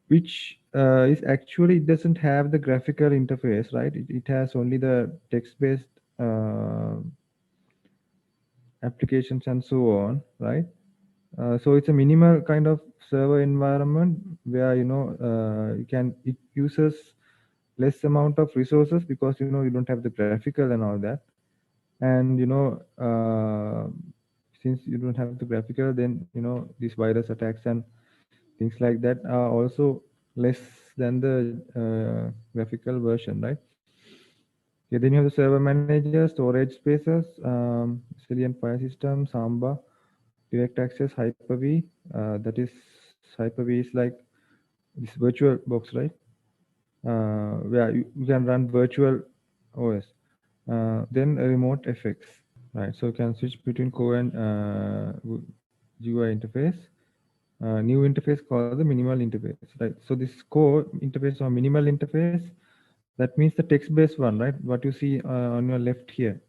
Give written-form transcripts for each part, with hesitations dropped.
which is actually, it doesn't have the graphical interface, right? It has only the text-based uh, applications and so on, right? So it's a minimal kind of server environment where it uses less amount of resources because you don't have the graphical and all that. And since you don't have the graphical, then these virus attacks and things like that are also less than the graphical version, right? Okay, then you have the server manager, storage spaces, resilient file system, Samba, direct access, Hyper-V. That is, Hyper-V is like this virtual box, right? Where you can run virtual OS. Then a remote FX, right? So you can switch between core and GUI interface. New interface called the minimal interface, right? So this core interface or minimal interface, that means the text-based one, right? What you see on your left here.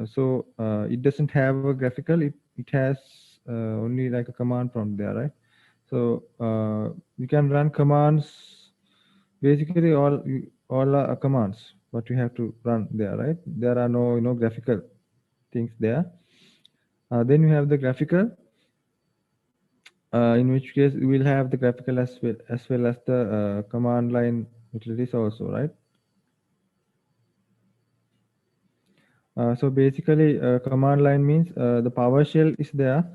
So it doesn't have a graphical. It has only like a command prompt there, right? So you can run commands. Basically, all are commands. What you have to run there, right? There are no graphical things there. Then you have the graphical, in which case we will have the graphical as well as the command line utilities also, right? So basically, command line means the PowerShell is there.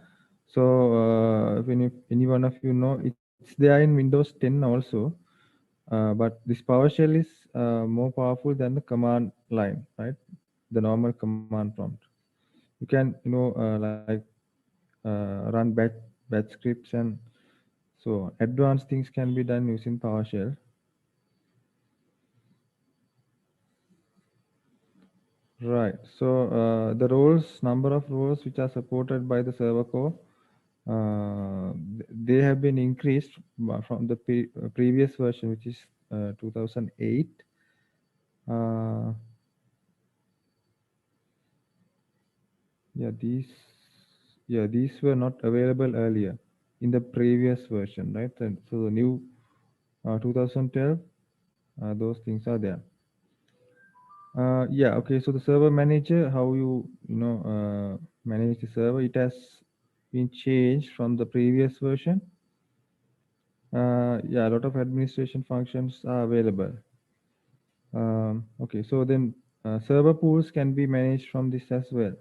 So when any one of you know, it's there in Windows 10 also. But this PowerShell is more powerful than the command line, right? The normal command prompt. You can, like run batch scripts and so on. Advanced things can be done using PowerShell. Right. So the roles, number of roles which are supported by the server core, they have been increased from the previous version, which is 2008. Uh, yeah, these were not available earlier in the previous version, right? And so the new 2012, those things are there. Yeah, okay. So the server manager, how manage the server, it has been changed from the previous version. Yeah, a lot of administration functions are available. Okay, so then server pools can be managed from this as well.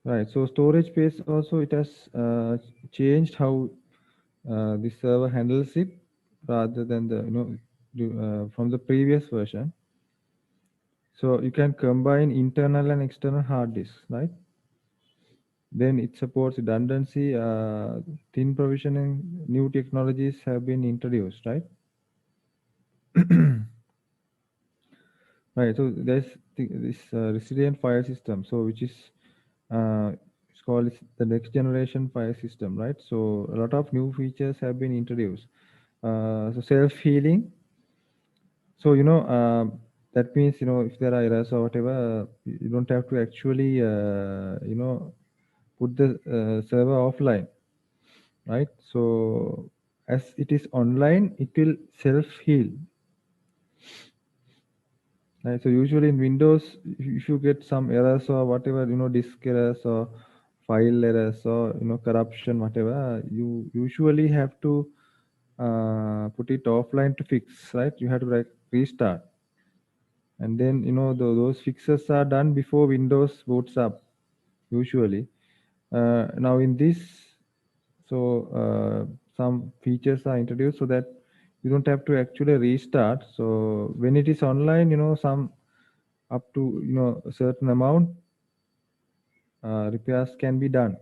Right. So storage space also, it has changed how the server handles it rather than the from the previous version. So you can combine internal and external hard disks, right? Then it supports redundancy, thin provisioning, new technologies have been introduced, right? Right. So there's this resilient file system, so which is it's called the next generation file system, right? So a lot of new features have been introduced. So self healing. So that means if there are errors or whatever, you don't have to actually put the server offline, right? So as it is online, it will self heal. Right. So usually in Windows, if you get some errors or whatever, disk errors or file errors or corruption, whatever, you usually have to put it offline to fix, right? You have to like restart, and then those fixes are done before Windows boots up usually. Now in this, so some features are introduced so that you don't have to actually restart. So when it is online, some up to a certain amount repairs can be done.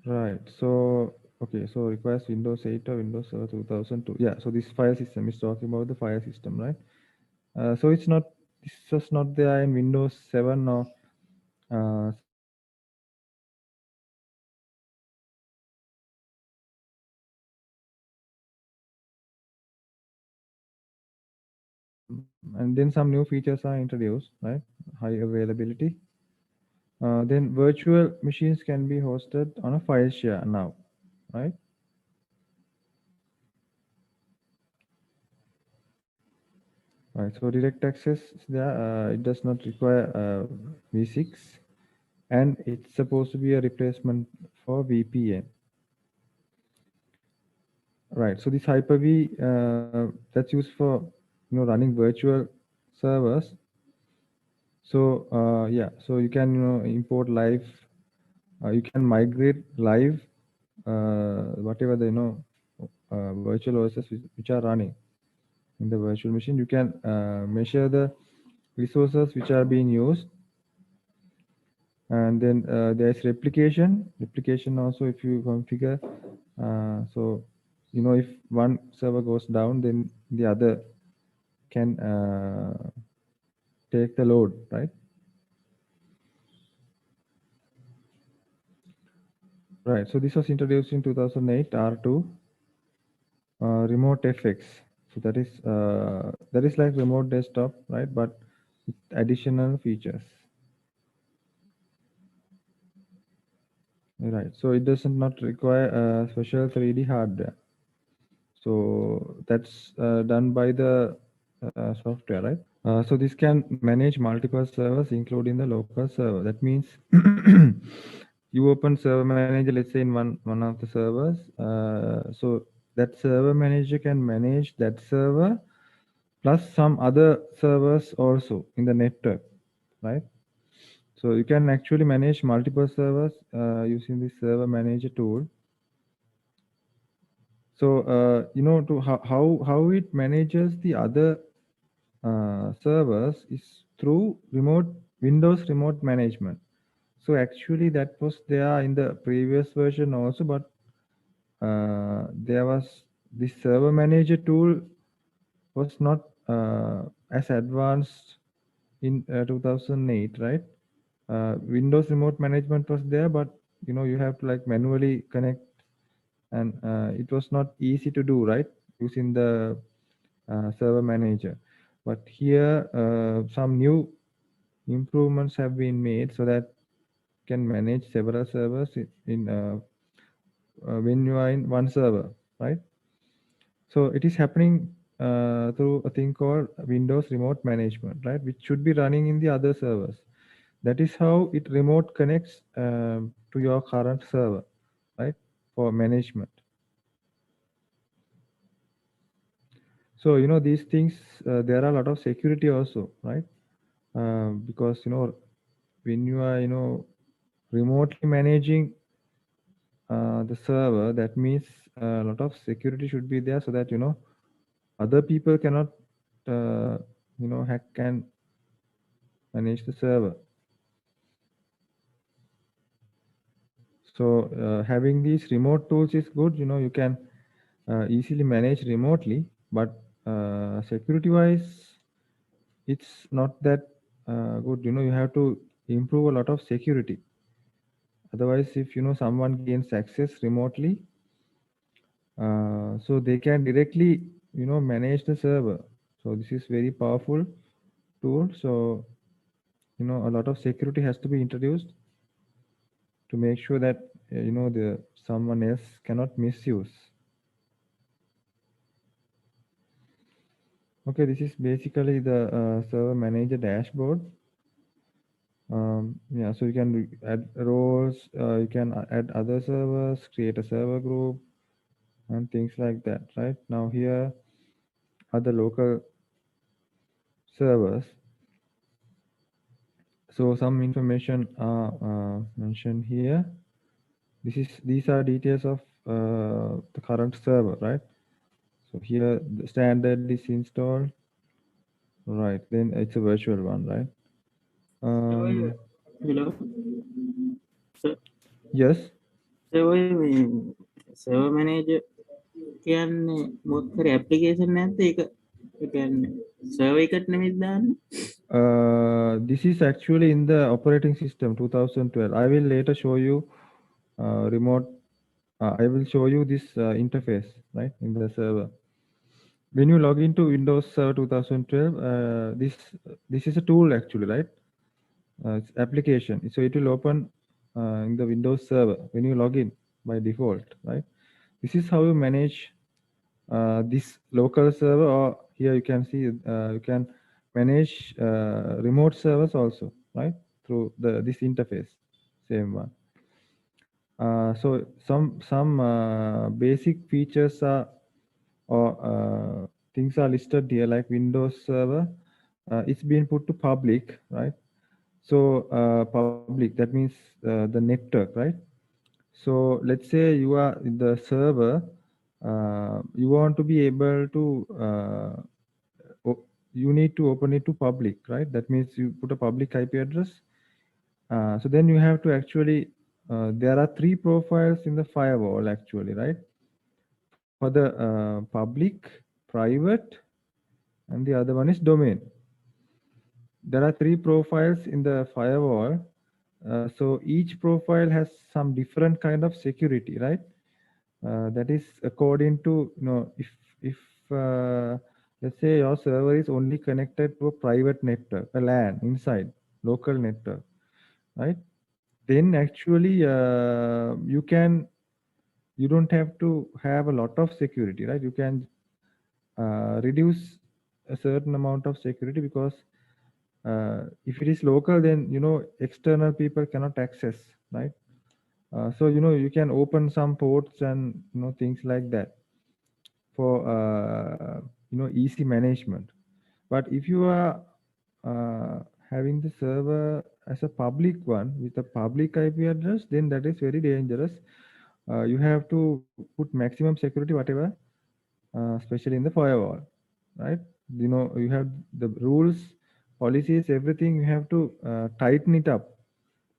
Right. So okay, so requires Windows 8 or Windows Server 2002. Yeah, so this file system is talking about the file system, right? So it's not, this was not there in Windows 7 or 7 or 8 also, right? So And then some new features are introduced, right? High availability. Then virtual machines can be hosted on a file share now, right? Right. So direct access is there. It does not require V6, and it's supposed to be a replacement for VPN. Right. So this Hyper-V that's used for running virtual servers. So so you can import live. You can migrate live whatever the virtual OSs which are running in the virtual machine. You can measure the resources which are being used, and then there's replication. Replication also, if you configure, so if one server goes down, then the other can take the load, right? Right. So this was introduced in 2008, R2, remote FX. So that is like remote desktop, right? But with additional features. Right. So it does not require special 3D hardware. So that's done by the software, right? So this can manage multiple servers, including the local server. That means you open server manager, let's say in one of the servers. So that server manager can manage that server plus some other servers also in the network, right? So you can actually manage multiple servers using this server manager tool. So to how it manages the other servers is through remote Windows remote management. So actually that was there in the previous version also, but there was this server manager tool was not as advanced in 2008, right? Windows remote management was there, but you have to like manually connect, and it was not easy to do, right, using the server manager. But here some new improvements have been made so that can manage several servers in when you are in one server, right? So it is happening through a thing called Windows Remote Management, right, which should be running in the other servers. That is how it remote connects to your current server, right, for management. So these things, there are a lot of security also, right? Because when you are remotely managing the server, that means a lot of security should be there so that other people cannot hack and manage the server. So having these remote tools is good. You can easily manage remotely, but security wise it's not that good. You have to improve a lot of security. Otherwise, if someone gains access remotely, so they can directly manage the server. So this is very powerful tool. So a lot of security has to be introduced to make sure that the someone else cannot misuse. Okay, this is basically the server manager dashboard. Yeah, so you can add roles, you can add other servers, create a server group, and things like that. Right now here are the local servers. So some information are mentioned here. These are details of the current server, right? So here the standard is installed, right? Then it's a virtual one, right? Hello. So, Yes. ඔය මේ server manager කියන්නේ මොකක් හරි application නැද්ද ඒක? ඒ කියන්නේ server එකට නෙමෙයි දාන්නේ. This is actually in the operating system 2012. I will later show you remote. I will show you this interface, right, in the server. when you log into Windows Server 2012, this is a tool actually, right? It's application. So it will open in the Windows Server when you log in by default, right? This is how you manage this local server, or here you can see you can manage remote servers also, right? Through this interface, same one. So some basic features are or things are listed here, like Windows Server. It's been put to public, right? So public, that means the network, right? So let's say you are in the server, you want to be able to, you need to open it to public, right? That means you put a public IP address. So then you have to actually, there are three profiles in the firewall actually, right? For the public, private, and the other one is domain. There are three profiles in the firewall. So each profile has some different kind of security, right? That is according to, if let's say your server is only connected to a private network, a LAN inside local network, right? Then actually you don't have to have a lot of security, right? You can reduce a certain amount of security, because if it is local, then external people cannot access, right? So you can open some ports and things like that for easy management. But if you are having the server as a public one with a public IP address, then that is very dangerous. You have to put maximum security, whatever, especially in the firewall, right? You have the rules, policies, everything. You have to tighten it up,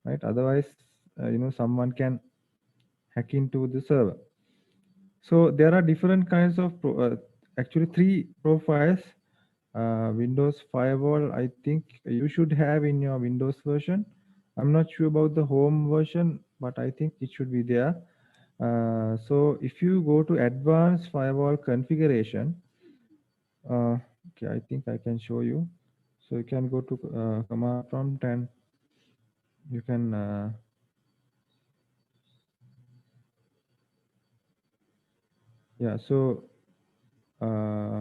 right? Otherwise, someone can hack into the server. So there are different kinds of actually three profiles. Windows firewall, I think you should have in your Windows version. I'm not sure about the home version, but I think it should be there. So if you go to advanced firewall configuration, okay, I think I can show you. So you can go to command prompt, and you can yeah. So uh,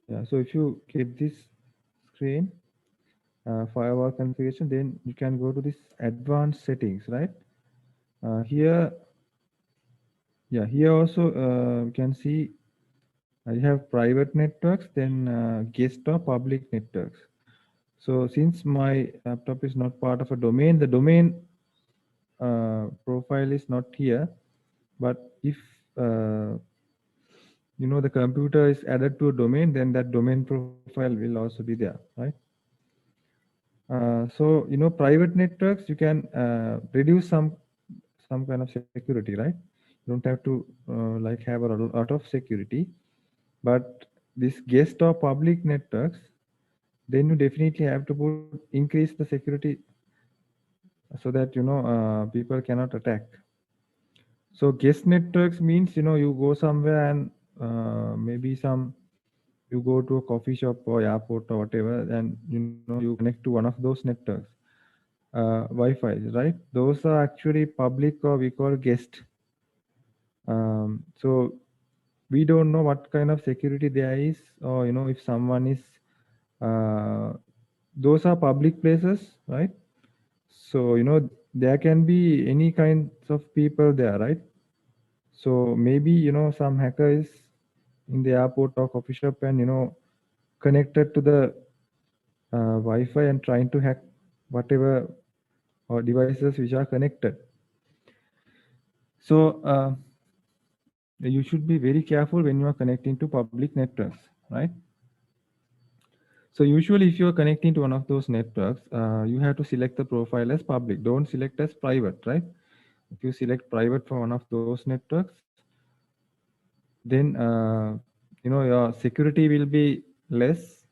yeah. So if you get this screen, firewall configuration, then you can go to this advanced settings, right? Here, yeah, here also you can see you have private networks, then guest or public networks. So since my laptop is not part of a domain, the domain profile is not here. But if the computer is added to a domain, then that domain profile will also be there, right? So private networks, you can reduce some kind of security, right? You don't have to like have a lot of security. But this guest or public networks, then you definitely have to increase the security, so that people cannot attack. So guest networks means you go somewhere, and maybe you go to a coffee shop or airport or whatever, and you connect to one of those networks, Wi-Fi, right? Those are actually public, or we call guest. So we don't know what kind of security there is, or if someone is uh, those are public places, right? So there can be any kinds of people there, right? So maybe some hacker is in the airport or coffee shop, and connected to the Wi-Fi and trying to hack whatever or devices which are connected. So you should be very careful when you are connecting to public networks, right? So usually if you are connecting to one of those networks, you have to select the profile as public. Don't select as private, right? If you select private for one of those networks, then your security will be less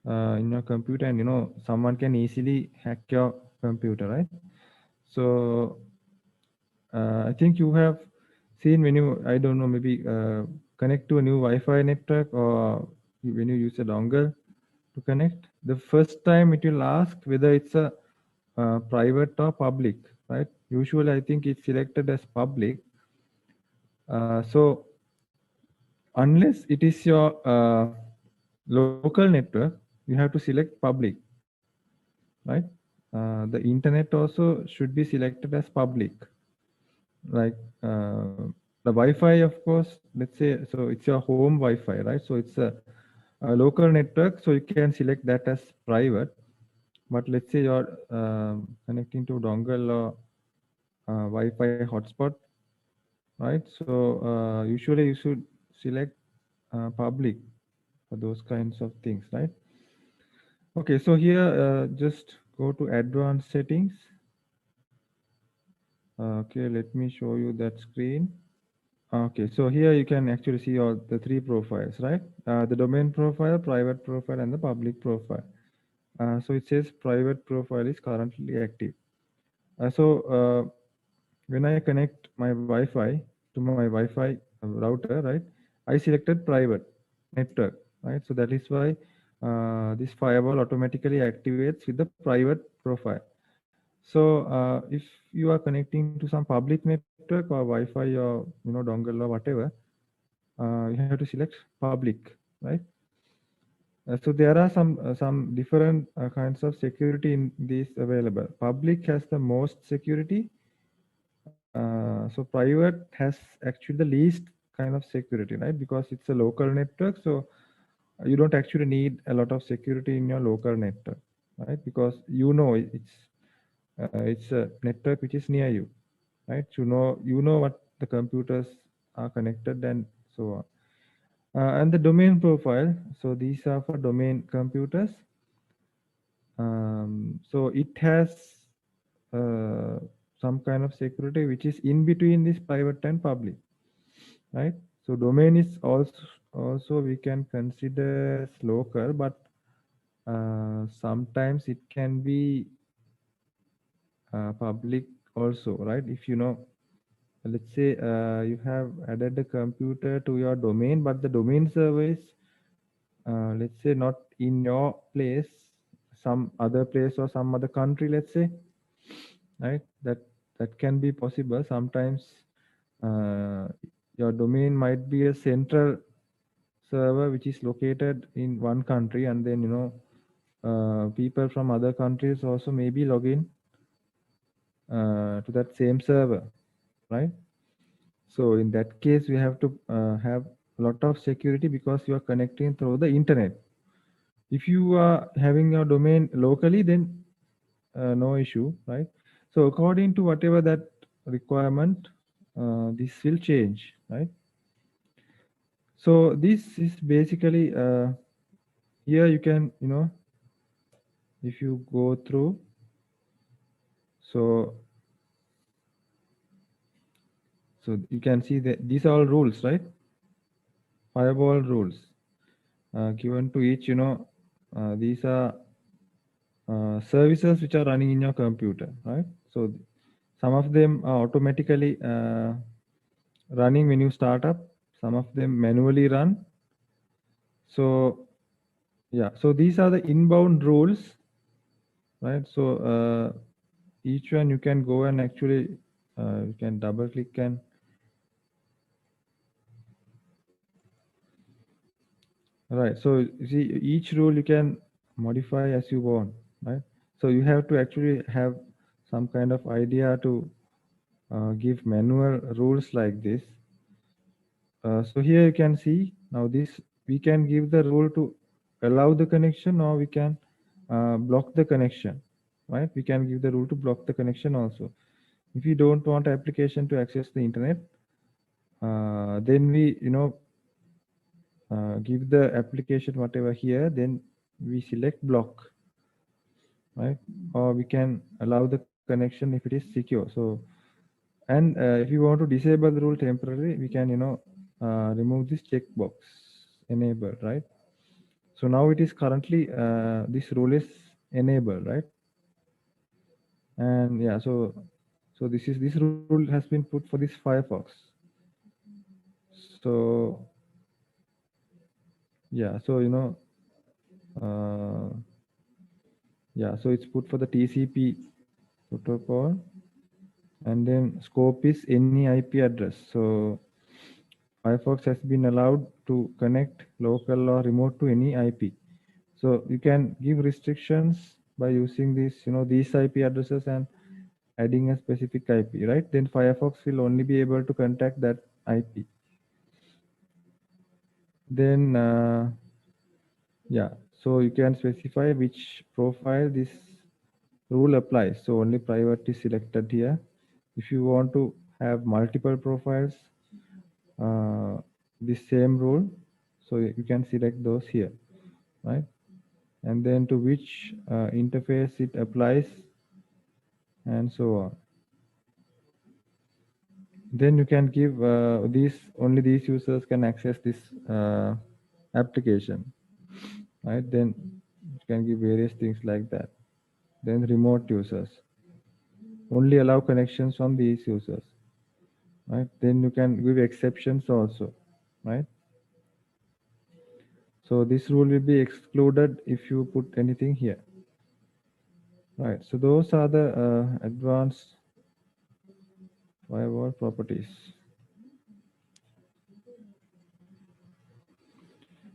in your computer, and someone can easily hack your computer, right? So I think you have seen when you, I don't know, maybe connect to a new Wi-Fi network, or when you use a dongle to connect, the first time it will ask whether it's a private or public, right? Usually, I think it's selected as public. So unless it is your local network, you have to select public, right? The internet also should be selected as public, like the Wi-Fi, of course. Let's say, so it's your home Wi-Fi, right? So it's a local network, so you can select that as private. But let's say you're connecting to dongle or Wi-Fi hotspot, right? So usually you should select public for those kinds of things, right? Okay, so here just go to advanced settings. Okay, let me show you that screen. Okay, so here you can actually see all the three profiles, right? The domain profile, private profile, and the public profile. So it says private profile is currently active. So when I connect my Wi-Fi to my Wi-Fi router, right, I selected private network, right? So that is why this firewall automatically activates with the private profile. So if you are connecting to some public network or Wi-Fi or dongle or whatever, you have to select public, right? So there are some different kinds of security in these available. Public has the most security. So private has actually the least kind of security, right? Because it's a local network, so you don't actually need a lot of security in your local network, right? Because it's a network which is near you, right? You know what the computers are connected and so on. And the domain profile. So these are for domain computers. So it has uh, some kind of security which is in between this private and public, right? So domain is also we can consider as local, but sometimes it can be public also, right? If let's say you have added a computer to your domain, but the domain server is let's say not in your place, some other place or some other country, let's say, right? That can be possible sometimes. uh, your domain might be a central server which is located in one country, and then people from other countries also maybe log in to that same server, right? So in that case we have to have a lot of security because you are connecting through the internet. If you are having your domain locally, then no issue, right? So according to whatever that requirement, this will change, right? So this is basically here you can if you go through, so you can see that these are all rules, right? Firewall rules given to each, these are services which are running in your computer, right? So some of them are automatically running when you start up, some of them manually run. So yeah, so these are the inbound rules, right? So each one you can go and actually you can double click and right. So you see, each rule you can modify as you want, right? So you have to actually have some kind of idea to give manual rules like this. So here you can see now this, we can give the rule to allow the connection, or we can block the connection, right? We can give the rule to block the connection also. If you don't want application to access the internet, then we give the application whatever here, then we select block, right? Or we can allow the connection if it is secure. So and if you want to disable the rule temporarily, we can remove this checkbox enable, right? So now it is currently this rule is enabled, right? And yeah, so this rule has been put for this Firefox. So yeah, so uh, yeah, so it's put for the TCP protocol, and then scope is any IP address. So Firefox has been allowed to connect local or remote to any IP. So you can give restrictions by using these IP addresses and adding a specific IP, right? Then Firefox will only be able to contact that IP. Then yeah, so you can specify which profile this rule applies. So only private is selected here. If you want to have multiple profiles, uh, the same rule, so you can select those here, right? And then to which interface it applies, and so on. Then you can give only these users can access this application, right? Then you can give various things like that. Then remote users only allow connections from these users, right? Then you can give exceptions also, right? So this rule will be excluded if you put anything here, right? So those are the advanced firewall properties.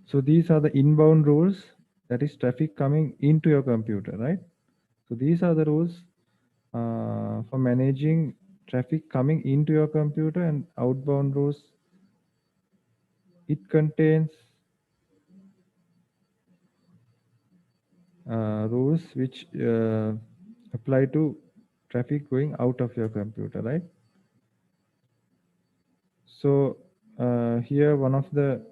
So these are the inbound rules, that is traffic coming into your computer, right? So these are the rules for managing traffic coming into your computer, and outbound rules, it contains rules which apply to traffic going out of your computer, right? So here one of the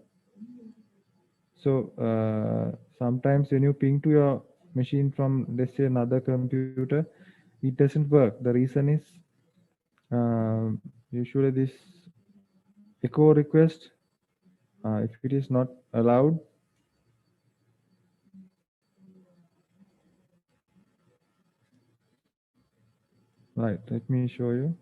sometimes when you ping to your machine from, let's say, another computer, it doesn't work. The reason is usually this echo request, if it is not allowed, right? Let me show you.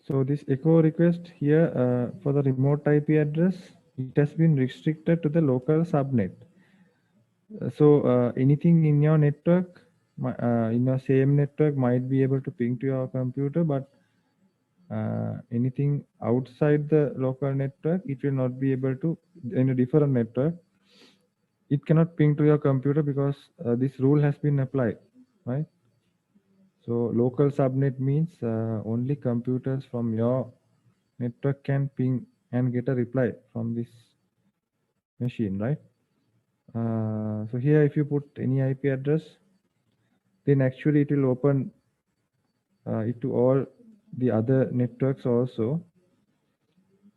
So this echo request here for the remote IP address, it has been restricted to the local subnet. So anything in your network, in your same network, might be able to ping to your computer, but anything outside the local network, it will not be able to. In a different network, it cannot ping to your computer because this rule has been applied, right? So local subnet means only computers from your network can ping and get a reply from this machine, right? So here, if you put any IP address, then actually it will open it to all the other networks also,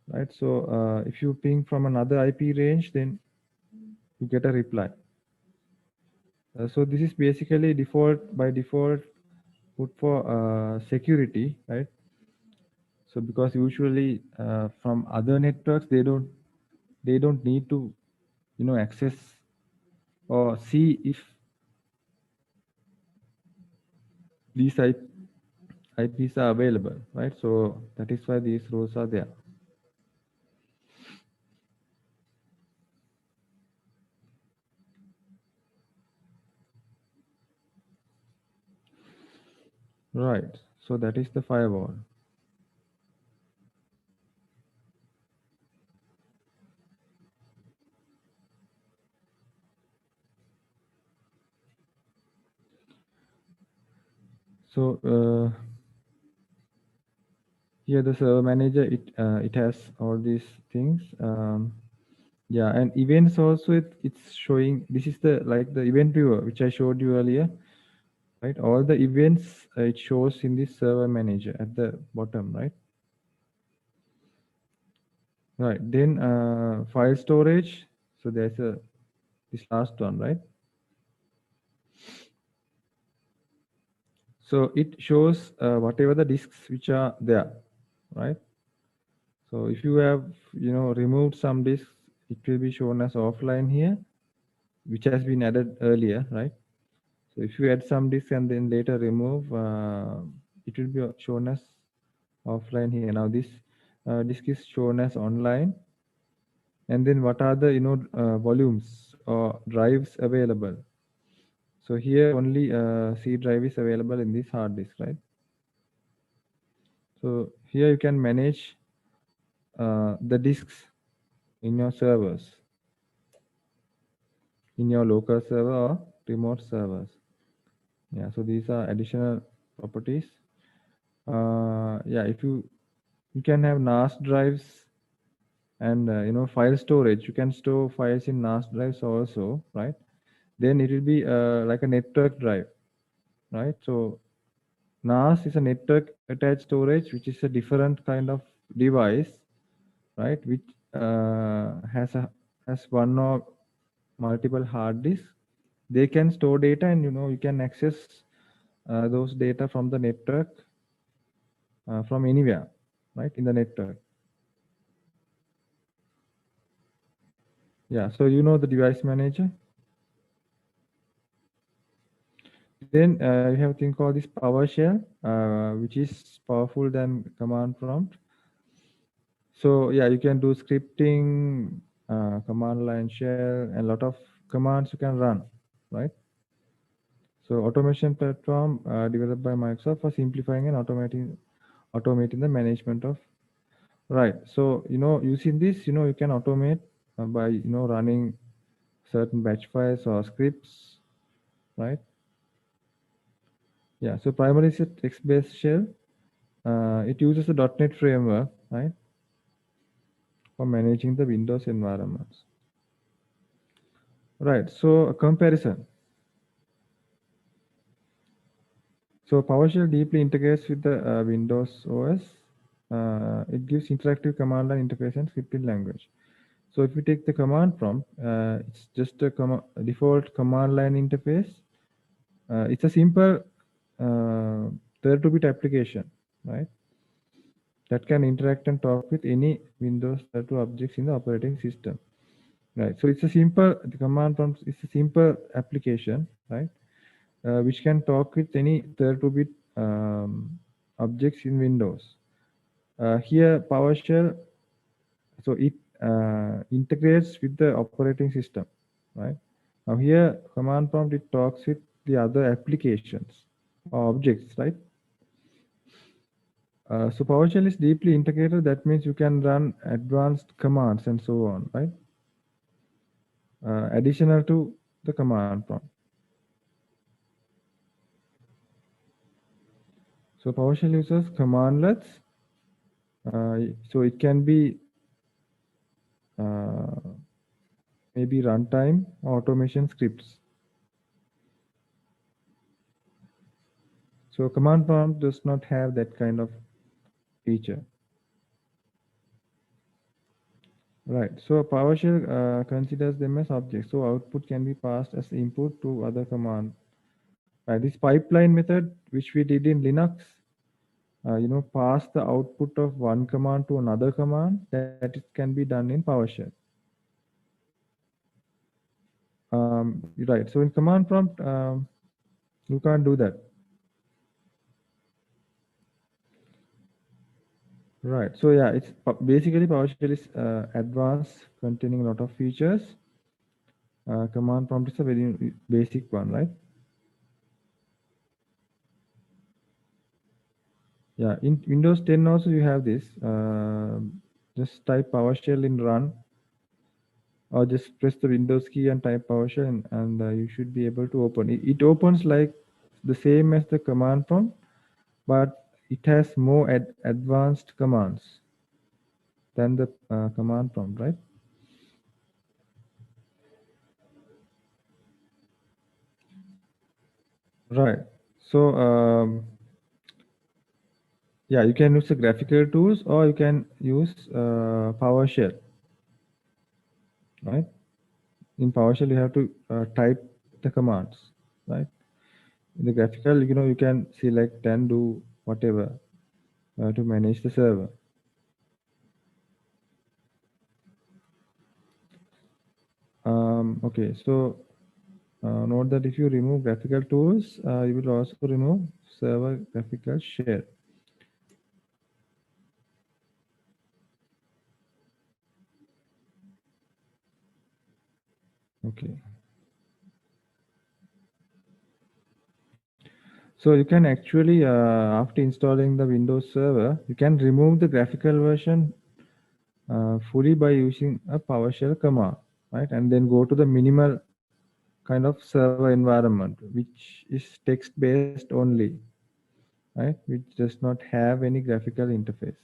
right? So if you ping from another IP range, then you get a reply. So this is basically by default put for security, right? So because usually from other networks, they don't need to access or see if these IPs are available, right? So that is why these rules are there. Right. So that is the firewall. So here the server manager, it has all these things. Yeah, and events also, it's showing. This is the event viewer which I showed you earlier, right? All the events it shows in this server manager at the bottom, right? Right. Then file storage. So there's this last one, right? So it shows whatever the disks which are there, right? So if you have removed some disks, it will be shown as offline here, which has been added earlier, right? So if you add some disks and then later remove, it will be shown as offline here. Now this disk is shown as online, and then what are the volumes or drives available. So here only C drive is available in this hard disk, right? So here you can manage the disks in your servers, in your local server or remote servers. Yeah, so these are additional properties. Yeah, if you can have NAS drives and file storage. You can store files in NAS drives also, right? Then it will be like a network drive, right? So NAS is a network attached storage, which is a different kind of device, right? Which has one or multiple hard disks. They can store data, and you can access those data from the network from anywhere, right? In the network. Yeah. So the device manager. Then you have a thing called this PowerShell, which is powerful than command prompt. So yeah, you can do scripting, command line shell, and a lot of commands you can run, right? So automation platform developed by Microsoft for simplifying and automating the management of. Right. So using this, you can automate by running certain batch files or scripts, right? Yeah. So primary is a text-based shell. It uses the .NET framework, right, for managing the Windows environments. Right. So a comparison. So PowerShell deeply integrates with the Windows OS. It gives interactive command line interface and scripting language. So if you take the command prompt, it's just a default command line interface. It's a simple 32-bit application, right, that can interact and talk with any Windows 32 objects in the operating system. Right. So the command prompt is a simple application, right, which can talk with any 32-bit objects in Windows. Here, PowerShell, so it integrates with the operating system, right? Now here, command prompt, it talks with the other applications or objects, right? So PowerShell is deeply integrated. That means you can run advanced commands and so on, right? Additional to the command prompt. So PowerShell uses commandlets. So it can be uh, maybe runtime or automation scripts. So command prompt does not have that kind of feature. Right. So PowerShell considers them as objects. So output can be passed as input to other command. Right. This pipeline method, which we did in Linux, pass the output of one command to another command, that it can be done in PowerShell. Right. So in command prompt, you can't do that. Right. So yeah, it's basically PowerShell is advanced, containing a lot of features. Command prompt is a very basic one, right? Yeah. In Windows 10 also you have this. Just type PowerShell in run, or just press the Windows key and type PowerShell, and you should be able to open it. It opens like the same as the command prompt, but it has more advanced commands than the command prompt, right? Right. So yeah, you can use the graphical tools, or you can use PowerShell, right? In PowerShell, you have to type the commands, right? In the graphical, you can select and do whatever to manage the server. Okay, so note that if you remove graphical tools, you will also remove server graphical share. Okay. So you can actually, after installing the Windows Server, you can remove the graphical version fully by using a PowerShell command, right? And then go to the minimal kind of server environment, which is text-based only, right? Which does not have any graphical interface.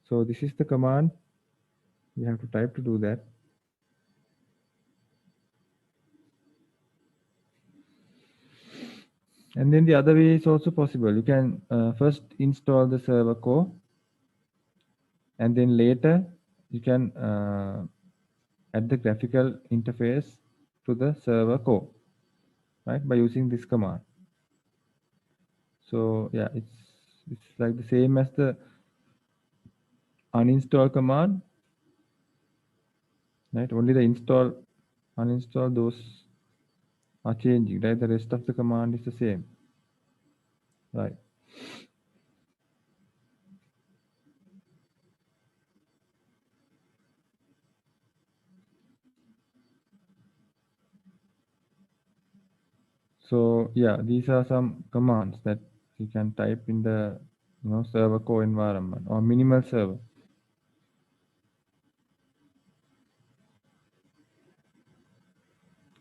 So this is the command you have to type to do that. And then the other way is also possible. You can first install the server core, and then later you can add the graphical interface to the server core, right, by using this command. So yeah, it's like the same as the uninstall command, right? Only the install, uninstall, those are changing, right? The rest of the command is the same, right? So yeah, these are some commands that you can type in the server core environment or minimal server.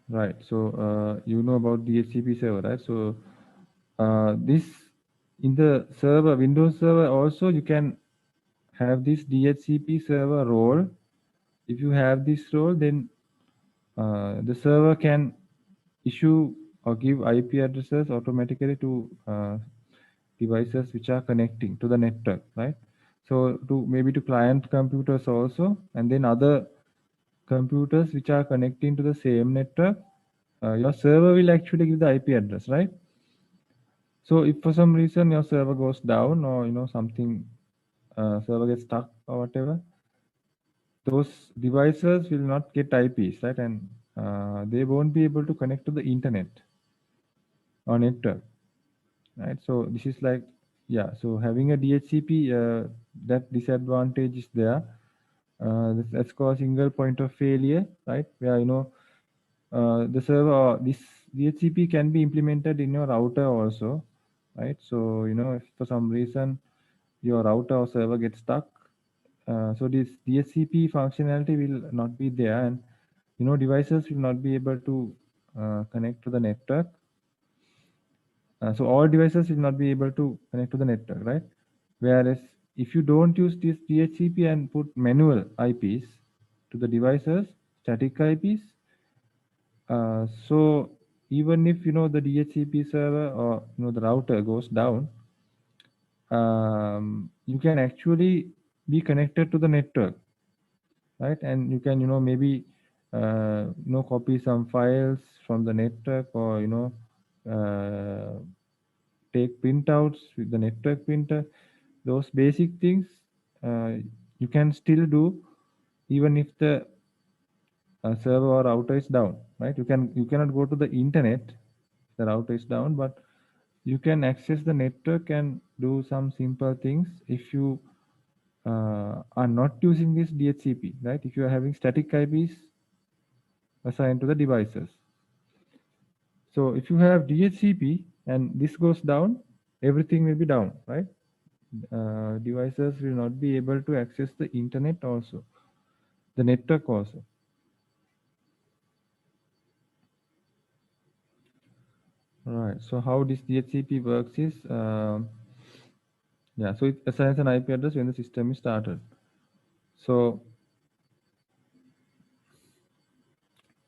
Right. So you know about DHCP server, right? So this in the server Windows server also you can have this DHCP server role. If you have this role, then the server can issue or give IP addresses automatically to devices which are connecting to the network, right? So to maybe to client computers also, and then other computers which are connecting to the same network, your server will actually give the IP address, right? So if for some reason your server goes down or something, server gets stuck or whatever, those devices will not get IPs, right? And they won't be able to connect to the internet or network, right? So this is like, yeah. So having a DHCP, that disadvantage is there. That's called single point of failure, right? Where the server or this DHCP can be implemented in your router also, right? So if for some reason your router or server gets stuck, so this DHCP functionality will not be there, and devices will not be able to connect to the network. So all devices will not be able to connect to the network, right? Whereas if you don't use this DHCP and put manual IPs to the devices, static IPs, so even if the DHCP server or the router goes down, you can actually be connected to the network, right? And you can maybe copy some files from the network, or uh, take printouts with the network printer. Those basic things uh, you can still do even if the server or router is down, right? You cannot go to the internet if the router is down, but you can access the network and do some simple things if you are not using this DHCP, right? If you are having static IPs assigned to the devices. So if you have DHCP and this goes down, everything will be down, right? Devices will not be able to access the internet also, the network also. Right. So how this DHCP works is, yeah. So it assigns an IP address when the system is started. So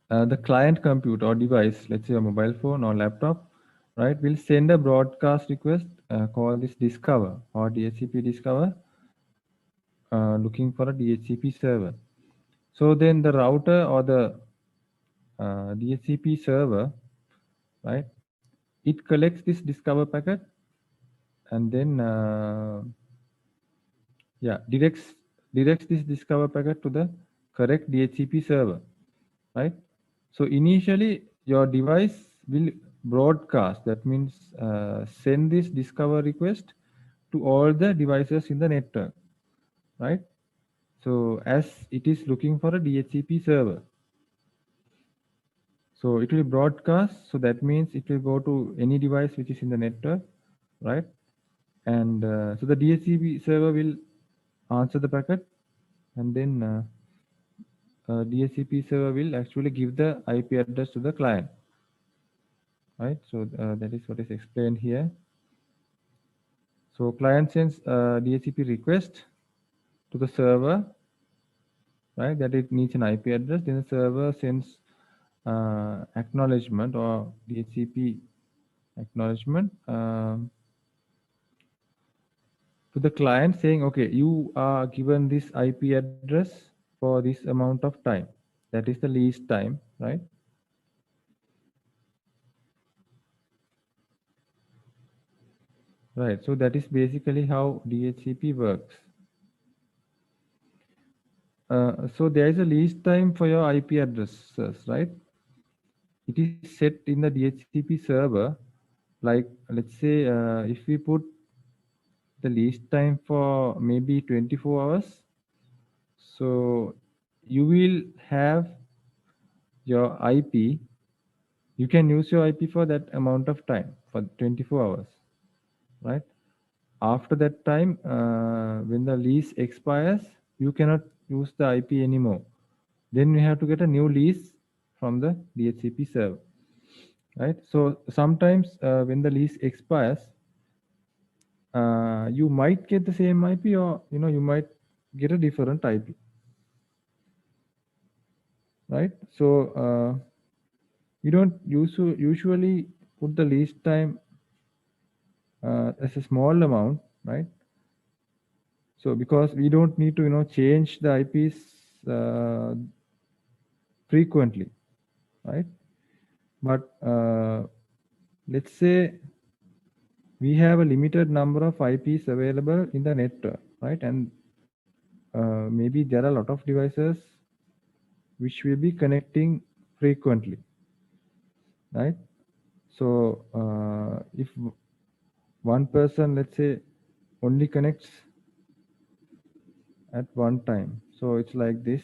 the client computer or device, let's say a mobile phone or laptop, right, will send a broadcast request called this discover or DHCP discover, looking for a DHCP server. So then the router or the DHCP server, right, it collects this discover packet, and then yeah, directs this discover packet to the correct DHCP server, right? So initially your device will broadcast, that means send this discover request to all the devices in the network, right? So as it is looking for a DHCP server, So it will broadcast. So that means it will go to any device which is in the network, right? And so the DHCP server will answer the packet, and then DHCP server will actually give the IP address to the client, right? So that is what is explained here. So client sends DHCP request to the server, right? That it needs an IP address. Then the server sends acknowledgement or DHCP acknowledgement to the client saying, okay, you are given this IP address for this amount of time. That is the least time, right? Right. So that is basically how DHCP works. So there is a least time for your IP addresses, right? It is set in the DHCP server. Like, let's say, if we put the least time for maybe 24 hours, so you will have your IP. You can use your IP for that amount of time, for 24 hours, right? After that time, when the lease expires, you cannot use the IP anymore. Then you have to get a new lease from the DHCP server, right? So sometimes when the lease expires, you might get the same IP, or you might get a different IP, right? So you don't usually put the lease time as a small amount, right? So because we don't need to change the IPs frequently, right? But let's say we have a limited number of IPs available in the network, right? And maybe there are a lot of devices which will be connecting frequently, right? So if one person, let's say, only connects at one time, so it's like this.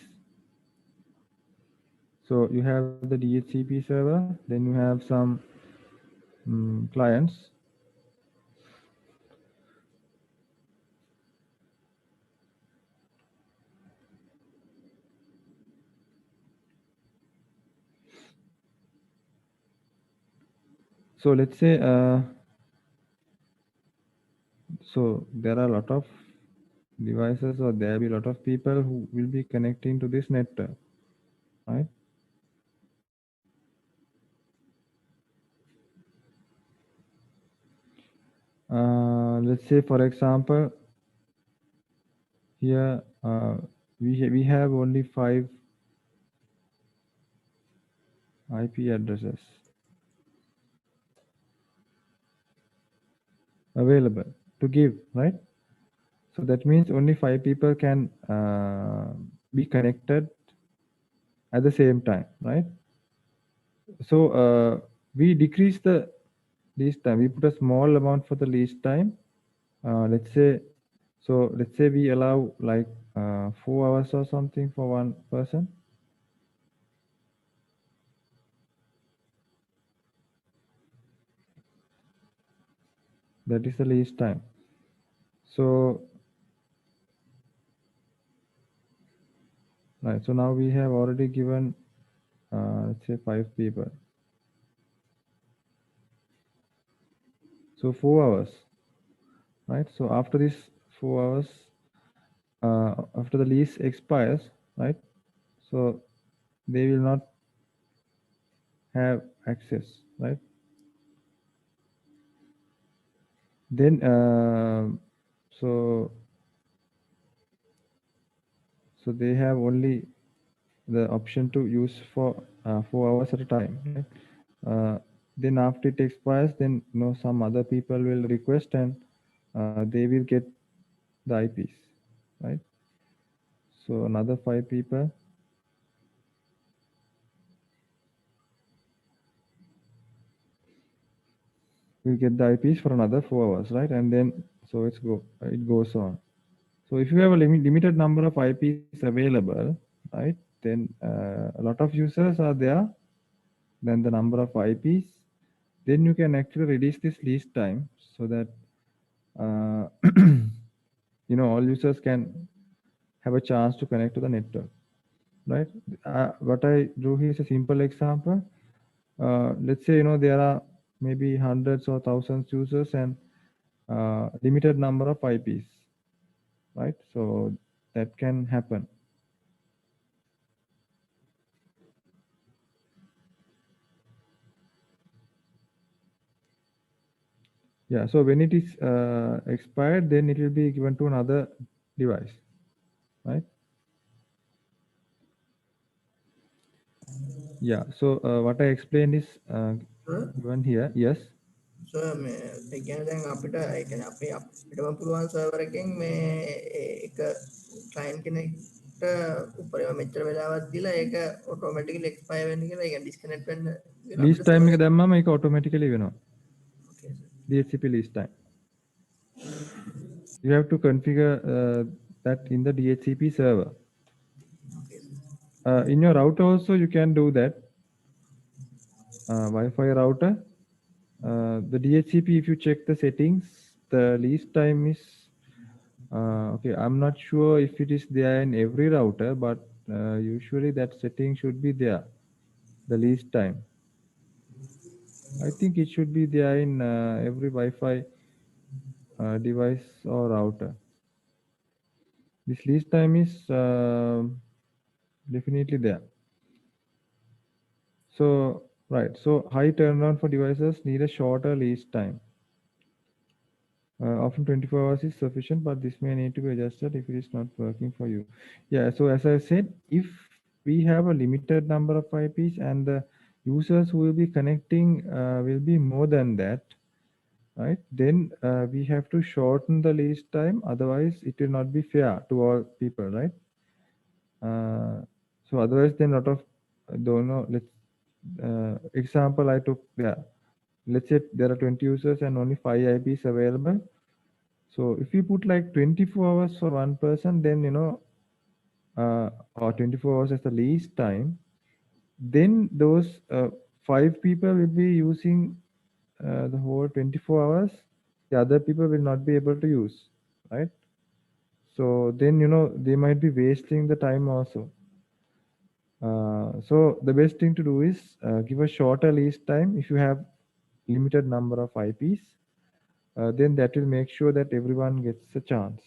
So you have the DHCP server, then you have some clients. So let's say, so there are a lot of devices, or there will be a lot of people who will be connecting to this network, right? Let's say, for example, here we have only 5 IP addresses available to give, right? So that means only 5 people can be connected at the same time, right? So we decrease the least time. We put a small amount for the least time. Let's say, so let's say we allow like 4 hours or something for one person. That is the least time. So right. So now we have already given let's say 5 people. So 4 hours, right? So after this 4 hours, after the lease expires, right? So they will not have access, right? Then so so they have only the option to use for 4 hours at a time, right? Then after it expires, then some other people will request, and they will get the IPs, right? So another 5 people will get the IPs for another 4 hours, right? And then so it goes on. So if you have a limited number of IPs available, right, then a lot of users are there, than the number of IPs, then you can actually reduce this least time so that uh, all users can have a chance to connect to the network, right? What I drew here is a simple example. Let's say there are maybe hundreds or thousands users and limited number of IPs, right? So that can happen. Yeah. So when it is expired, then it will be given to another device, right? Yeah. So what I explained is given here. Yes. මේ ඒ කියන්නේ දැන් අපිට ඒ කියන්නේ අපි අපිටම පුළුවන් server එකෙන් මේ එක ක්ලයන්ට් කෙනෙක්ට උපරිම මෙච්චර වෙලාවක් දීලා ඒක ඔටෝමැටිකලි එක්ස්පයර් වෙන්න කියලා ඒ කියන්නේ ඩිස්කනෙක්ට් වෙන්න කියලා අපිට Least time සර්වර් එක එක දැම්මම ඒක automatically වෙනවා. ඕකේ sir DHCP least time. You have to configure that in the DHCP server. Okay sir In your router also you can do that. Wi-Fi router. The DHCP, if you check the settings, the least time is okay. I'm not sure if it is there in every router, but usually that setting should be there. The least time. I think it should be there in every Wi-Fi device or router. This least time is definitely there. So right. So high turnaround for devices need a shorter least time. Often 24 hours is sufficient, but this may need to be adjusted if it is not working for you. Yeah, so as I said, if we have a limited number of IPs and the users who will be connecting will be more than that, right? Then we have to shorten the least time. Otherwise, it will not be fair to all people, right? So otherwise, then lot of don't know. Let's example I took. Yeah, let's say there are 20 users and only 5 IPs available. So if you put like 24 hours for one person, then or 24 hours as the least time, then those 5 people will be using the whole 24 hours. The other people will not be able to use, right? So then they might be wasting the time also. So the best thing to do is give a shorter least time if you have limited number of IPs. Then that will make sure that everyone gets a chance,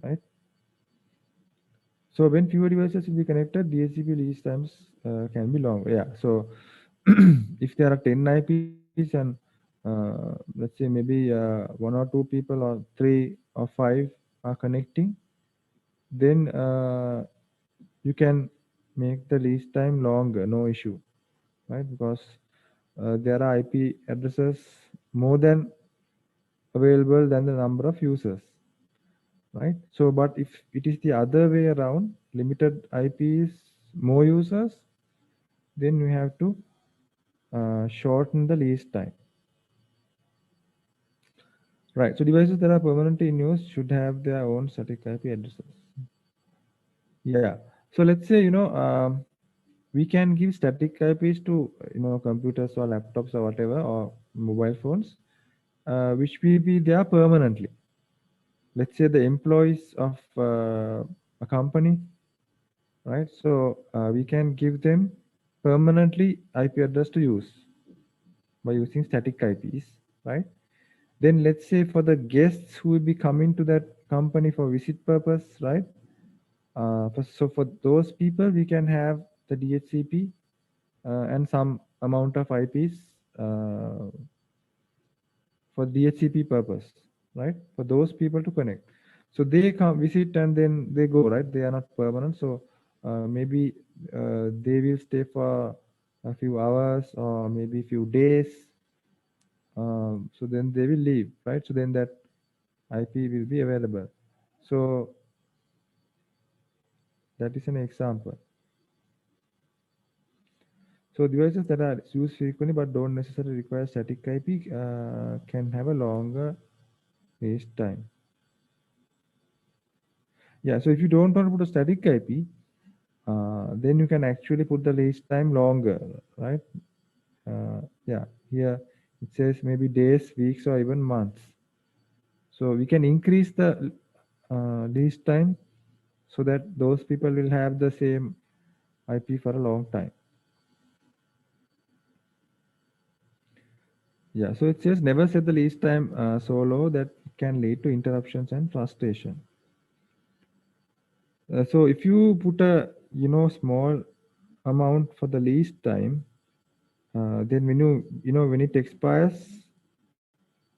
right? So when fewer devices will be connected, DHCP lease times can be long. Yeah. So if there are 10 IPs and let's say maybe one or two people or three or five are connecting, then you can make the lease time longer, no issue, right? Because there are IP addresses more than available than the number of users, right? So, but if it is the other way around, limited IPs, more users, then you have to shorten the lease time. Right. So devices that are permanently in use should have their own static IP addresses. Yeah. So let's say we can give static IPs to computers or laptops or whatever or mobile phones, which will be there permanently. Let's say the employees of a company, right? So we can give them permanently IP address to use by using static IPs, right? Then let's say for the guests who will be coming to that company for visit purpose, right? So for those people, we can have the DHCP and some amount of IPs for DHCP purpose, right? For those people to connect. So they come visit and then they go, right? They are not permanent. So maybe they will stay for a few hours or maybe a few days. So then they will leave, right? So then that IP will be available. So that is an example. So devices that are used frequently but don't necessarily require static IP can have a longer release time. Yeah, so if you don't want to put a static IP, then you can actually put the release time longer, right? Yeah, here it says maybe days, weeks, or even months. So we can increase the lease time so that those people will have the same IP for a long time. Yeah, so it says never set the lease time so low that it can lead to interruptions and frustration. So if you put a small amount for the lease time, then when it expires,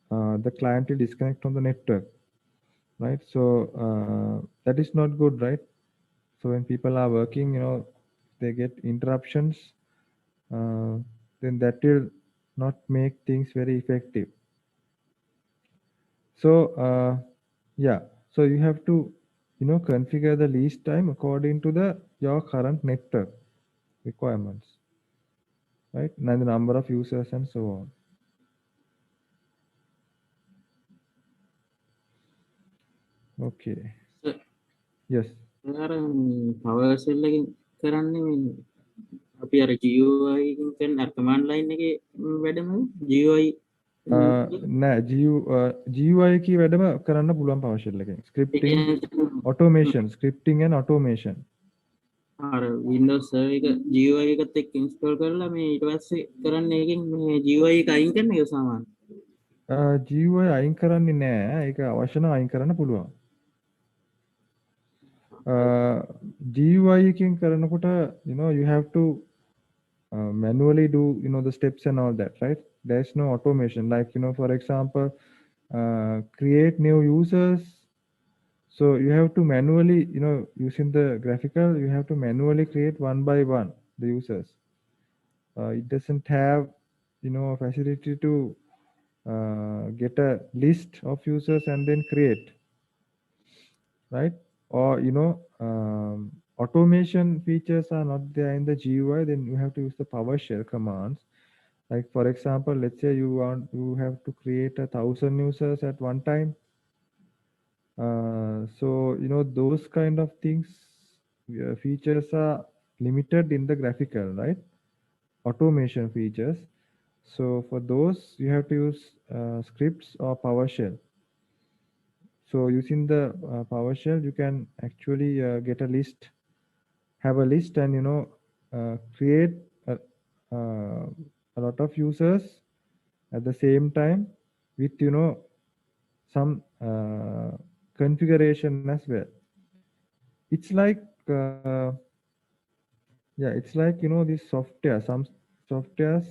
the client will disconnect from the network, right? So that is not good, right? So when people are working, they get interruptions, uh, then that will not make things very effective. So yeah, so you have to configure the lease time according to the your current network requirements, right? And the number of users and so on. Okay. Yes. අර PowerShell එකෙන් කරන්නේ අපි අර GUI එකෙන් කරන අර command line එකේ වැඩම GUI නෑ GUI කී වැඩම කරන්න පුළුවන් PowerShell එකෙන්. Scripting, automation, scripting and automation. අර Windows server එක GUI එකත් එක්ක install කරලා මේ ඊට පස්සේ කරන්නේ ඒකෙන් මේ GUI එක අයින් කරන එක සාමාන්‍ය. GUI අයින් කරන්නේ නෑ. ඒක අවශ්‍ය නම් අයින් කරන්න පුළුවන්. GUI එකෙන් කරනකොට you have to manually do the steps and all that, right? There's no automation, like for example, create new users. So you have to manually using the graphical, you have to manually create one by one the users. It doesn't have facility to get a list of users and then create, right? Or automation features are not there in the GUI, then you have to use the PowerShell commands. Like for example, let's say you have to create 1,000 users at one time. So those kind of things, features are limited in the graphical, right? Automation features. So for those, you have to use scripts or PowerShell. So using the PowerShell, you can actually get a list, have a list, and create a lot of users at the same time with some configuration as well. It's like yeah, it's like this software. Some softwares,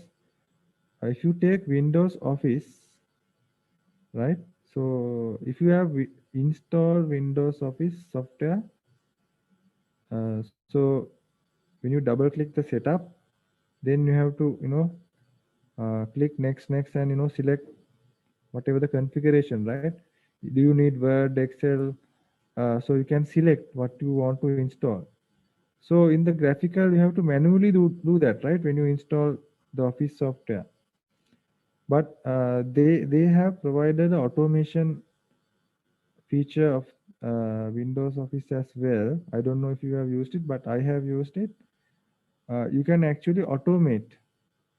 if you take Windows Office, right? So if you have installed Windows Office software, so when you double click the setup, then you have to click next, and select whatever the configuration, right? Do you need Word, Excel? So you can select what you want to install. So in the graphical, you have to manually do that, right? When you install the Office software. But they have provided an automation feature of Windows Office as well. I don't know if you have used it, but I have used it. You can actually automate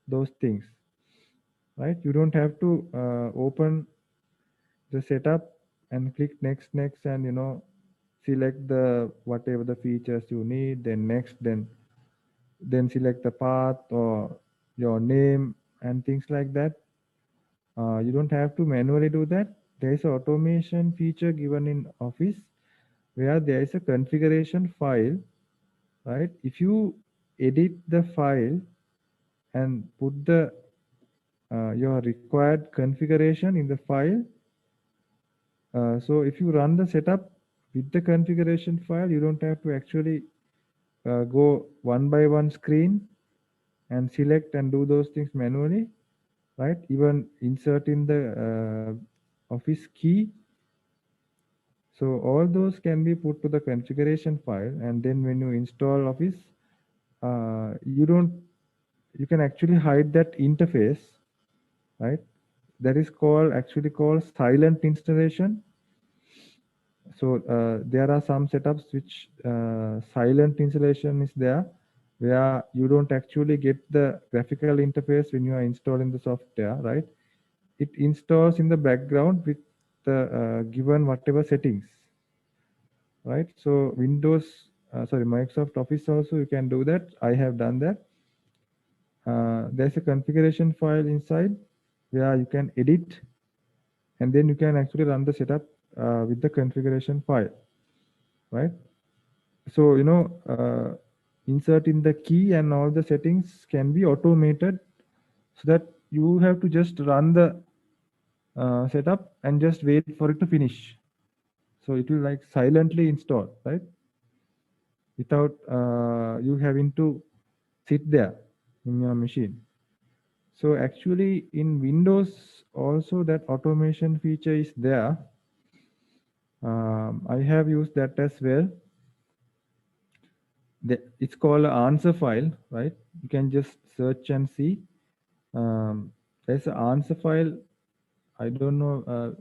those things, right? You don't have to open the setup and click next, and select the whatever the features you need, then next, then select the path or your name and things like that. You don't have to manually do that. There is an automation feature given in Office where there is a configuration file, right? If you edit the file and put the your required configuration in the file, so if you run the setup with the configuration file, you don't have to actually go one by one screen and select and do those things manually, right? Even insert in the Office key. So all those can be put to the configuration file, and then when you install Office, you can actually hide that interface, right? That is actually called silent installation. So there are some setups which silent installation is there, where you don't actually get the graphical interface when you are installing the software, right? It installs in the background with the given whatever settings, right? So Microsoft Office also you can do that. I have done that. There's a configuration file inside where you can edit, and then you can actually run the setup with the configuration file, right? So inserting the key and all the settings can be automated, so that you have to just run the setup and just wait for it to finish. So it will like silently install, right? Without you having to sit there in your machine. So actually in Windows also that automation feature is there. I have used that as well. It's called answer file, right? You can just search and see. There's an answer file. I don't know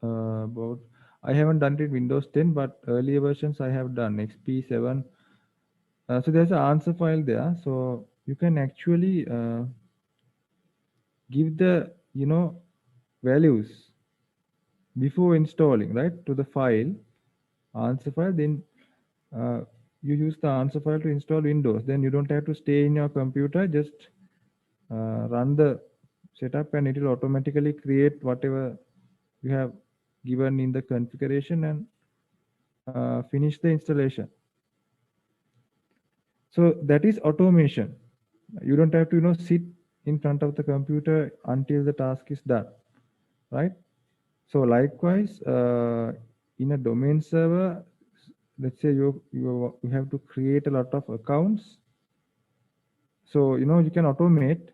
about. I haven't done it in Windows 10, but earlier versions I have done XP 7. So there's an answer file there. So you can actually give the values before installing, right, to the file answer file. Then uh, you use the answer file to install Windows. Then you don't have to stay in your computer. Just run the setup, and it will automatically create whatever you have given in the configuration and finish the installation. So that is automation. You don't have to sit in front of the computer until the task is done, right? So likewise, in a domain server, let's say you have to create a lot of accounts. So you can automate.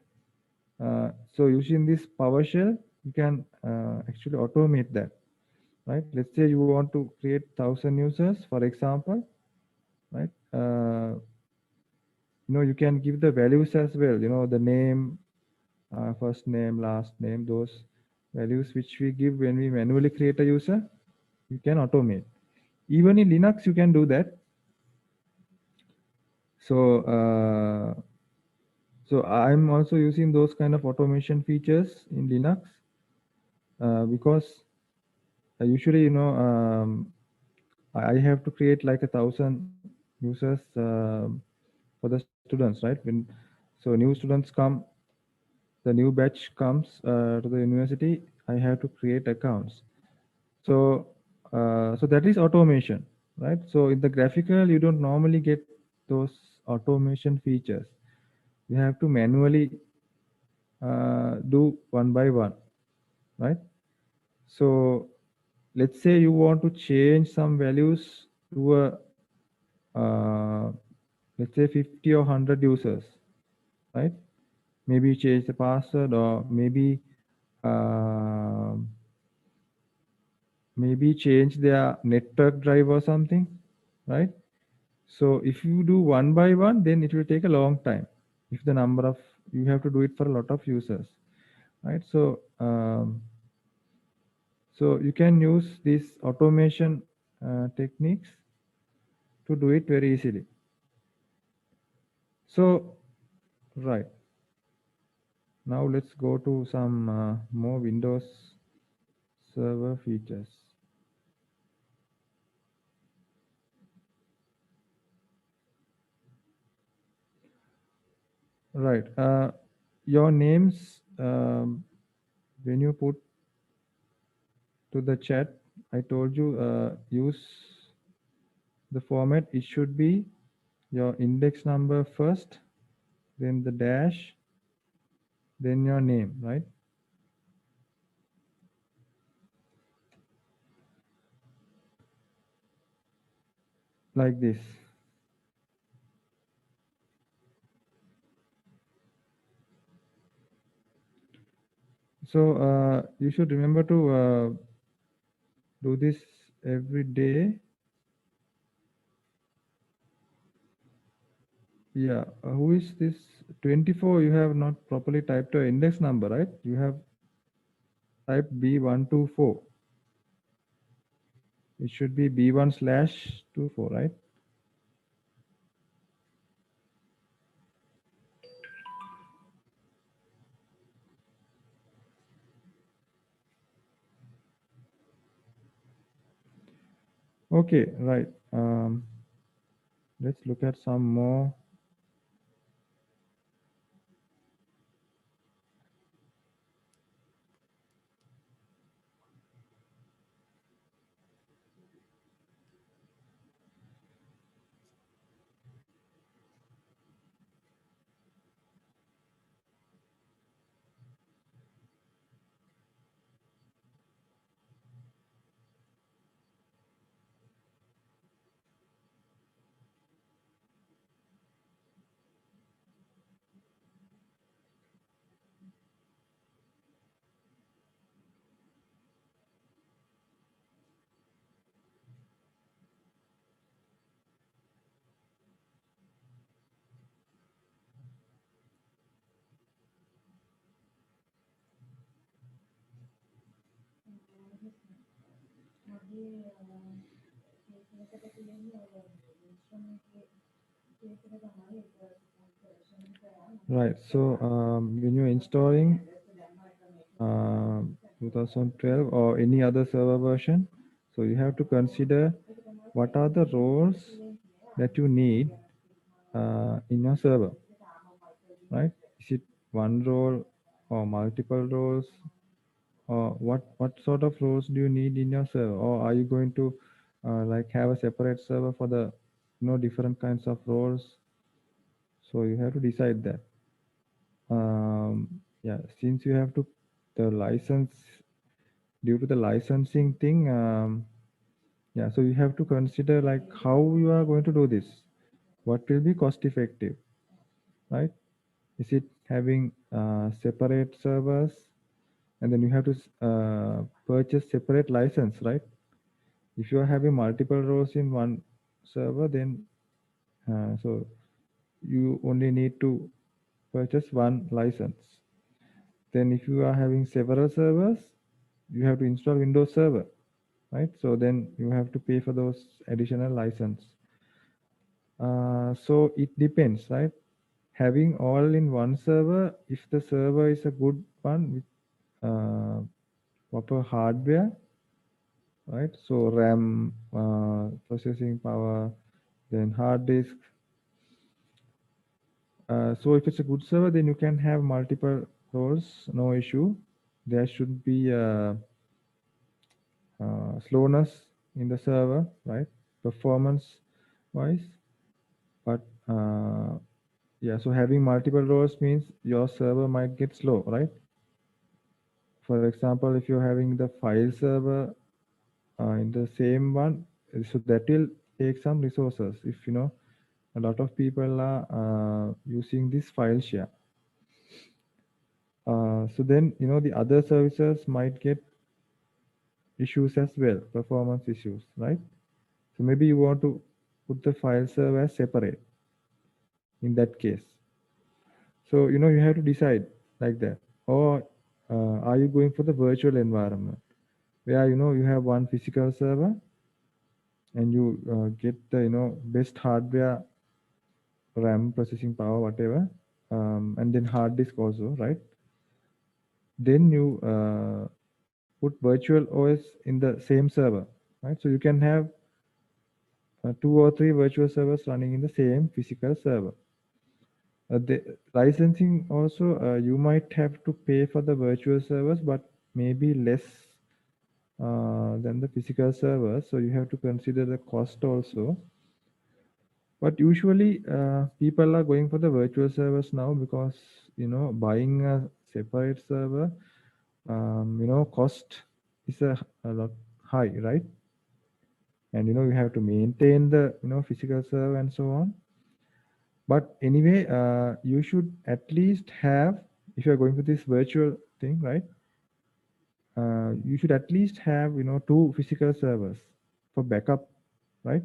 So using this PowerShell, you can actually automate that, right? Let's say you want to create 1,000 users, for example, right? You can give the values as well. The name, first name, last name, those values which we give when we manually create a user, you can automate. Even in Linux, you can do that. So, so I'm also using those kind of automation features in Linux because usually, I have to create like 1,000 users for the students, right? So new students come, the new batch comes to the university, I have to create accounts. So, so that is automation, right? So in the graphical, you don't normally get those automation features. You have to manually do one by one, right? So let's say you want to change some values to a let's say 50 or 100 users, right? Maybe change the password, or um maybe change their network drive or something, right? So if you do one by one, then it will take a long time. If the number of you have to do it for a lot of users, right? So you can use these automation techniques to do it very easily. So right now let's go to some more Windows Server features. Right. Your names, when you put to the chat, I told you use the format. It should be your index number first, then the dash, then your name, right? Like this. So you should remember to do this every day. Yeah, who is this 24? You have not properly typed your index number, right? You have typed B124. It should be B1/24, right? Okay, right. Let's look at some more. Right. So when you're installing 2012 or any other server version, so you have to consider what are the roles that you need in your server, right? Is it one role or multiple roles, or what sort of roles do you need in your server, or are you going to like have a separate server for the different kinds of roles? So you have to decide that. Yeah, since you have to the license due to the licensing thing, yeah, so you have to consider like how you are going to do this. What will be cost effective, right? Is it having separate servers, and then you have to purchase separate license, right? If you are having multiple rows in one server, then so you only need to purchase one license. Then if you are having several servers, you have to install Windows Server, right? So then you have to pay for those additional license. So it depends, right? Having all in one server, if the server is a good one with proper hardware, right? So RAM, processing power, then hard disk. So if it's a good server, then you can have multiple roles, no issue. There should be slowness in the server, right? Performance wise, but yeah, so having multiple roles means your server might get slow, right? For example, if you're having the file server in the same one, so that will take some resources. If a lot of people are using this file share, so then the other services might get issues as well, performance issues, right? So maybe you want to put the file server as separate in that case. So you have to decide like that, or are you going for the virtual environment where you have one physical server and you get the best hardware, RAM, processing power, whatever, and then hard disk also, right? Then you put virtual OS in the same server, right? So you can have two or three virtual servers running in the same physical server. The licensing also, you might have to pay for the virtual servers, but maybe less than the physical servers. So you have to consider the cost also. But usually, people are going for the virtual servers now because buying a separate server, cost is a lot high, right? And you have to maintain the physical server and so on. But anyway, you should at least have, if you are going for this virtual thing, right? You should at least have two physical servers for backup, right?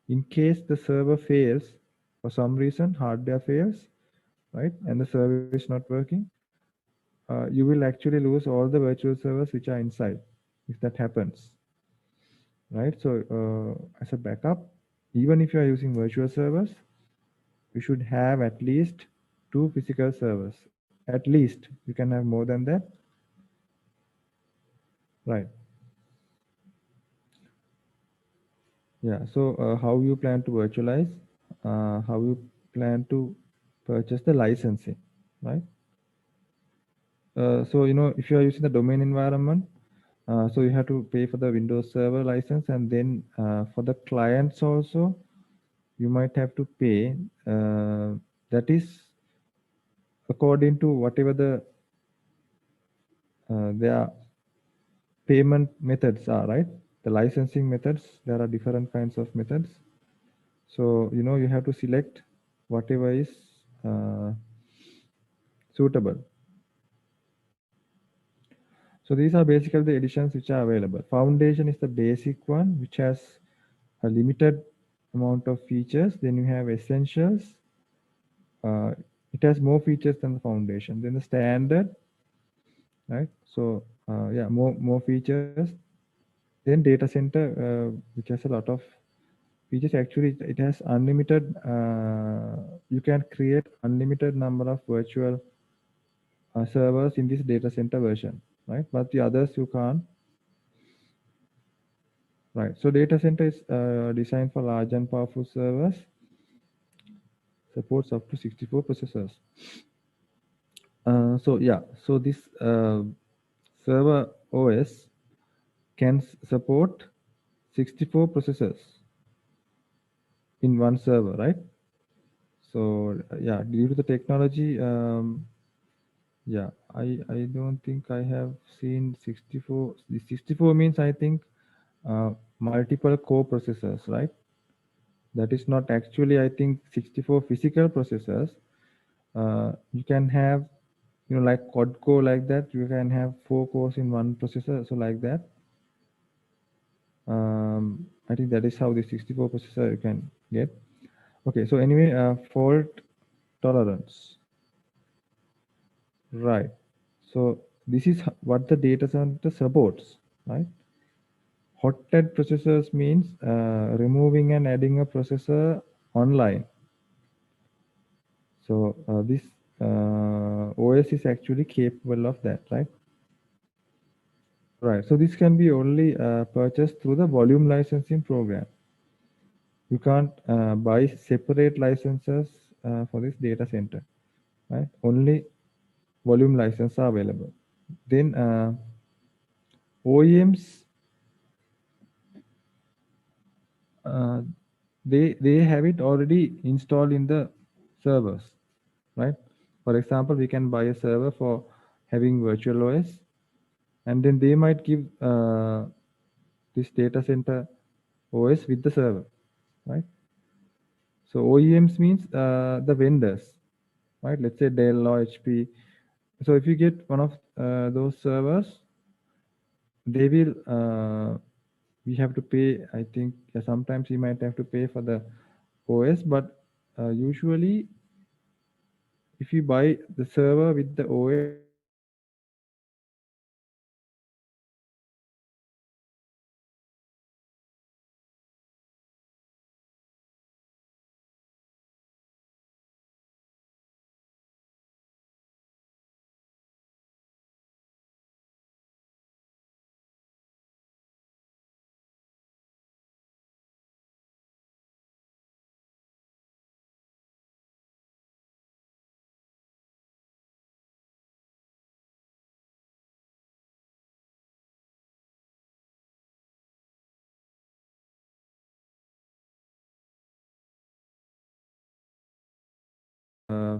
In case the server fails for some reason, hardware fails, right, and the server is not working, you will actually lose all the virtual servers which are inside if that happens, right? So as a backup, even if you are using virtual servers, you should have at least two physical servers. At least you can have more than that, right? Yeah. So how you plan to virtualize? How you plan to purchase the licensing, right? So if you are using the domain environment, so you have to pay for the Windows Server license, and then for the clients also, you might have to pay. That is according to whatever their payment methods are, right? The licensing methods. There are different kinds of methods. So you have to select whatever is uh, suitable. So these are basically the editions which are available. Foundation is the basic one, which has a limited amount of features. Then you have essentials. Uh, it has more features than the foundation. Then the standard, right? So yeah, more features. Then data center, which has a lot of features. Actually, it has unlimited. You can create unlimited number of virtual servers in this data center version, right? But the others you can't. Right. So data center is designed for large and powerful servers, supports up to 64 processors. So yeah, so this server OS can support 64 processors in one server, right? So yeah, due to the technology, yeah, I don't think I have seen 64. The 64 means I think multiple core processors, right? That is not actually I think 64 physical processors. You can have like quad core like that. You can have 4 cores in one processor, so like that. I think that is how the 64 processor you can get. Okay, so anyway, fault tolerance, right? So this is what the data center supports, right? Hotted processors means removing and adding a processor online. So this OS is actually capable of that, right? Right. So this can be only purchased through the volume licensing program. You can't buy separate licenses for this data center, right? Only volume licenses are available. Then OEMs, uh, they have it already installed in the servers, right? For example, we can buy a server for having virtual OS, and then they might give this data center OS with the server, right? So OEMs means the vendors, right? Let's say Dell or HP. So if you get one of those servers, they will. We have to pay. I think sometimes you might have to pay for the OS, but usually if you buy the server with the OS, you can use the OS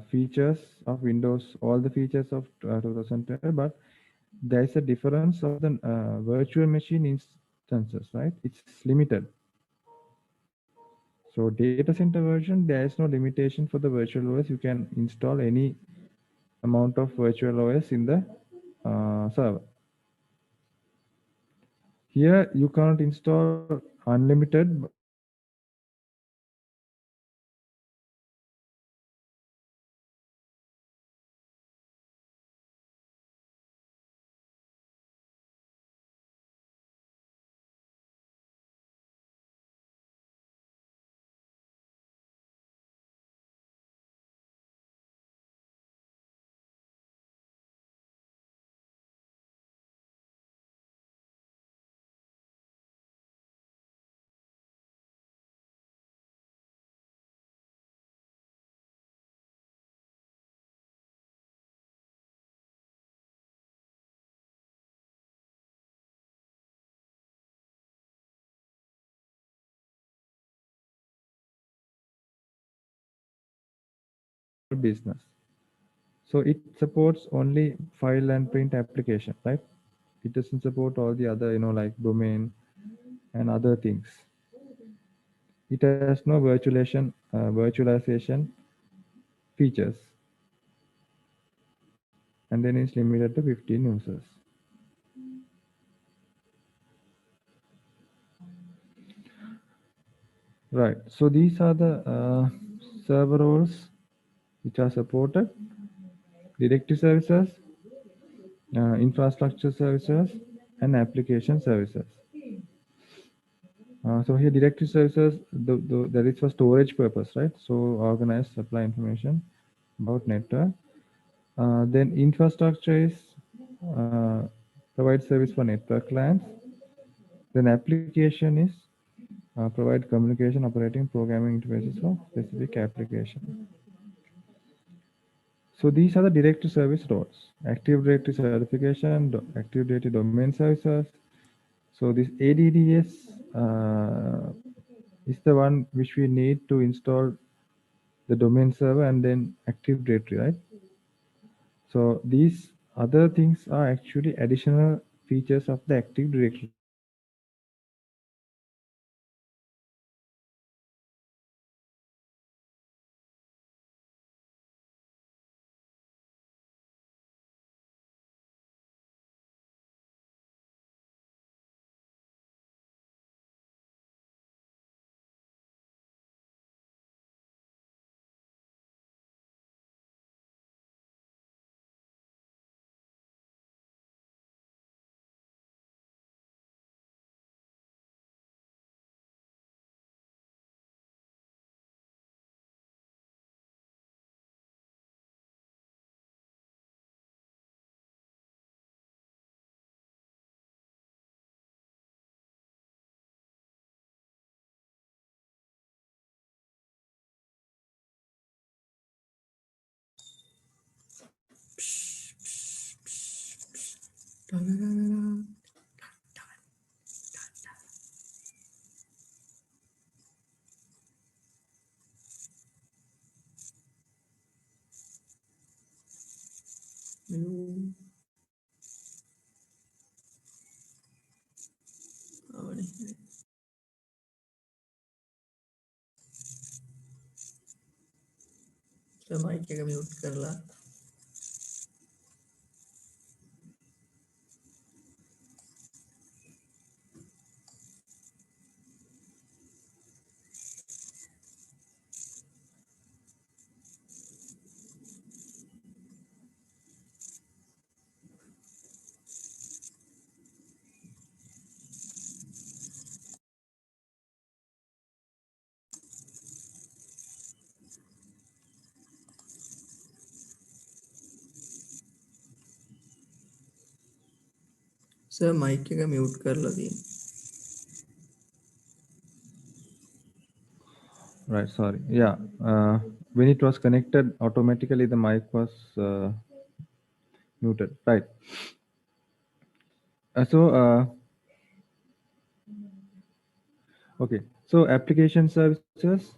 features of Windows, all the features of 2010, but there is a difference of the virtual machine instances, right? It's limited. So data center version, there is no limitation for the virtual OS. You can install any amount of virtual OS in the server. Here you can't install unlimited, but you can install business. So it supports only file and print application, right? It doesn't support all the other, like domain and other things. It has no virtualization features, and then it's limited to 15 users. Right. So these are the server roles which are supported: directory services, infrastructure services, and application services. So here directory services, that is for storage purpose, right? So organize, supply information about network. Then infrastructure is provide service for network clients. Then application is provide communication, operating, programming interfaces for specific application. So these are the directory service roles: Active Directory certification, Active Directory domain services. So this ADDS is the one which we need to install the domain server and then Active Directory, right? So these other things are actually additional features of the Active Directory. Mic එක mute කරලා sir mic එක mute කරලා තියෙනවා. Right, sorry. Yeah, when it was connected, automatically the mic was muted. Right. Okay. So application services,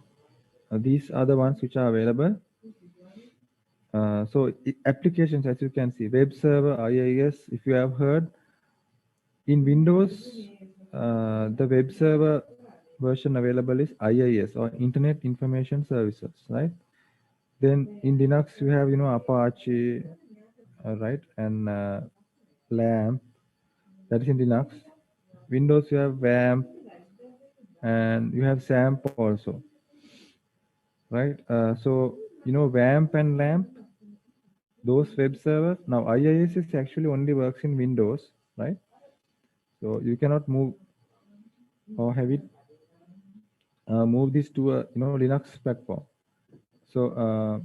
these are the ones which are available. Applications, as you can see, web server, IIS, if you have heard, in Windows, the web server version available is IIS, or Internet Information Services, right? Then in Linux, you have, Apache, right? And LAMP, that is in Linux. Windows, you have WAMP, and you have SAMP also, right? WAMP and LAMP, those web servers. Now, IIS is actually only works in Windows, right? So you cannot move or have it move this to a Linux platform. So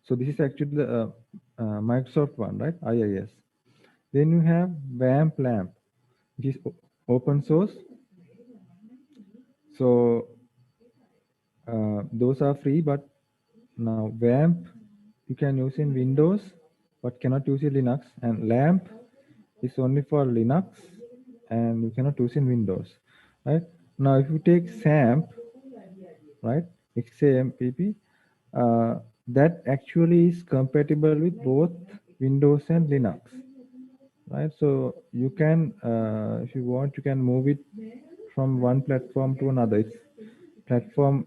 this is actually the Microsoft one, right? IIS. Then you have WAMP LAMP, which is open source. So those are free, but now WAMP you can use in Windows, but cannot use in Linux. And LAMP is only for Linux, and you cannot use in Windows, right? Now, if you take SAMP, right, XAMPP, that actually is compatible with both Windows and Linux, right? So you can, if you want, you can move it from one platform to another. It's platform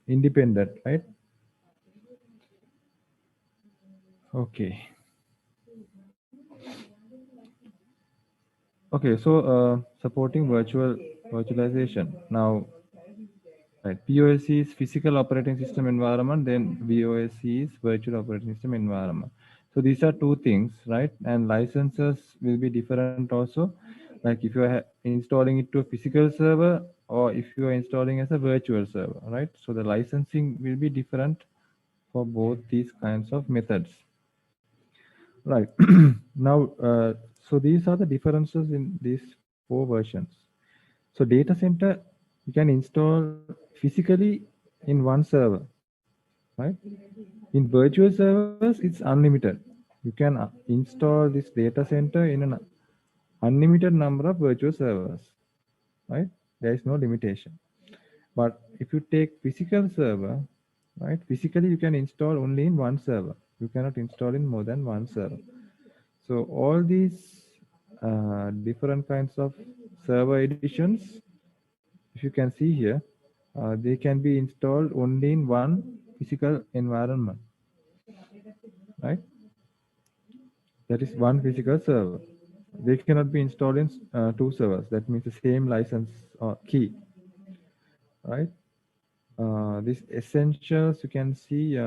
independent, right? Okay. Okay, so supporting virtualization. Now, right, POSC is physical operating system environment, then VOSC is virtual operating system environment. So these are two things, right? And licenses will be different also. Like if you are installing it to a physical server or if you are installing as a virtual server, right? So the licensing will be different for both these kinds of methods. Right. Now, so these are the differences in these four versions. So data center, you can install physically in one server, right? In virtual servers, it's unlimited. You can install this data center in an unlimited number of virtual servers, right? There is no limitation. But if you take physical server, right? Physically, you can install only in one server. You cannot install in more than one server. So all these different kinds of server editions, if you can see here, they can be installed only in one physical environment, right? That is one physical server. They cannot be installed in two servers. That means the same license or key, right? These essentials you can see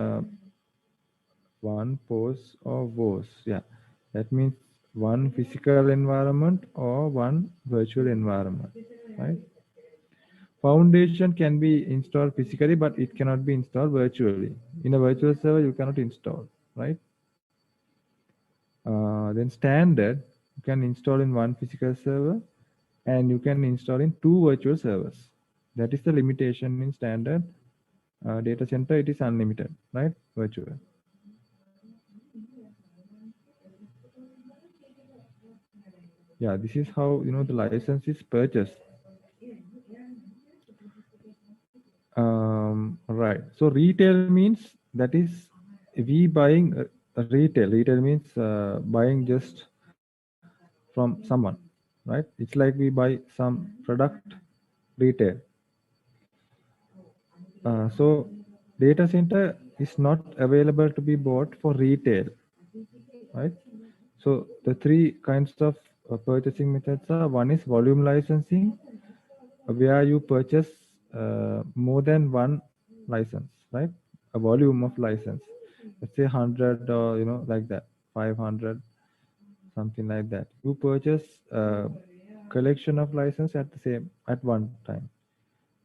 one pose or WOS. Yeah, that means one physical environment or one virtual environment, right? Foundation can be installed physically, but it cannot be installed virtually. In a virtual server, you cannot install, right? Then standard, you can install in one physical server and you can install in two virtual servers. That is the limitation in standard data center. It is unlimited, right? Virtual. Yeah, this is how the license is purchased. Right. So retail means that is we buying retail. Retail means buying just from someone, right? It's like we buy some product retail. So data center is not available to be bought for retail, right? So the three kinds of purchasing methods are: one is volume licensing, where you purchase more than one license, right? A volume of license, let's say 100 or like that, 500, something like that. You purchase a collection of license at one time,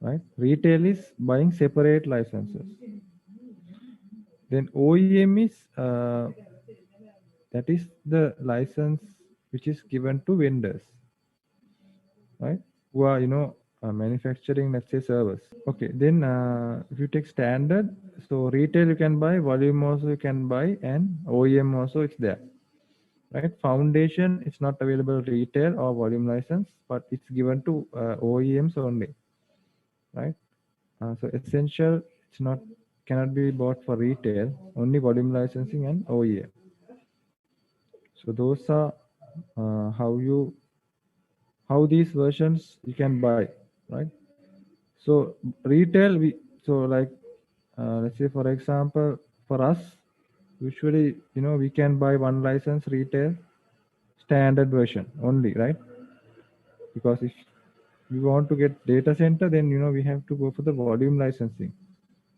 right? Retail is buying separate licenses. Then OEM is that is the license which is given to vendors, right? Who are manufacturing, let's say, servers. Okay, then if you take standard, so retail you can buy, volume also you can buy, and OEM also it's there, right? Foundation, it's not available retail or volume license, but it's given to OEMs only, right? So essential, it's not cannot be bought for retail, only volume licensing and OEM. So those are how these versions you can buy, right? So retail, so like let's say for example, for us, usually we can buy one license retail standard version only, right? Because if we want to get data center, then we have to go for the volume licensing.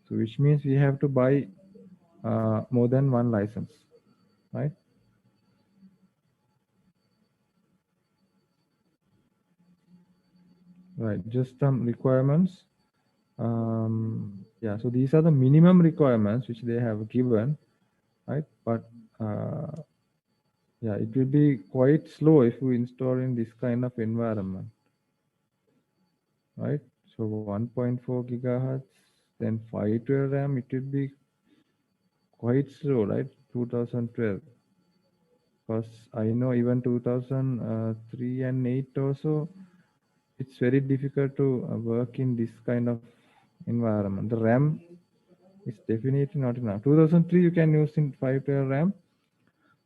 So which means we have to buy more than one license, right? Right, just some requirements. Yeah, so these are the minimum requirements which they have given, right? But yeah, it will be quite slow if we install in this kind of environment, right? So 1.4 gigahertz, then 512 RAM, it will be quite slow, right? 2012. Because I know even 2003 and 8 also, it's very difficult to work in this kind of environment. The RAM It's definitely not enough. 2003 you can use in 512 RAM,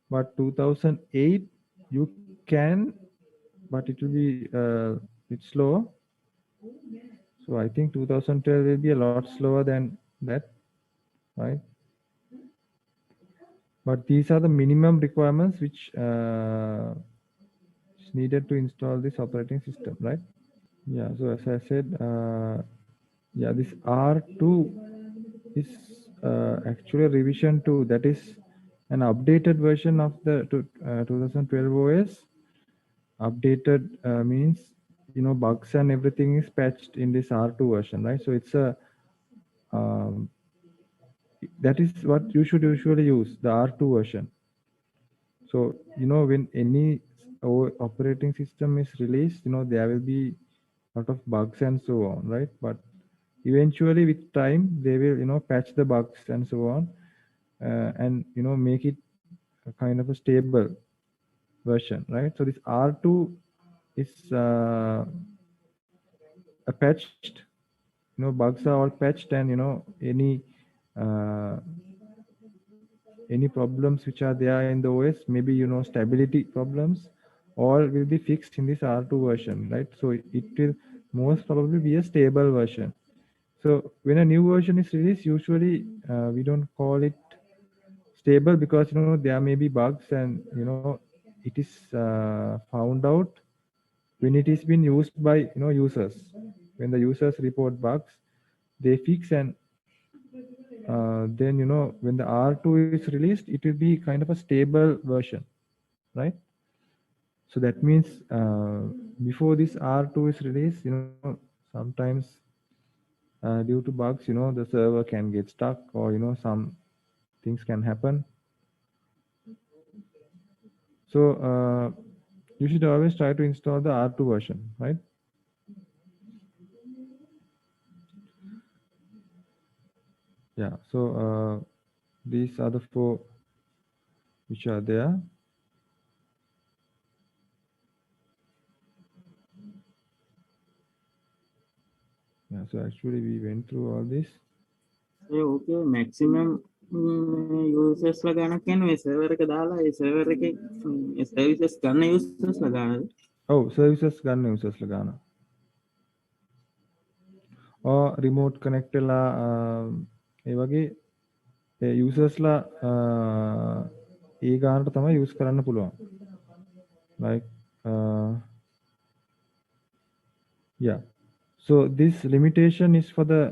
but 2008 you can, but it will be bit slow. So I think 2012 will be a lot slower than that, right? But these are the minimum requirements which is needed to install this operating system, right? Yeah. So as I said, yeah, this R2 is actually a revision 2. That is an updated version of the 2012 OS. Updated means, bugs and everything is patched in this R2 version, right? So it's a um, that is what you should usually use, the R2 version. So when any operating system is released, there will be a lot of bugs and so on, right? But eventually with time they will patch the bugs and so on, and make it a kind of a stable version, right? So this R2 is a patched, bugs are all patched, and uh, any problems which are there in the OS, maybe stability problems, all will be fixed in this R2 version, right? So it will most probably be a stable version. So when a new version is released, usually we don't call it stable, because there may be bugs, and it is found out when it is being used by users. When the users report bugs, they fix, and then when the R2 is released, it will be kind of a stable version, right? So that means before this R2 is released, sometimes due to bugs, the server can get stuck, or some things can happen. So you should always try to install the R2 version, right? Yeah. So these are the four which are there. Yeah. So actually we went through all this. Okay maximum යූසර්ස්ලා ගණක් කියන්නේ මේ server එක දාලා ඒ server එකේ services ගන්න යූසර්ස්ලා ගන්නද? Oh, services ගන්න users ලා ගන්න. or remote connect වෙලා ඒ වගේ users ලා ඒ ගානට තමයි use කරන්න පුළුවන්. Like yeah. So this limitation is for the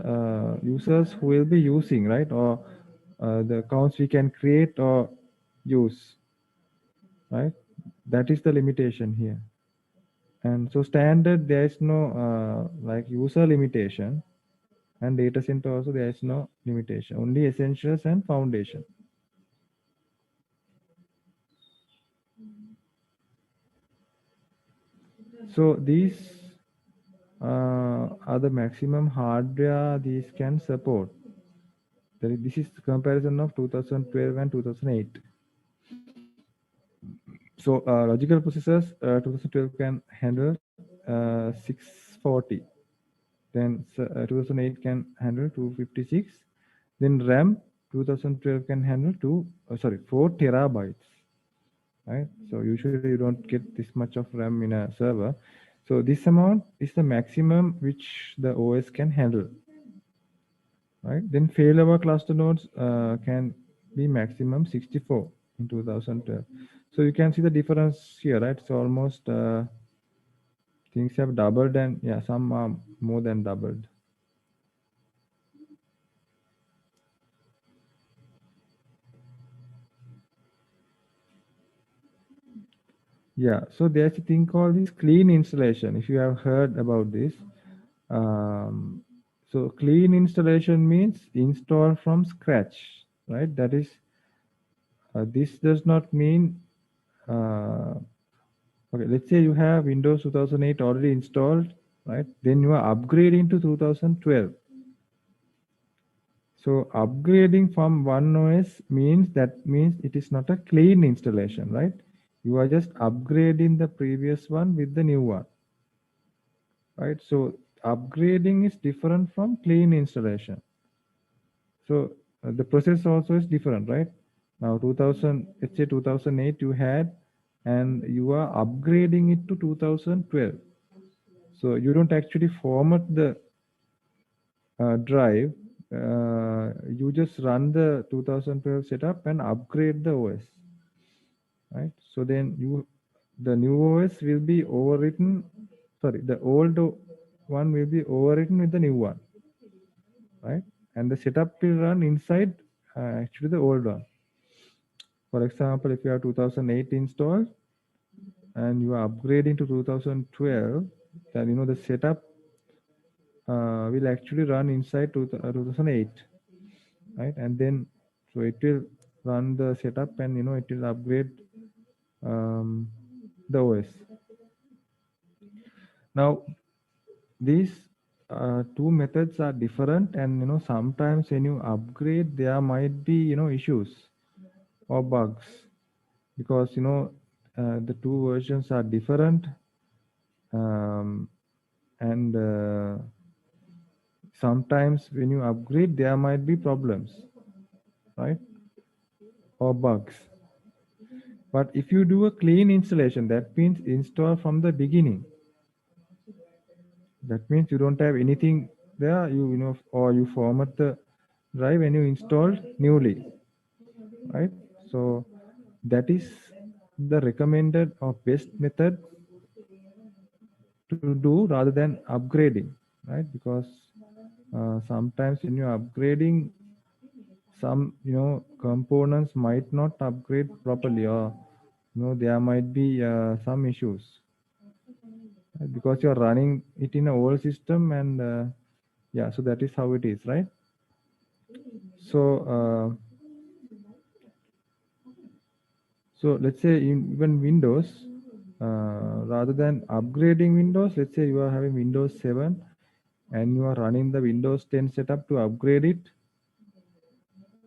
users who will be using, right? Or the accounts we can create or use, right? That is the limitation here. And so standard, there is no like user limitation, and data center also there is no limitation, only essentials and foundation. So these are the maximum hardware these can support. This is the comparison of 2012 and 2008. So logical processors 2012 can handle 640. Then 2008 can handle 256. Then RAM 2012 can handle 4 terabytes. Right? So usually you don't get this much of RAM in a server. So this amount is the maximum which the OS can handle. Right? Then failover cluster nodes can be maximum 64 in 2012. So you can see the difference here, right? So almost things have doubled, and yeah, some are more than doubled. Yeah, so there's a thing called this clean installation. If you have heard about this, so clean installation means install from scratch, right? That is, this does not mean, okay, let's say you have Windows 2008 already installed, right? Then you are upgrading to 2012. So upgrading from one OS means it is not a clean installation, right? You are just upgrading the previous one with the new one, right? So upgrading is different from clean installation. So the process also is different, right? Now 2000, let's say 2008 you had, and you are upgrading it to 2012. So you don't actually format the drive. You just run the 2012 setup and upgrade the OS, right? So then the new OS will be overwritten. Sorry, the old one will be overwritten with the new one, right? And the setup will run inside actually the old one. For example, if you have 2008 installed and you are upgrading to 2012, then the setup will actually run inside 2008, right? And then so it will run the setup, and it will upgrade the OS. Now these two methods are different, and sometimes when you upgrade there might be issues or bugs, because the two versions are different, um, and sometimes when you upgrade there might be problems, right, or bugs. But if you do a clean installation, that means install from the beginning. That means you don't have anything there, or you format the drive when you install newly, right? So that is the recommended or best method to do rather than upgrading, right? Because sometimes when you're upgrading, some components might not upgrade properly, or there might be some issues, right? Because you're running it in an old system, and yeah, so that is how it is, right? So so let's say in even Windows, rather than upgrading Windows, let's say you are having Windows 7 and you are running the Windows 10 setup to upgrade it,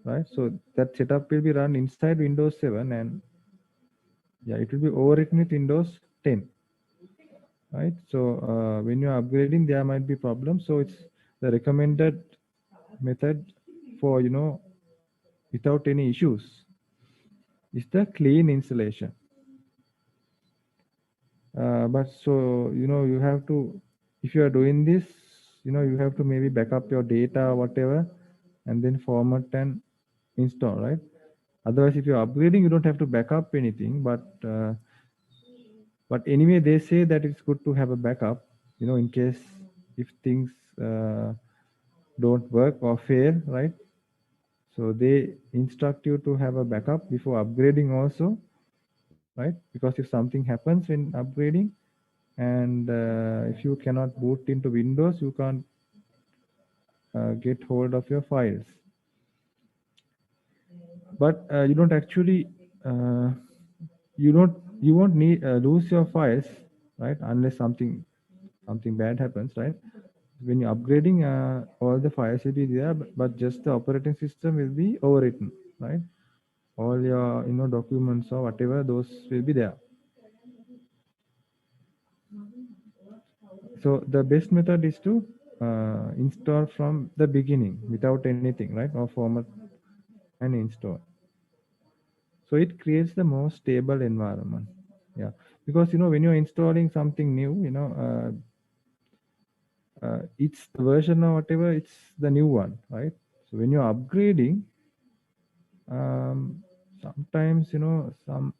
right? So that setup will be run inside Windows 7, and yeah, it will be overwritten with Windows 10, right? So when you are upgrading, there might be problems. So it's the recommended method for without any issues is the clean installation. But so you have to, if you are doing this, you have to maybe back up your data or whatever, and then format and install, right? Otherwise, if you're upgrading, you don't have to back up anything. But anyway, they say that it's good to have a backup, in case if things don't work or fail, right? So they instruct you to have a backup before upgrading also, right? Because if something happens when upgrading, and if you cannot boot into Windows, you can't get hold of your files. But you don't actually you won't need lose your files, right, unless something bad happens, right? When you're upgrading, all the files will be there, but just the operating system will be overwritten, right? All your documents or whatever, those will be there. So the best method is to install from the beginning without anything, right, or format and install. So it creates the most stable environment. Yeah, because when you're installing something new, it's the version or whatever, it's the new one, right? So when you're upgrading, sometimes some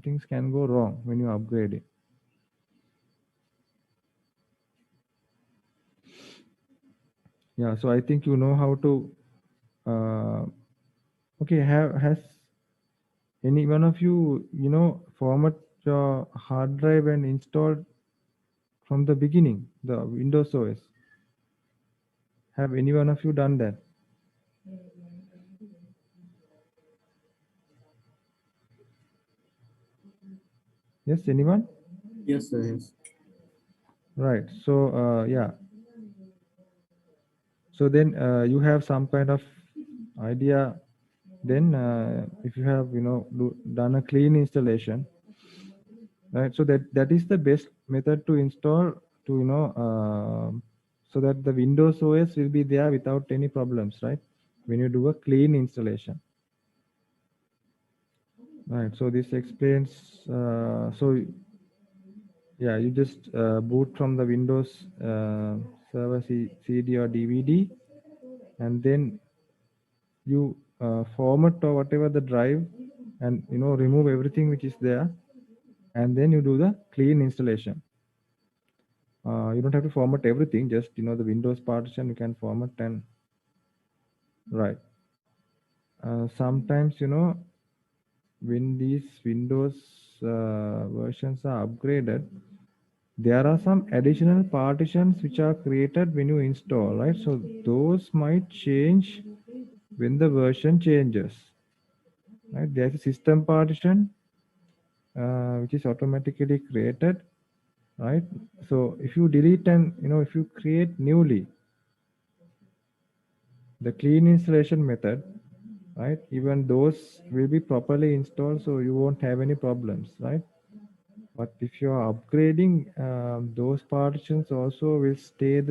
things can go wrong when you're upgrading. Yeah, so I think you know how to okay, has any one of you format your hard drive and installed from the beginning the Windows OS? Have any one of you done that? Yes, anyone? Yes, sir. Yes. Right. So yeah. So then you have some kind of idea. Then if you have done a clean installation, right? So that is the best method to install to so that the Windows OS will be there without any problems, right? when you do a clean installation. Right. So this explains. So yeah, you just boot from the Windows server CD or DVD, and then you format or whatever the drive, and remove everything which is there, and then you do the clean installation. You don't have to format everything, just the Windows partition you can format. And right, sometimes when these Windows versions are upgraded, there are some additional partitions which are created when you install, right? So those might change when the version changes, right? There's a system partition which is automatically created, right? So if you delete and if you create newly the clean installation method, right, even those will be properly installed, so you won't have any problems, right? But if you are upgrading, those partitions also will stay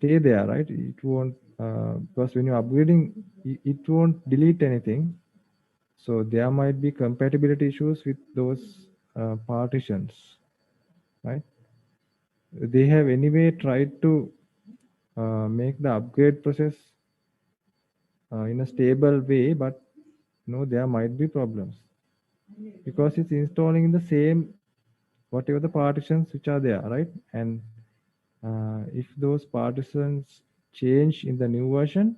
there, right? It won't, because when you're upgrading, it won't delete anything. So there might be compatibility issues with those partitions, right? They have anyway tried to make the upgrade process in a stable way, but there might be problems because it's installing in the same whatever the partitions which are there, right? And if those partitions change in the new version,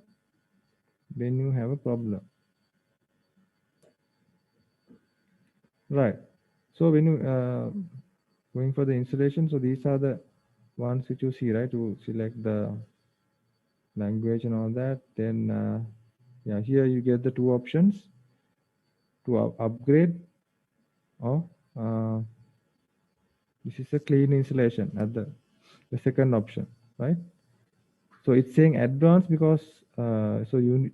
then you have a problem, right? So when you going for the installation, so these are the ones which you see, right? You select the language and all that. Then yeah, here you get the two options to upgrade, or uh, this is a clean installation at the second option, right? So it's saying advanced because so you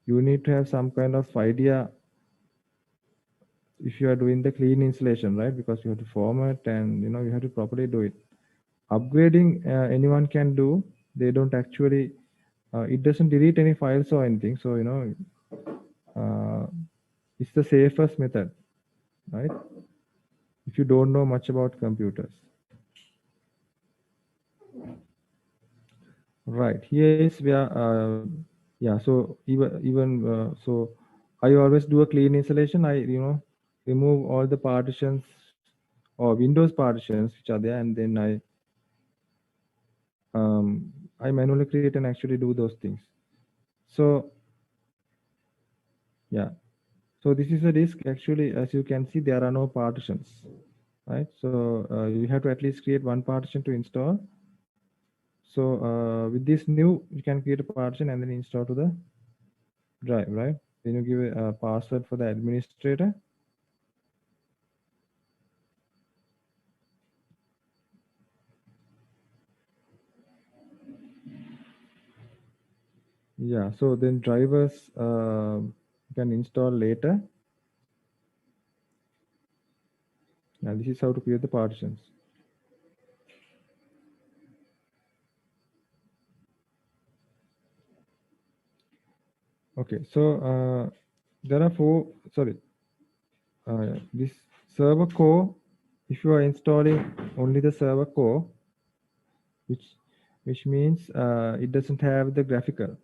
need to have some kind of idea if you are doing the clean installation, right? Because you have to format and you have to properly do it. Upgrading anyone can do. They don't actually. It doesn't delete any files or anything. So uh, it's the safest method, right? If you don't know much about computers, right? Here is where yeah. So even so, I always do a clean installation. I remove all the partitions or Windows partitions which are there, and then I manually create and actually do those things. So yeah, so this is a disk. Actually, as you can see, there are no partitions, right? So you have to at least create one partition to install. So with this new, you can create a partition and then install to the drive, right? Then you give a password for the administrator. Yeah, so then drivers you can install later. And this is how to create the partitions. Okay, so there are this server core. If you are installing only the server core, which means it doesn't have the graphical.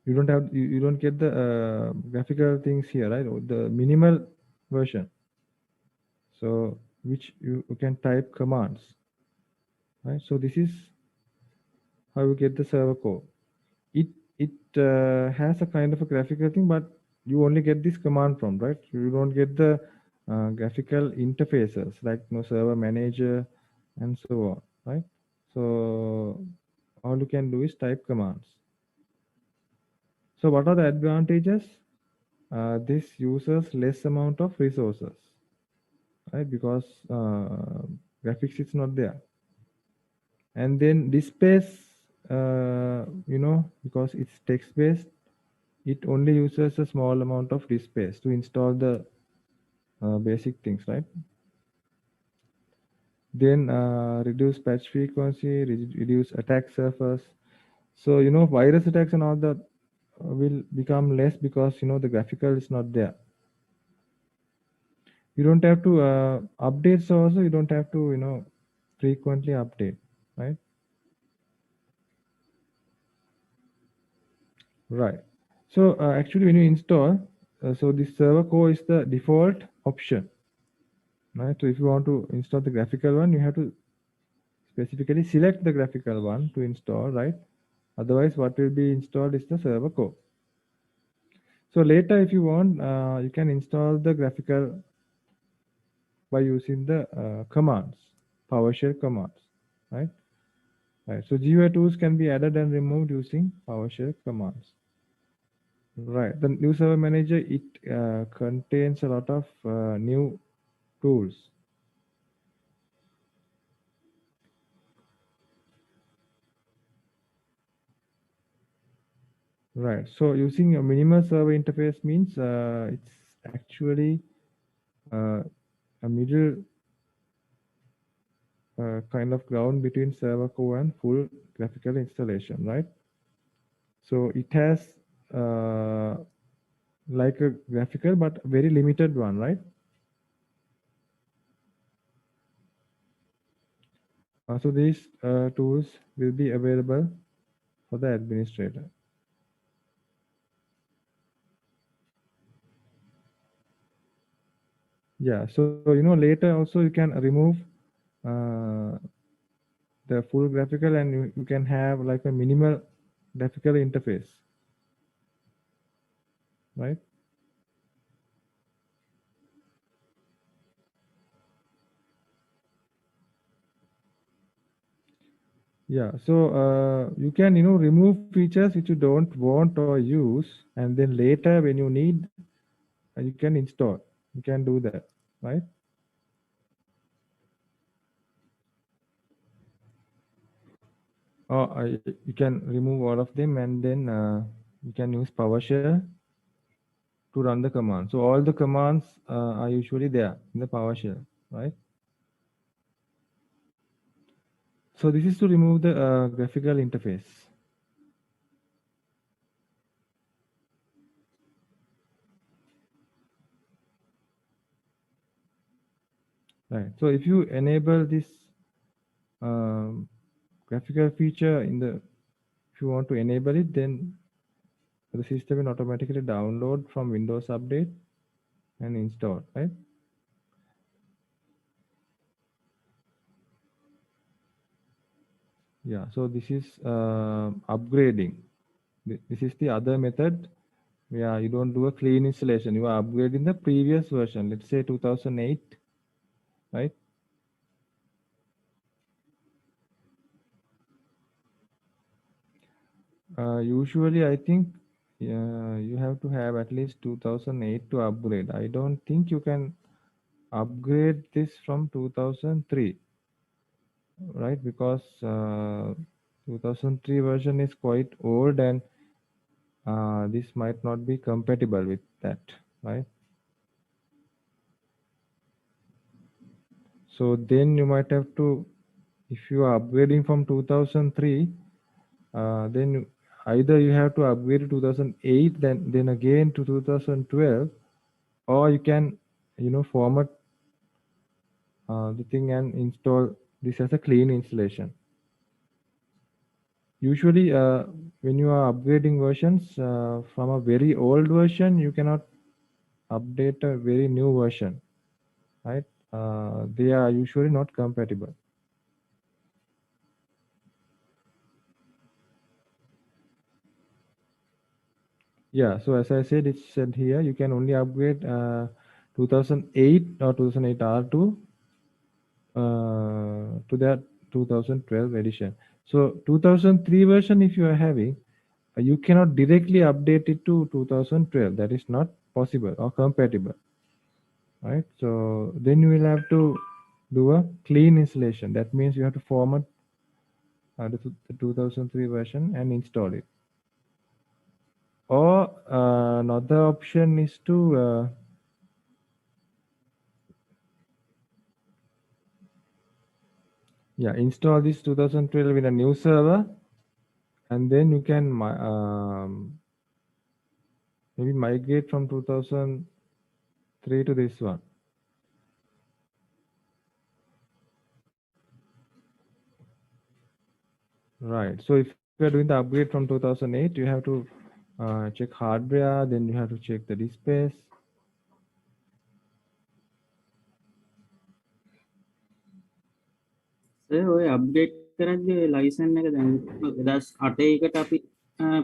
You don't get the graphical things here, right? Or the minimal version. So which you can type commands, right? So this is how you get the server core. It has a kind of a graphical thing, but you only get this command prompt, right? You don't get the graphical interfaces like server manager and so on, right? So all you can do is type commands. So what are the advantages? This uses less amount of resources, right? Because graphics is not there. And then displays, because it's text based, it only uses a small amount of disk space to install the basic things, right? then reduce patch frequency, reduce attack surface. So virus attacks and all that will become less because the graphical is not there. You don't have to update, so also you don't have to frequently update, right? Right. So actually, when you install, so this server core is the default option, right? So if you want to install the graphical one, you have to specifically select the graphical one to install, right? Otherwise, what will be installed is the server core. So later, if you want, you can install the graphical by using the commands, PowerShell commands, right? Right. So GUI tools can be added and removed using PowerShell commands. Right. The new server manager, it contains a lot of new tools. Right. So using a minimal server interface means it's actually uh, a middle kind of ground between server core and full graphical installation, right? So it has like a graphical but very limited one, right? So these tools will be available for the administrator. Yeah, so later also you can remove uh, the full graphical and you can have like a minimal graphical interface, right? Yeah, so you can remove features which you don't want or use, and then later when you need, you can install. You can do that, right? Or you can remove all of them and then you can use PowerShell to run the command. So all the commands are usually there in the PowerShell, right? So this is to remove the graphical interface. Right. So if you enable this um, graphical feature if you want to enable it, then the system will automatically download from Windows Update and install, right? Yeah. So this is upgrading. This is the other method. Yeah, you don't do a clean installation. You are upgrading the previous version. Let's say 2008, right? Usually, I think you have to have at least 2008 to upgrade. I don't think you can upgrade this from 2003, right? Because 2003 version is quite old and this might not be compatible with that, right? So then you might have to, if you are upgrading from 2003, then either you have to upgrade to 2008, then again to 2012, or you can format the thing and install this as a clean installation. Usually when you are upgrading versions from a very old version, you cannot update a very new version, right? They are usually not compatible. Yeah, so as I said, it's said here you can only upgrade 2008 or 2008 R2 to that 2012 edition. So 2003 version, if you are having, you cannot directly update it to 2012. That is not possible or compatible, right? So then you will have to do a clean installation. That means you have to format the 2003 version and install it. Or another option is to uh, Yeah, install this 2012 in a new server, and then you can maybe migrate from 2003 to this one. Right. So if you are doing the upgrade from 2008, you have to check hardware, then you have to check the disk space. ඔය update කරද්දී ඔය licence එක දැන් 2008 එකට අපි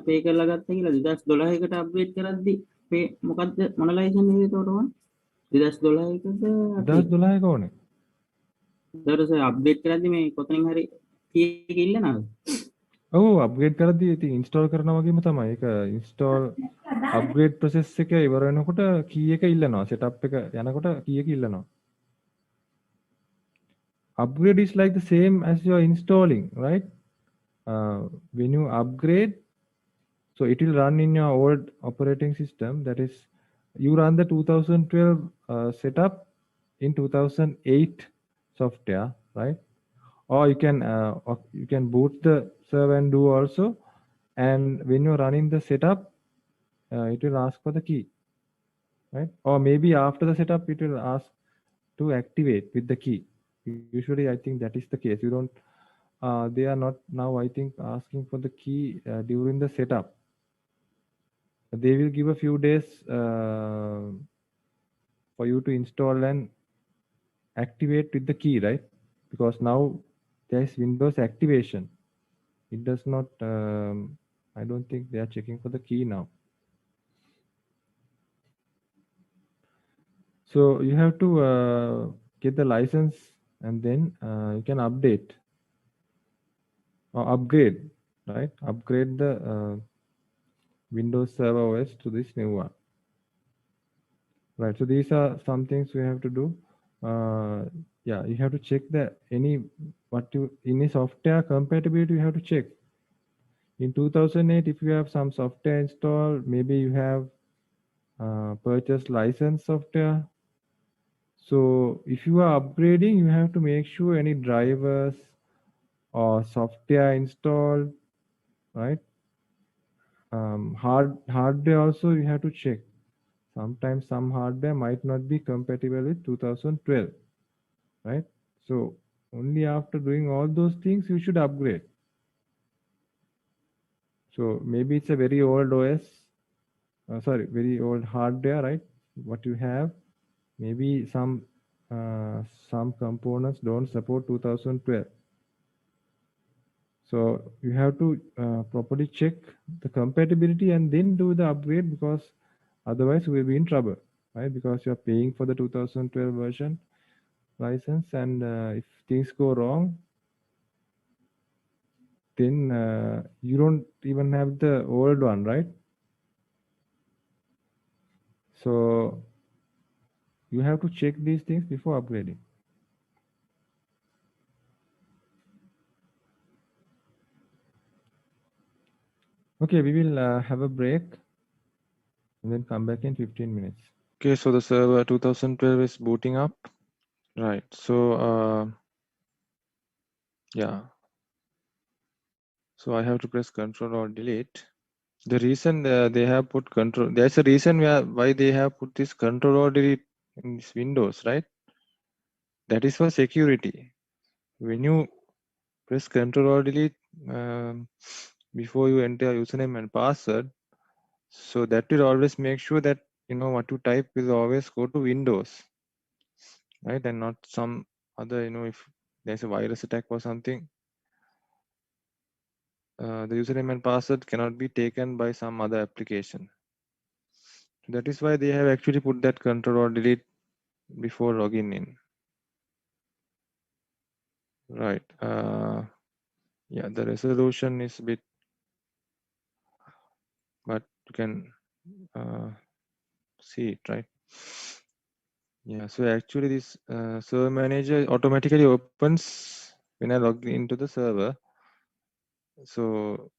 පේ කරලා ගත්තා කියලා 2012 කට අප්ඩේට් කරද්දී පේ මොකද්ද මොන ලයිසන් එකද ඒකට ඕන 2012 එකද 2012 එක ඕනේ. ඊට අප්ඩේට් කරද්දී මේ කොතනින් හරි කී එක ඉල්ලනවද? ඔව් අප්ග්‍රේඩ් කරද්දී ඉතින් ඉන්ස්ටෝල් කරනවා වගේම තමයි. ඒක ඉන්ස්ටෝල් අප්ග්‍රේඩ් ප්‍රොසෙස් එක ඉවර වෙනකොට කී එක ඉල්ලනවා. සෙටප් එක යනකොට කී එක ඉල්ලනවා. Upgrade is like the same as you are installing, right? When you upgrade, so it will run in your old operating system. That is, you run the 2012 setup in 2008 software, right? Or you can boot the server and do also. And when you're running the setup, it will ask for the key, right? Or maybe after the setup, it will ask to activate with the key. Usually, I think that is the case. You don't. They are not now, I think, asking for the key during the setup. They will give a few days for you to install and activate with the key, right? Because now there is Windows activation. It does not. I don't think they are checking for the key now. So you have to get the license, and then you can update or upgrade, right? Upgrade the Windows Server OS to this new one. Right. So these are some things we have to do. Yeah, you have to check the any software compatibility. You have to check. In 2008, if you have some software installed, maybe you have purchased license software. So if you are upgrading, you have to make sure any drivers or software installed, right? Hardware also you have to check. Sometimes some hardware might not be compatible with 2012, right? So only after doing all those things you should upgrade. So maybe it's a very old OS, very old hardware, right? What you have, maybe some components don't support 2012. So you have to properly check the compatibility and then do the upgrade, because otherwise we will be in trouble, right? Because you are paying for the 2012 version license, and if things go wrong, then you don't even have the old one, right? So you have to check these things before upgrading. Okay, we will have a break and then come back in 15 minutes. Okay, so the server 2012 is booting up. Right, so yeah. So I have to press Control or Delete. The reason they have put Control, there's a reason why they have put this Control or Delete in this Windows, right? That is for security. When you press Control or Delete before you enter username and password, so that will always make sure that what you type will always go to Windows, right? And not some other, if there's a virus attack or something, the username and password cannot be taken by some other application. That is why they have actually put that Control or Delete before logging in. Right. Yeah, the resolution is a bit, but you can see it, right? Yeah, so actually this server manager automatically opens when I log into the server. So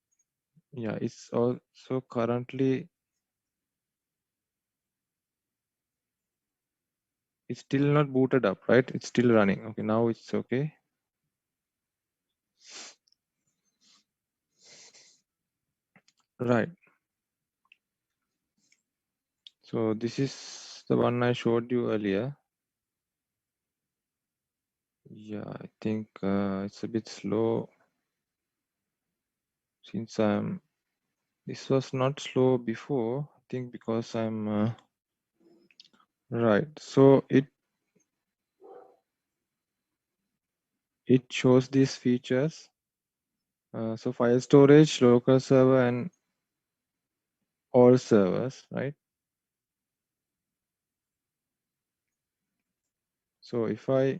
yeah, it's also currently, it's still not booted up, right? It's still running. Okay, now it's okay. Right. So this is the one I showed you earlier. Yeah, I think it's a bit slow since this was not slow before, I think because I'm right. So it shows these features. So file storage, local server, and all servers, right? So if I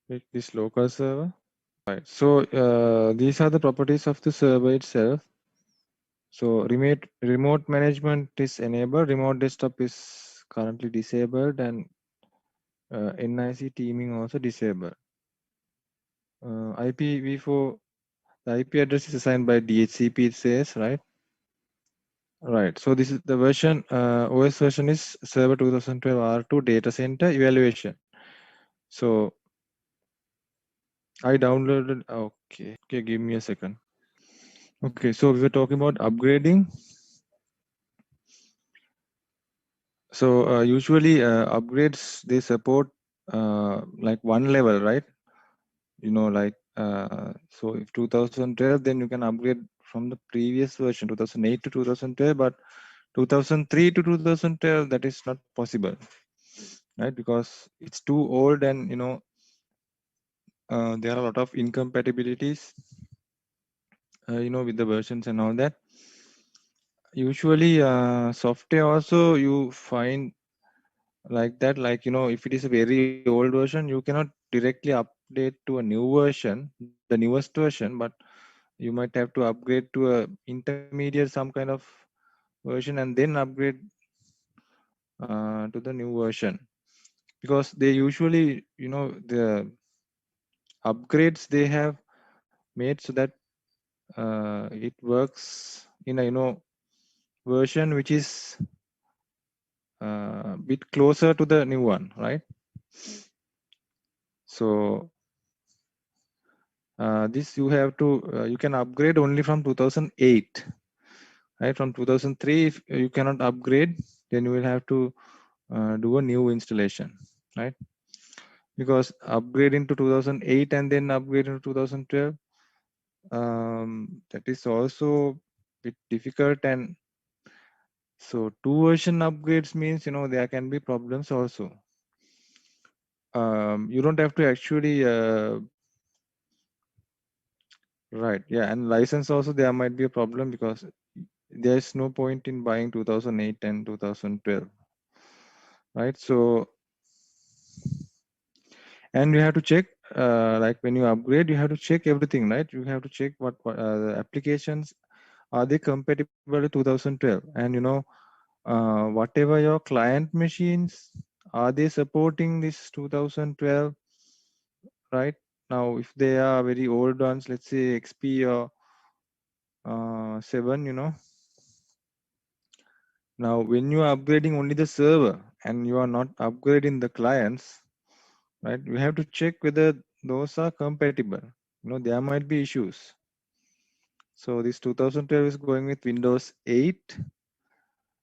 click this local server, right? So these are the properties of the server itself. So remote management is enabled, remote desktop is currently disabled, and NIC teaming also disabled. IPv4, the IP address is assigned by DHCP, it says, right? Right. So this is the version, OS version is Server 2012 R2 Data Center Evaluation. So I downloaded, okay, give me a second. Okay, so we were talking about upgrading. So usually upgrades, they support like one level, right? You know, like, so if 2012, then you can upgrade from the previous version, 2008 to 2012, but 2003 to 2012, that is not possible, right? Because it's too old and, you know, there are a lot of incompatibilities, you know, with the versions and all that. Usually software also you find like that, like, you know, if it is a very old version, you cannot directly update to a new version, the newest version, but you might have to upgrade to a intermediate, some kind of version, and then upgrade to the new version, because they usually, you know, the upgrades they have made so that it works in a, you know, version which is bit closer to the new one, right? So this you have to you can upgrade only from 2008, right? From 2003, if you cannot upgrade, then you will have to do a new installation, right? Because upgrade into 2008 and then upgrade into 2012, that is also bit difficult. And so two version upgrades means, you know, there can be problems also. You don't have to actually right, yeah, and license also there might be a problem, because there's no point in buying 2008 and 2012, right? So, and you have to check, like when you upgrade, you have to check everything, right? You have to check what the applications, are they compatible with 2012, and, you know, whatever your client machines, are they supporting this 2012, right? Now if they are very old ones, let's say XP or 7, you know, now when you are upgrading only the server and you are not upgrading the clients, right, you have to check whether those are compatible. You know, there might be issues. So this 2012 is going with Windows 8.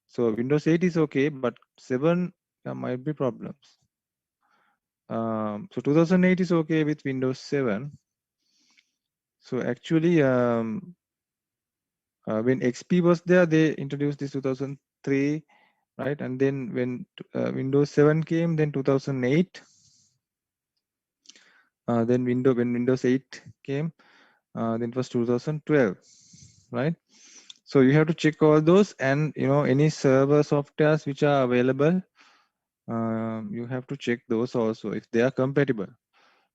So Windows 8 is okay, but 7, there might be problems. So 2008 is okay with Windows 7. So actually, when XP was there, they introduced this 2003, right? And then when Windows 7 came, then 2008. Then when Windows 8 came, then it was 2012, right? So you have to check all those, and, you know, any server softwares which are available, you have to check those also if they are compatible,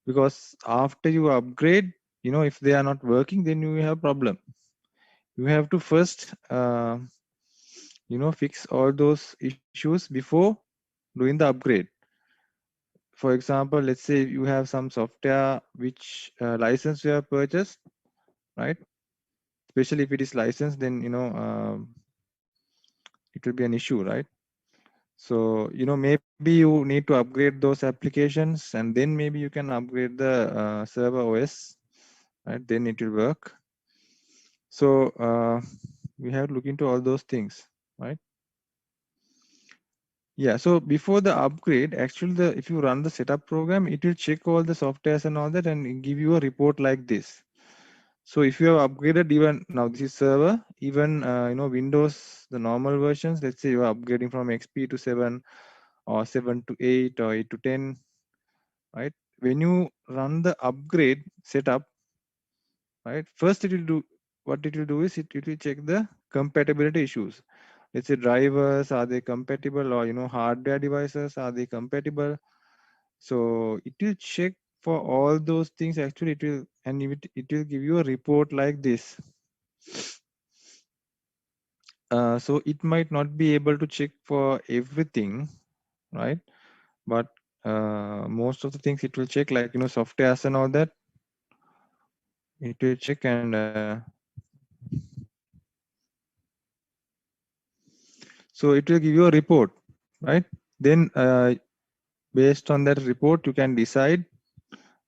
because after you upgrade, you know, if they are not working, then you have problem. You have to first you know, fix all those issues before doing the upgrade. For example, let's say you have some software which license you have purchased, right? Especially if it is licensed, then, you know, it will be an issue, right? So, you know, maybe you need to upgrade those applications, and then maybe you can upgrade the server OS, right? Then it will work. So we have to look into all those things, right? Yeah, so before the upgrade, actually if you run the setup program, it will check all the softwares and all that and give you a report like this. So if you have upgraded, even now this is server, even Windows, the normal versions, let's say you are upgrading from XP to 7 or 7 to 8 or 8 to 10, right? When you run the upgrade setup, right, first it will do, what it will do is it will check the compatibility issues. Let's say drivers, are they compatible, or hardware devices, are they compatible? So it will check for all those things. Actually it will, and it will give you a report like this. So it might not be able to check for everything, right? But most of the things it will check, like softwares and all that. It will check, and so it will give you a report, right? Then based on that report, you can decide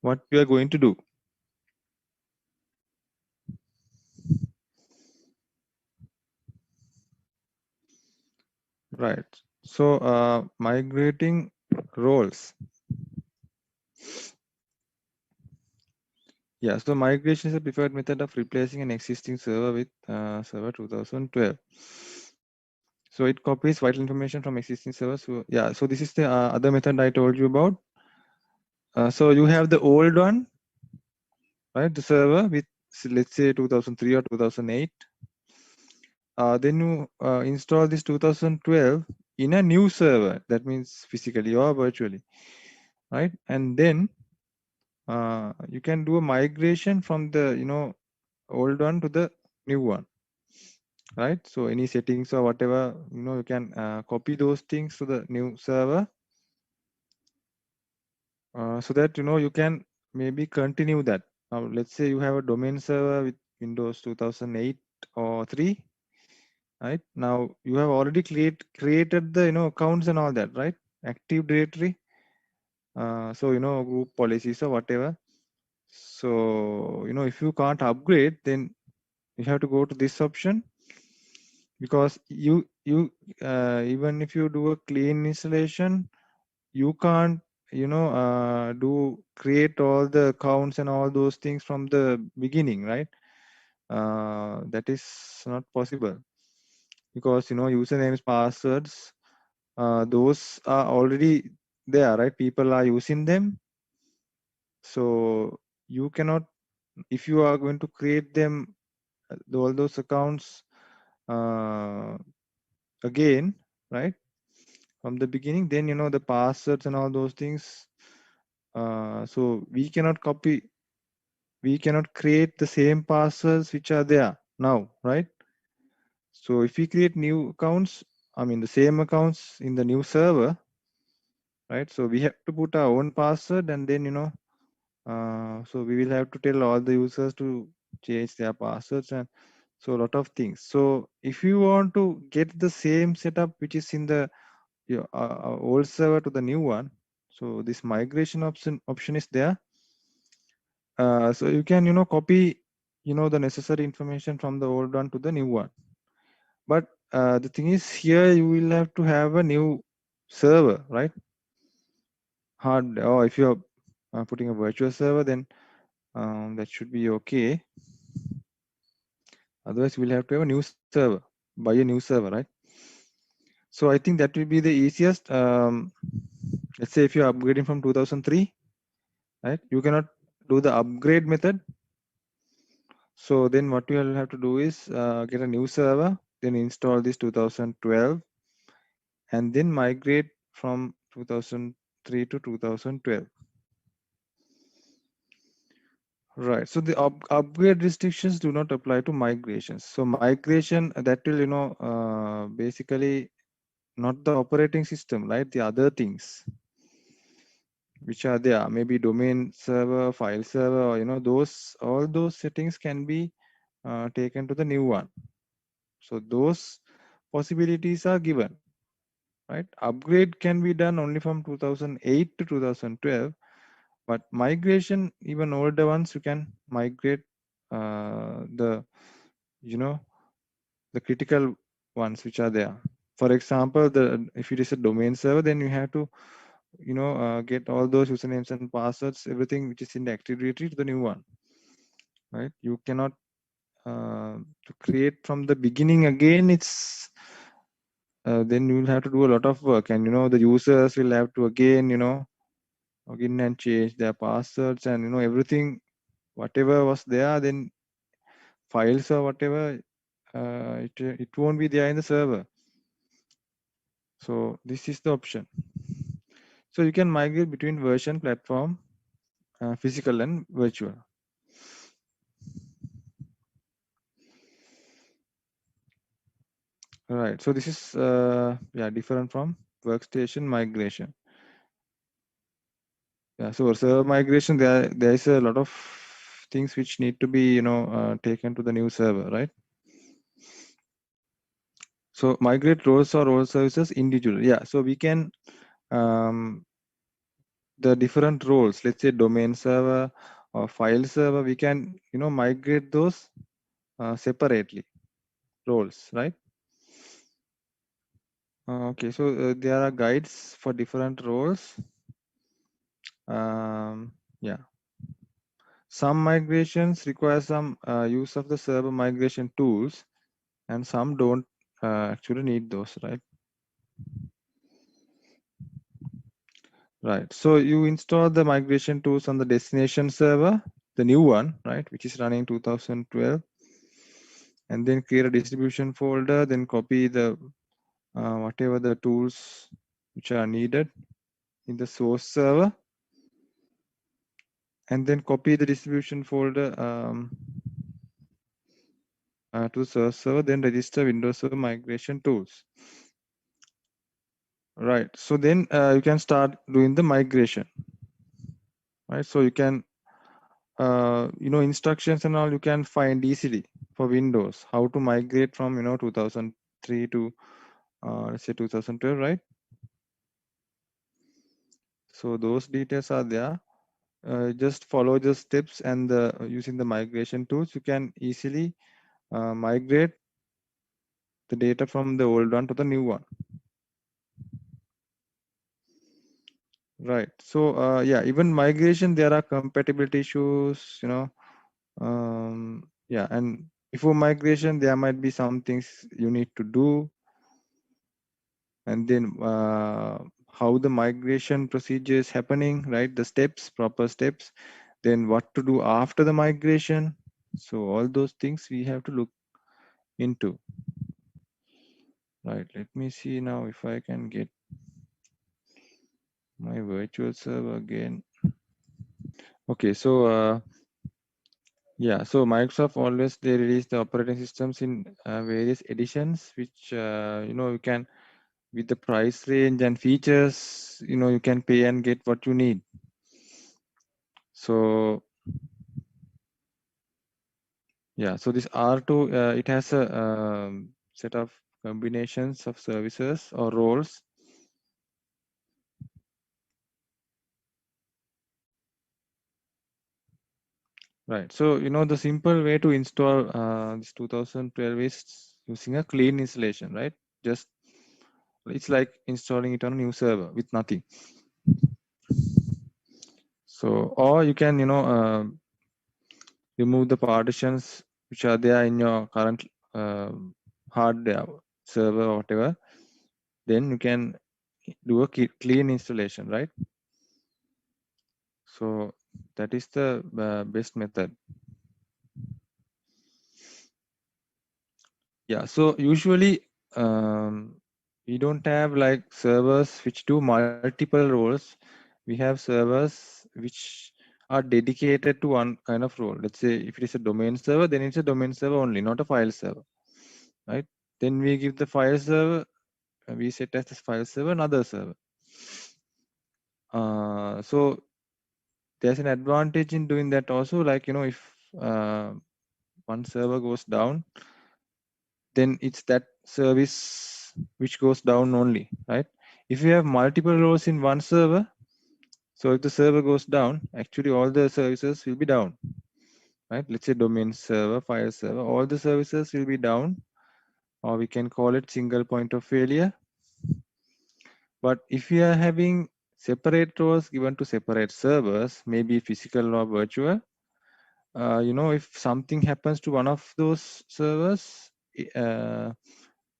what you are going to do. Right. So migrating roles. Yeah, so migration is a preferred method of replacing an existing server with server 2012. So it copies vital information from existing servers. So yeah, so this is the other method I told you about. So you have the old one, right? The server with, let's say, 2003 or 2008. Then you install this 2012 in a new server. That means physically or virtually, right? And then you can do a migration from the old one to the new one, right? So any settings or whatever, you can copy those things to the new server, so that you can maybe continue that. Now let's say you have a domain server with Windows 2008 or 3, right? Now you have already created the accounts and all that, right? Active Directory, so group policies or whatever. So if you can't upgrade, then you have to go to this option, because you even if you do a clean installation, you can't do create all the accounts and all those things from the beginning, right? That is not possible, because usernames, passwords, those are already there, right? People are using them. So you cannot, if you are going to create them, all those accounts uh, again, right, from the beginning, then the passwords and all those things, so we cannot create the same passwords which are there now, right? So if we create new accounts, I mean the same accounts in the new server, right? So we have to put our own password, and then so we will have to tell all the users to change their passwords, and so a lot of things. So if you want to get the same setup which is in the old server to the new one, so this migration option is there. So you can copy the necessary information from the old one to the new one. But the thing is, here you will have to have a new server, right? Or if you're putting a virtual server, then that should be okay. Otherwise, we'll have to have a new server, buy a new server, right? So I think that will be the easiest. Let's say if you're upgrading from 2003, right? You cannot do the upgrade method. So then what you will have to do is get a new server, then install this 2012, and then migrate from 2003 to 2012. Right. So the upgrade restrictions do not apply to migrations. So migration, that will basically not the operating system, right? The other things which are there, maybe domain server, file server, or those, all those settings can be taken to the new one. So those possibilities are given, right? Upgrade can be done only from 2008 to 2012, but migration, even older ones, you can migrate the the critical ones which are there. For example, if it is a domain server, then you have to get all those usernames and passwords, everything which is in the Active Directory to the new one, right? You cannot to create from the beginning again. It's then you will have to do a lot of work, and the users will have to again log in and change their passwords, and everything, whatever was there, then files or whatever, it won't be there in the server. So this is the option. So you can migrate between version, platform, physical and virtual. All right. So this is different from workstation migration. Yeah. So server migration, there is a lot of things which need to be taken to the new server, right? So migrate roles or role services individually. Yeah. So we can the different roles, let's say domain server or file server, we can migrate those separately roles, right? Okay, so there are guides for different roles. Yeah, some migrations require some use of the server migration tools, and some don't actually need those, right? Right. So you install the migration tools on the destination server, the new one, right, which is running 2012, and then create a distribution folder, then copy the whatever the tools which are needed in the source server, and then copy the distribution folder to the source server, then register Windows Server migration tools. Right. So then you can start doing the migration. Right. So you can instructions and all you can find easily for Windows, how to migrate from 2003 to let's say 2012, right? So those details are there. Just follow the steps, and using the migration tools, you can easily migrate the data from the old one to the new one. Right. So yeah, even migration, there are compatibility issues, yeah, and before migration, there might be some things you need to do, and then how the migration procedure is happening, right? The steps, proper steps, then what to do after the migration. So all those things we have to look into. Right. Let me see now if I can get my virtual server again. Okay. So yeah, so Microsoft always they release the operating systems in various editions, which you can, with the price range and features, you can pay and get what you need. So yeah, so this R2 it has a set of combinations of services or roles. Right. So the simple way to install this 2012 is using a clean installation, right? Just it's like installing it on a new server with nothing. So, or you can remove the partitions which are there in your current hardware server or whatever. Then you can do a clean installation, right? So that is the best method. Yeah. So usually we don't have like servers which do multiple roles. We have servers which are dedicated to one kind of role. Let's say if it is a domain server, then it's a domain server only, not a file server, right? Then we give the file server, we set as the file server another server. So there's an advantage in doing that also, like if one server goes down, then it's that service which goes down only, right? If you have multiple roles in one server, so if the server goes down, actually all the services will be down. right? Let's say domain server, file server, all the services will be down, or we can call it single point of failure. But if we are having separate roles given to separate servers, maybe physical or virtual, if something happens to one of those servers,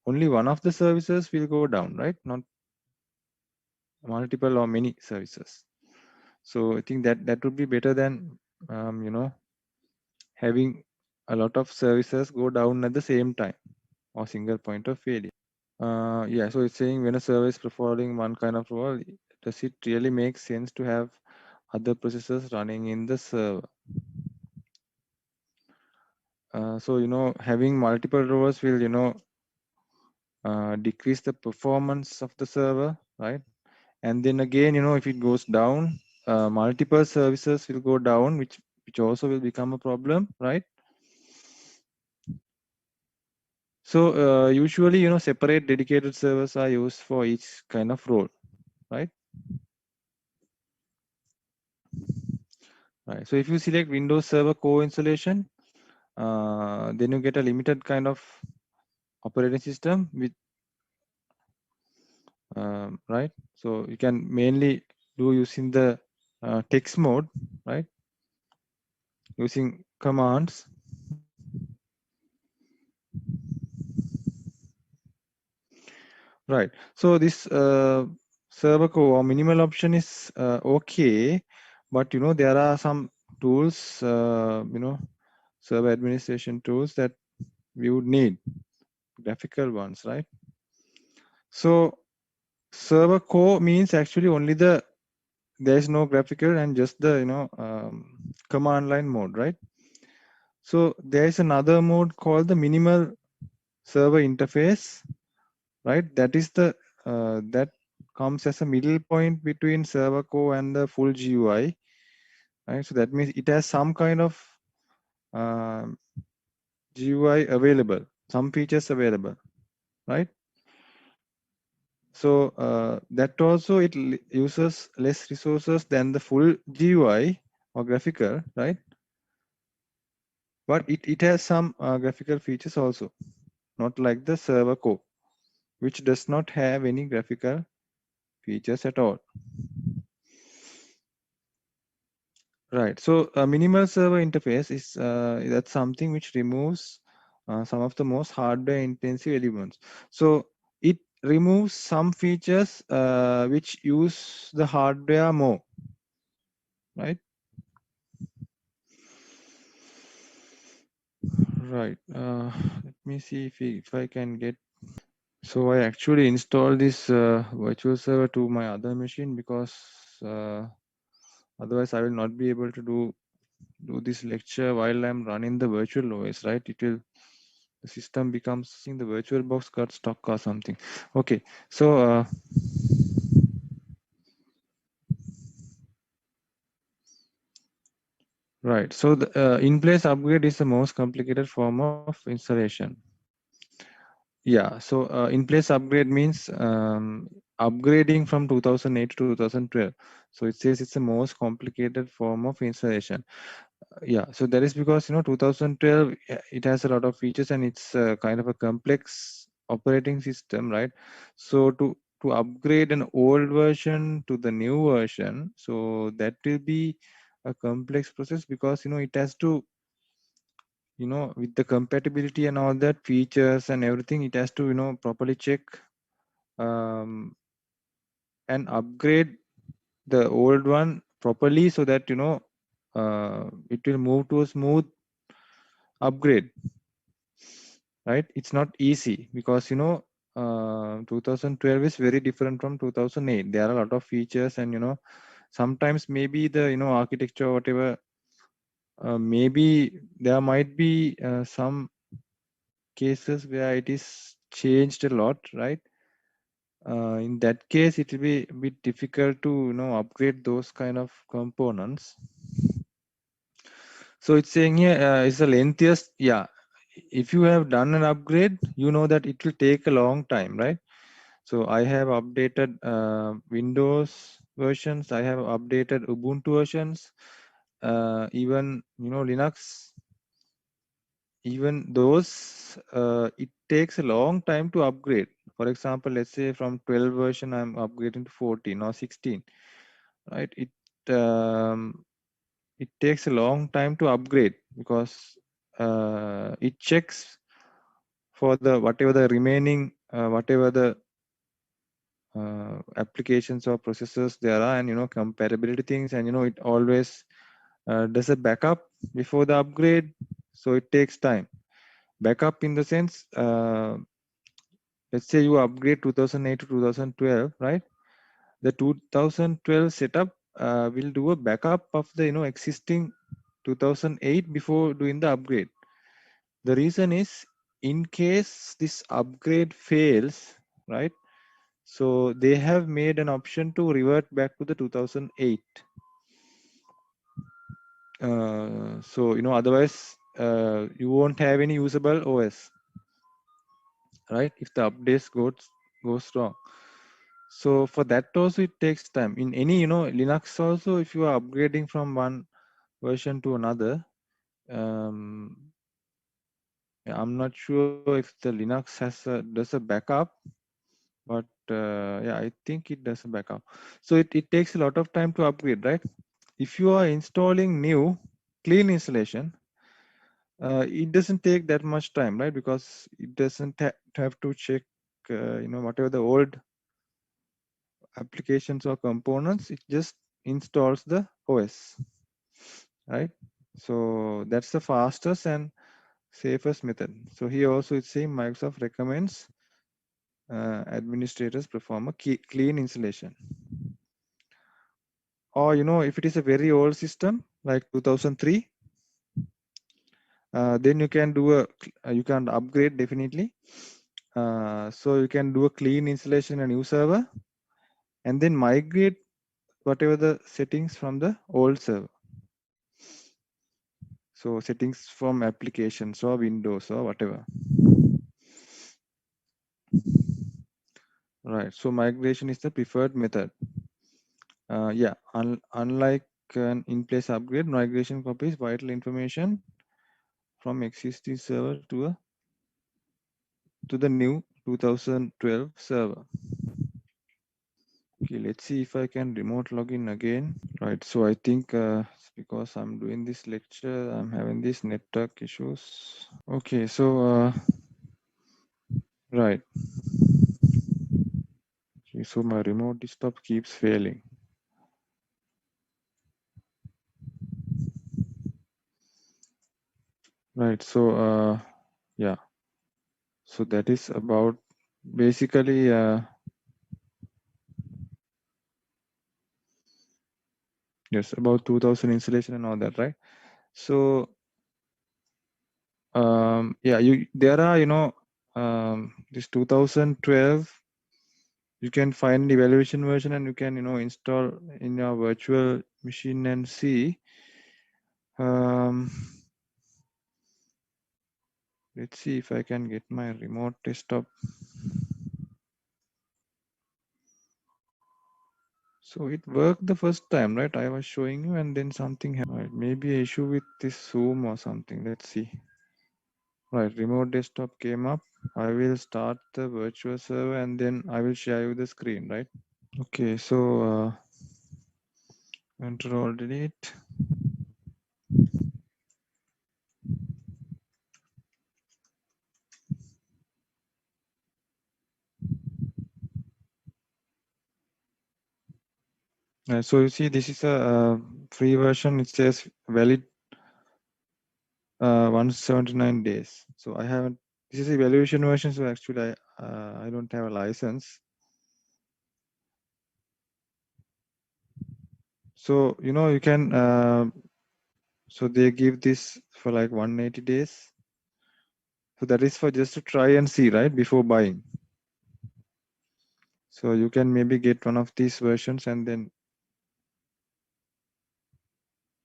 only one of the services will go down, right? Not multiple or many services. So I think that would be better than, having a lot of services go down at the same time or single point of failure. Yeah, so it's saying when a server is performing one kind of role, does it really make sense to have other processes running in the server? So, having multiple roles will, decrease the performance of the server, right? And then again, if it goes down, multiple services will go down, which also will become a problem, right? So usually, separate dedicated servers are used for each kind of role, right? Right. So if you select Windows Server Core installation, then you get a limited kind of operating system with, right? So you can mainly do using the text mode, right? Using commands. Right. So this server core or minimal option is okay, but there are some tools, server administration tools that we would need, graphical ones, right? So server core means actually only there is no graphical and just the command line mode, right? So there is another mode called the minimal server interface, right? That is the that comes as a middle point between server core and the full GUI, right? So that means it has some kind of GUI available, some features available, right? So that also uses less resources than the full GUI or graphical, right? But it has some graphical features also, not like the server core, which does not have any graphical features at all. Right. So a minimal server interface is that's something which removes some of the most hardware intensive elements. So it removes some features which use the hardware more, right? Right. Let me see if I can get. So I actually installed this virtual server to my other machine because otherwise I will not be able to do this lecture while I'm running the virtual OS, right? The system becomes, I think the virtual box got stuck or something. Okay, so right. So the in-place upgrade is the most complicated form of installation. Yeah. So in-place upgrade means upgrading from 2008 to 2012. So it says it's the most complicated form of installation. Yeah, so that is because 2012 it has a lot of features and it's kind of a complex operating system, right? So to upgrade an old version to the new version, so that will be a complex process because it has to with the compatibility and all that features and everything, it has to properly check um, and upgrade the old one properly so that it will move to a smooth upgrade, right? It's not easy because 2012 is very different from 2008. There are a lot of features and sometimes maybe the architecture or whatever, maybe there might be some cases where it is changed a lot, right? In that case it will be a bit difficult to upgrade those kind of components. So it's saying here it's the lengthiest. Yeah, if you have done an upgrade, you know that it will take a long time, right? So I have updated Windows versions. I have updated Ubuntu versions, even Linux even those, it takes a long time to upgrade. For example, let's say from 12 version, I'm upgrading to 14 or 16, right? It takes a long time to upgrade because it checks for the whatever the remaining, whatever the applications or processes there are, and compatibility things, and it always does a backup before the upgrade, so it takes time. Backup in the sense, let's say you upgrade 2008 to 2012, right? The 2012 setup will do a backup of the existing 2008 before doing the upgrade. The reason is, in case this upgrade fails, right? So they have made an option to revert back to the 2008. So otherwise you won't have any usable OS, right? If the updates goes wrong. So for that also it takes time. In any Linux also, if you are upgrading from one version to another, I'm not sure if the Linux does a backup, but yeah, I think it does a backup. So it takes a lot of time to upgrade, right? If you are installing new clean installation, it doesn't take that much time, right? Because it doesn't have to check whatever the old applications or components, it just installs the OS, right? So that's the fastest and safest method. So here also it's saying Microsoft recommends administrators perform a clean installation. Or if it is a very old system like 2003, then you can do you can upgrade definitely. So you can do a clean installation and new server, and then migrate whatever the settings from the old server. So settings from applications or Windows or whatever. Right. So migration is the preferred method. Yeah. Unlike an in-place upgrade, migration copies vital information from existing server to the new 2012 server. Okay, let's see if I can remote login again. Right, so I think because I'm doing this lecture, I'm having these network issues. Okay, so right. Okay, so my remote desktop keeps failing. Right, so yeah. So that is about basically yes, about 2000 installation and all that, right? So yeah, there are this 2012, you can find the evaluation version and you can install in your virtual machine and see. Let's see if I can get my remote desktop. So it worked the first time, right? I was showing you and then something happened. Right, maybe an issue with this Zoom or something. Let's see. Right, remote desktop came up. I will start the virtual server and then I will share you the screen, right? Okay, so Control delete. So you see, this is a free version. It says valid 179 days. So I haven't. This is evaluation version. So actually, I don't have a license. So you can. So they give this for like 180 days. So that is for just to try and see, right, before buying. So you can maybe get one of these versions and then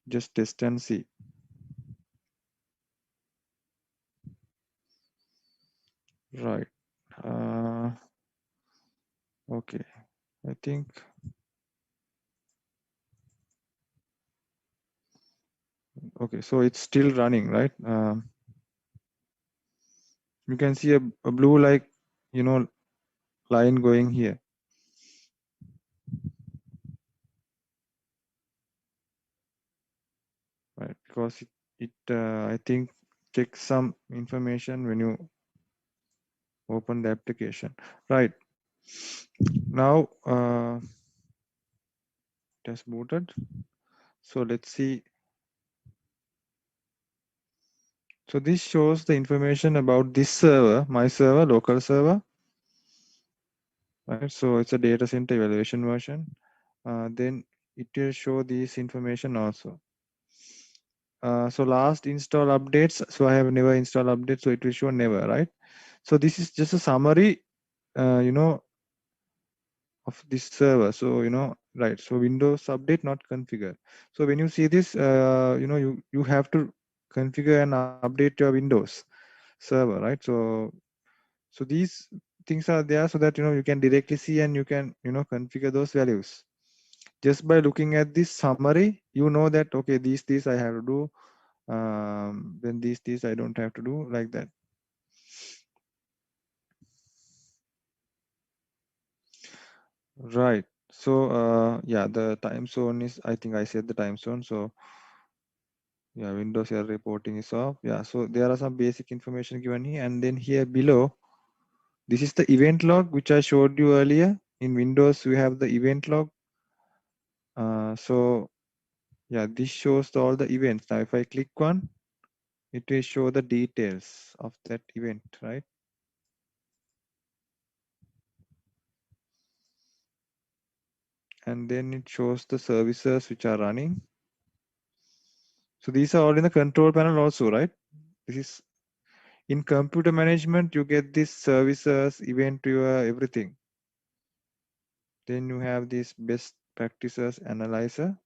just test and see. Right. Okay. I think. Okay. So it's still running, right? you can see a blue like, line going here. Right, because it I think checks some information when you open the application. Right. Now it has booted. So let's see. So this shows the information about this server, my server, local server. Right. So it's a data center evaluation version. Then it will show this information also. So last install updates. So I have never installed updates, so it will show never, right? So this is just a summary, of this server. So right. So Windows update not configured. So when you see this, you have to configure and update your Windows server, right? So these things are there so that you can directly see and you can configure those values. Just by looking at this summary, you know that okay, these I have to do. Then these I don't have to do, like that. Right. So yeah, the time zone is, I think I said the time zone. So yeah, Windows error reporting is off. Yeah, so there are some basic information given here, and then here below, this is the event log which I showed you earlier. In Windows, we have the event log. So yeah, this shows all the events. Now, if I click one, it will show the details of that event, right? And then it shows the services which are running. So these are all in the control panel also, right? This is in computer management, you get this services, event viewer, everything. Then you have this best practices analyzer,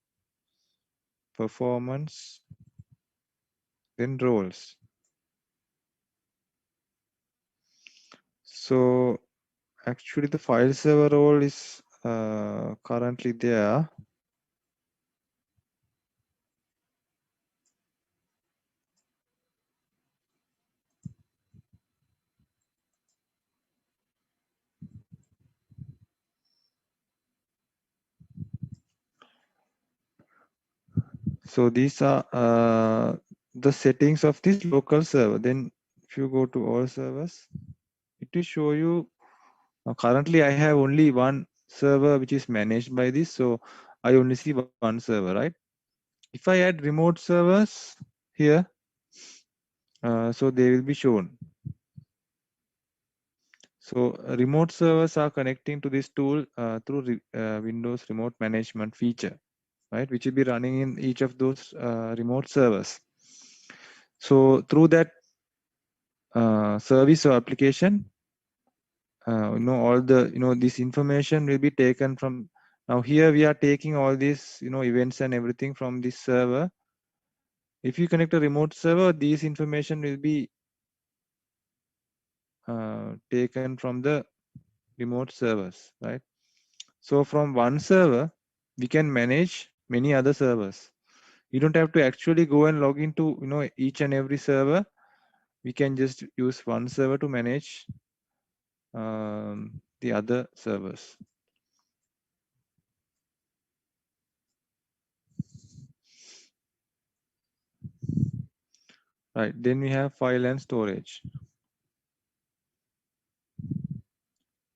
performance, then roles. So actually the file server role is currently there. So these are the settings of this local server. Then if you go to all servers, it will show you currently I have only one server which is managed by this. So I only see one server, right? If I add remote servers here, so they will be shown. So remote servers are connecting to this tool through Windows Remote Management feature, right? Which will be running in each of those remote servers. So through that service or application, all the this information will be taken from. Now here we are taking all these events and everything from this server. If you connect a remote server, these information will be taken from the remote servers, right? So from one server, we can manage many other servers. You don't have to actually go and log into each and every server. We can just use one server to manage the other servers. Right, then we have file and storage.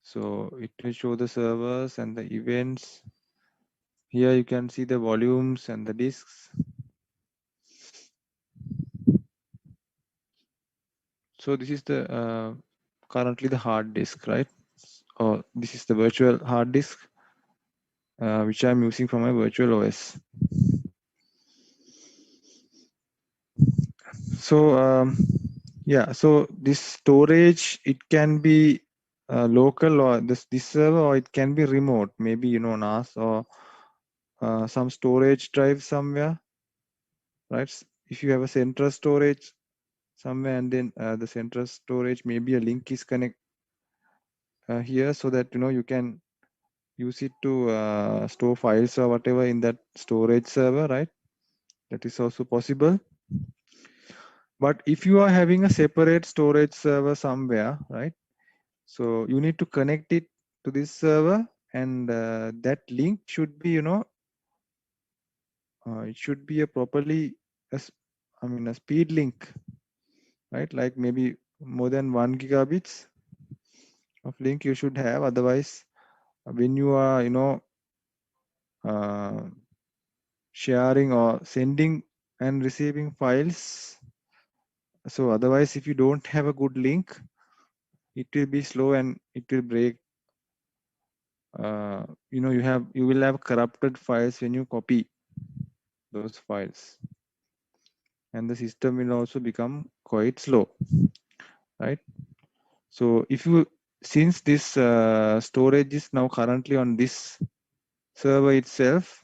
So it will show the servers and the events. Here you can see the volumes and the disks. So this is the currently the hard disk, right? Or this is the virtual hard disk, which I'm using for my virtual OS. So yeah, so this storage, it can be local or this server, or it can be remote, maybe NAS or some storage drive somewhere, right? If you have a central storage somewhere, and then the central storage, maybe a link is connect here, so that you can use it to store files or whatever in that storage server, right? That is also possible. But if you are having a separate storage server somewhere, right? So you need to connect it to this server, and that link should be, it should be a properly, a speed link, right? Like maybe more than 1 gigabits of link you should have. Otherwise, when you are, uh, sharing or sending and receiving files, so otherwise, if you don't have a good link, it will be slow and it will break. You will have corrupted files when you copy those files, and the system will also become quite slow, right? So if you, since this storage is now currently on this server itself,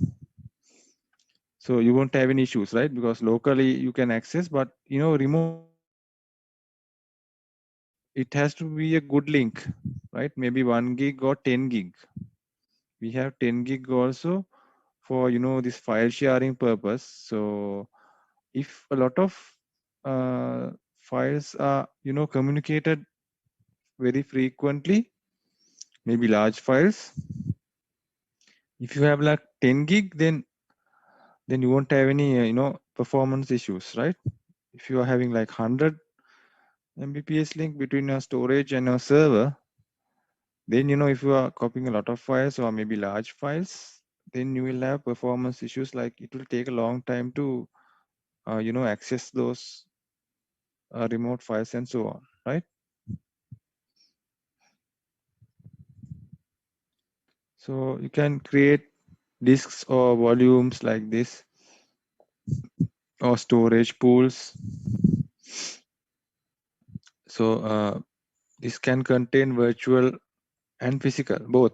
so you won't have any issues, right? Because locally you can access, but remotely it has to be a good link, right? Maybe 1 gig or 10 gig. We have 10 gig also for this file sharing purpose. So if a lot of files are communicated very frequently, maybe large files, if you have like 10 gig, then you won't have any performance issues, right? If you are having like 100 Mbps link between your storage and your server, then if you are copying a lot of files or maybe large files, then you will have performance issues, like it will take a long time to access those remote files and so on, right? So you can create disks or volumes like this, or storage pools. So this can contain virtual and physical, both.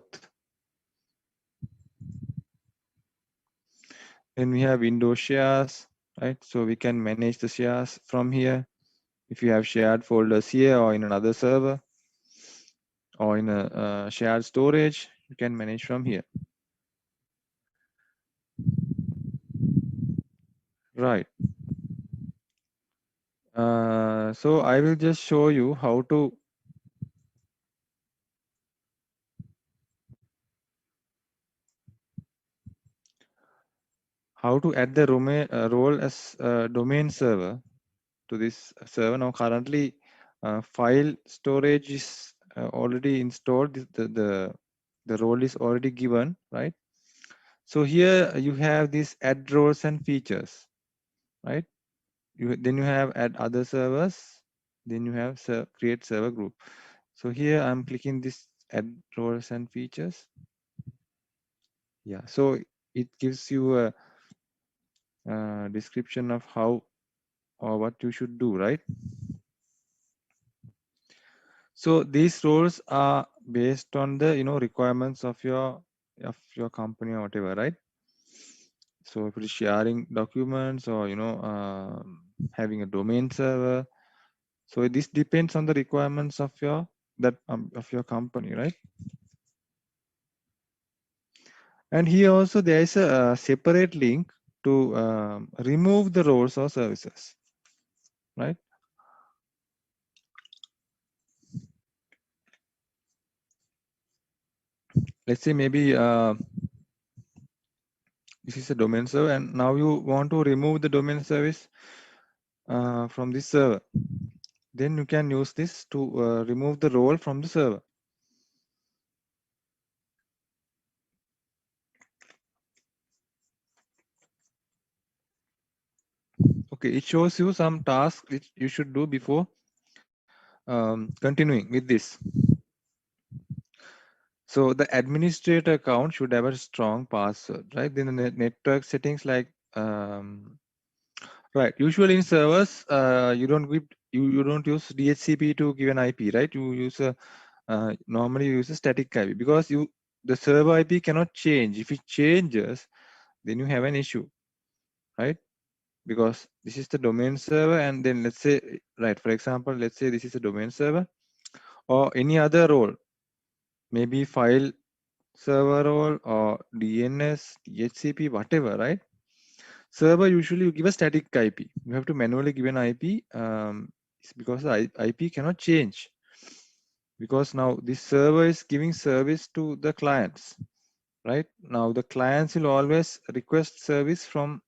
Then we have Windows shares, right? So we can manage the shares from here. If you have shared folders here or in another server or in a shared storage, you can manage from here. Right. So I will just show you how to add the role as a domain server to this server. Now currently file storage is already installed. The role is already given, right? So here you have these add roles and features, right? Then you have add other servers, then you have create server group. So here I'm clicking this add roles and features. Yeah, so it gives you a description of how or what you should do, right? So these roles are based on the requirements of your company or whatever, right? So if it is sharing documents or having a domain server, so this depends on the requirements of your of your company, right? And here also there is a separate link to remove the roles or services, right? Let's say maybe this is a domain server, and now you want to remove the domain service from this server. Then you can use this to remove the role from the server. Okay, it shows you some tasks which you should do before continuing with this. So the administrator account should have a strong password, right? Then the network settings, like right. Usually in servers, you don't use DHCP to give an IP, right? You use a normally you use a static IP, because the server IP cannot change. If it changes, then you have an issue, right? Because this is the domain server, and then let's say, right, for example, let's say this is a domain server or any other role, maybe file server role or DNS, DHCP, whatever, right? server, usually you give a static IP. You have to manually give an IP. It's because the IP cannot change. Because now this server is giving service to the clients, right? Now the clients will always request service from,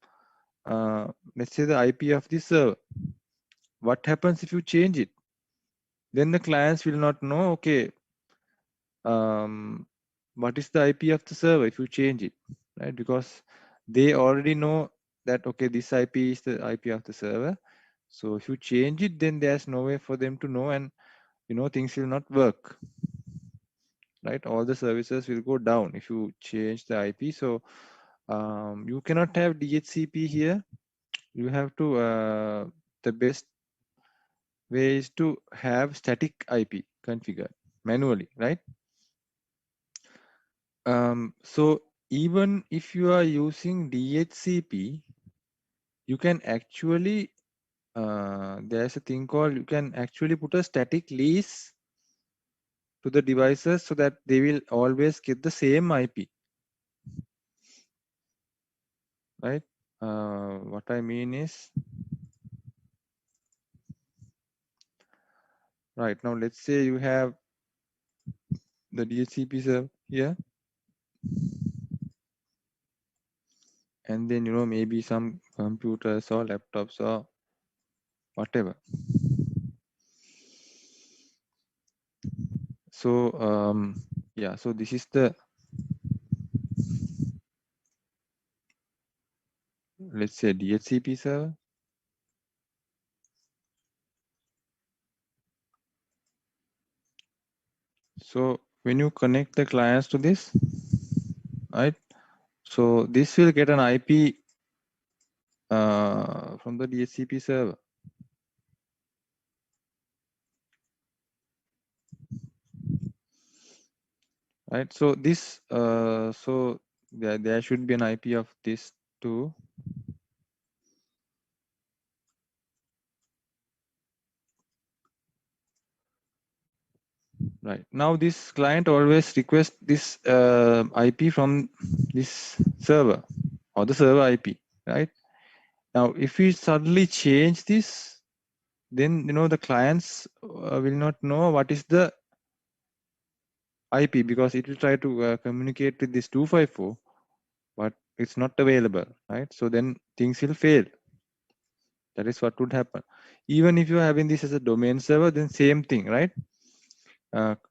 let's say, the IP of the server. What happens if you change it? Then the clients will not know, okay, what is the IP of the server if you change it, right? Because they already know that, okay, this IP is the IP of the server. So if you change it, then there's no way for them to know, and things will not work, right? All the services will go down if you change the IP. So you cannot have DHCP here. You have to, the best way is to have static IP configured manually, right? So even if you are using DHCP, you can actually, there's a thing called, you can actually put a static lease to the devices so that they will always get the same IP, right? What I mean is, right now, let's say you have the DHCP server here, and then, maybe some computers or laptops or whatever. So, yeah, so this is the, let's say, DHCP server. So when you connect the clients to this, right? So this will get an IP from the DHCP server. Right. So this, so there should be an IP of this too. Right. Now this client always requests this IP from this server or the server IP, right? Now, if we suddenly change this, then the clients will not know what is the IP, because it will try to communicate with this 254, but it's not available, right? So then things will fail. That is what would happen. Even if you're having this as a domain server, then same thing, right?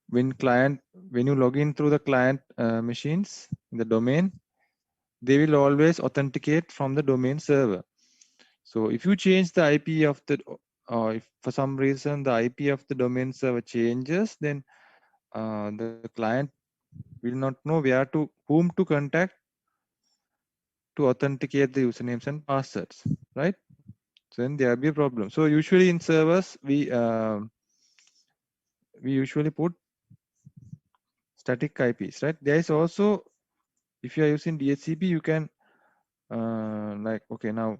When you log in through the client machines in the domain, they will always authenticate from the domain server. So if you change the IP of the, or if for some reason the IP of the domain server changes, then the client will not know whom to contact to authenticate the usernames and passwords, right? So then there will be a problem. So usually in servers, we usually put static IPs, right? There is also, if you are using DHCP, you can like, okay, now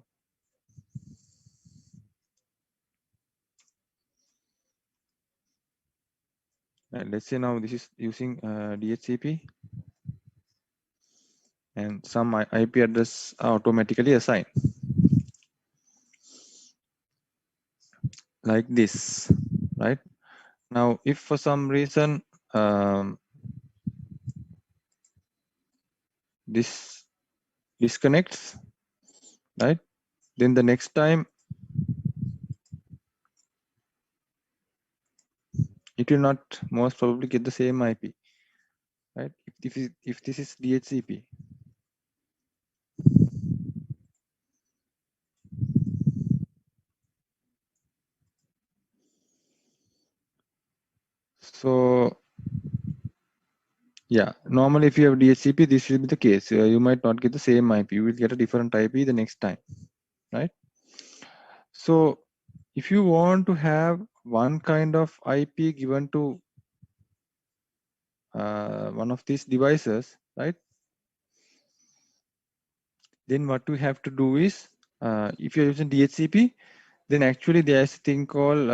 let's say now this is using DHCP, and some IP address are automatically assigned like this, right? Now, if for some reason this disconnects, right? Then the next time it will not most probably get the same IP, right? If this is DHCP. So yeah, normally if you have DHCP, this will be the case. You might not get the same IP. You will get a different IP the next time, right? So if you want to have one kind of IP given to one of these devices, right? Then what we have to do is, if you're using DHCP, then actually there's a thing called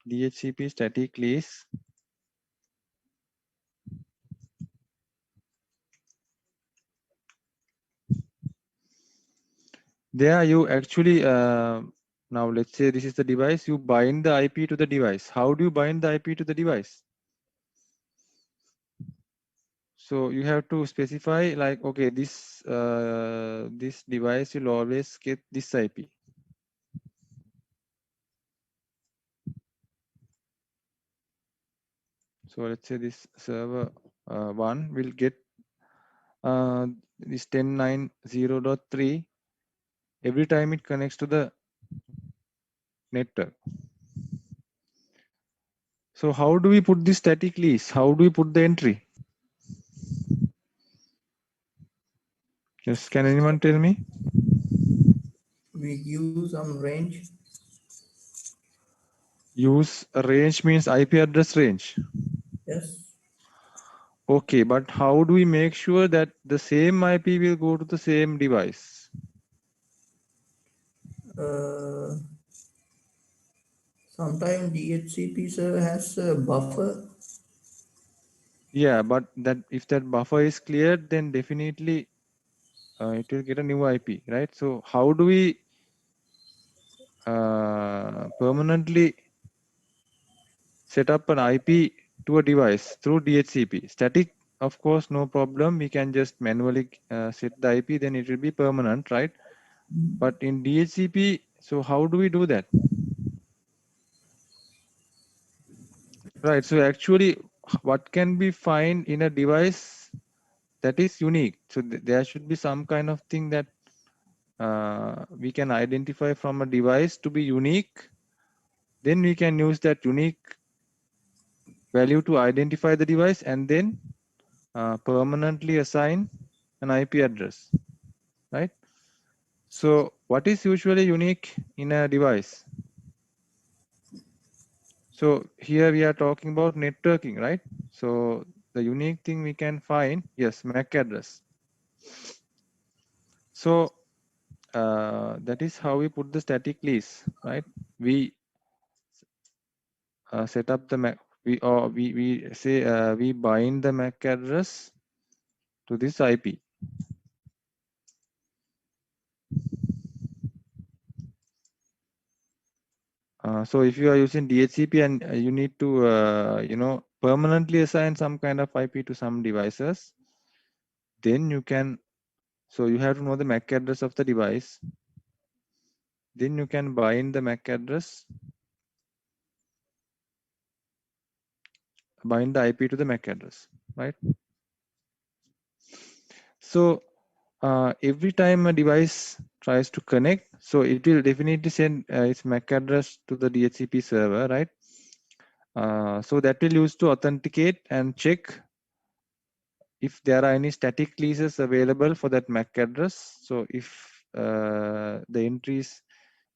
DHCP static lease. There you actually, now let's say this is the device, you bind the IP to the device. How do you bind the IP to the device? So you have to specify like, okay, this device will always get this IP. So let's say this server 1 will get this 10.9.0.3 every time it connects to the network. So how do we put this static list? How do we put the entry? Just can anyone tell me? We use some range. Use a range means IP address range. Yes. Okay, but how do we make sure that the same IP will go to the same device? Uh, Sometimes DHCP server has a buffer. Yeah, but that if that buffer is cleared, then definitely it will get a new IP, right? So how do we permanently set up an IP to a device through DHCP? Static, of course, no problem. We can just manually set the IP, then it will be permanent, right? But in DHCP, so how do we do that? Right. So actually, what can be find in a device that is unique? So there should be some kind of thing that we can identify from a device to be unique. Then we can use that unique value to identify the device and then permanently assign an IP address, right? So what is usually unique in a device? So here we are talking about networking, right? So the unique thing we can find, yes, MAC address. So that is how we put the static list, right? We set up the MAC, we say we bind the MAC address to this IP. So if you are using DHCP and you need to permanently assign some kind of IP to some devices, then you can. So you have to know the MAC address of the device. Then you can bind the MAC address, bind the IP to the MAC address, right? So every time a device tries to connect, so it will definitely send its MAC address to the DHCP server, right? So that will use to authenticate and check if there are any static leases available for that MAC address. So if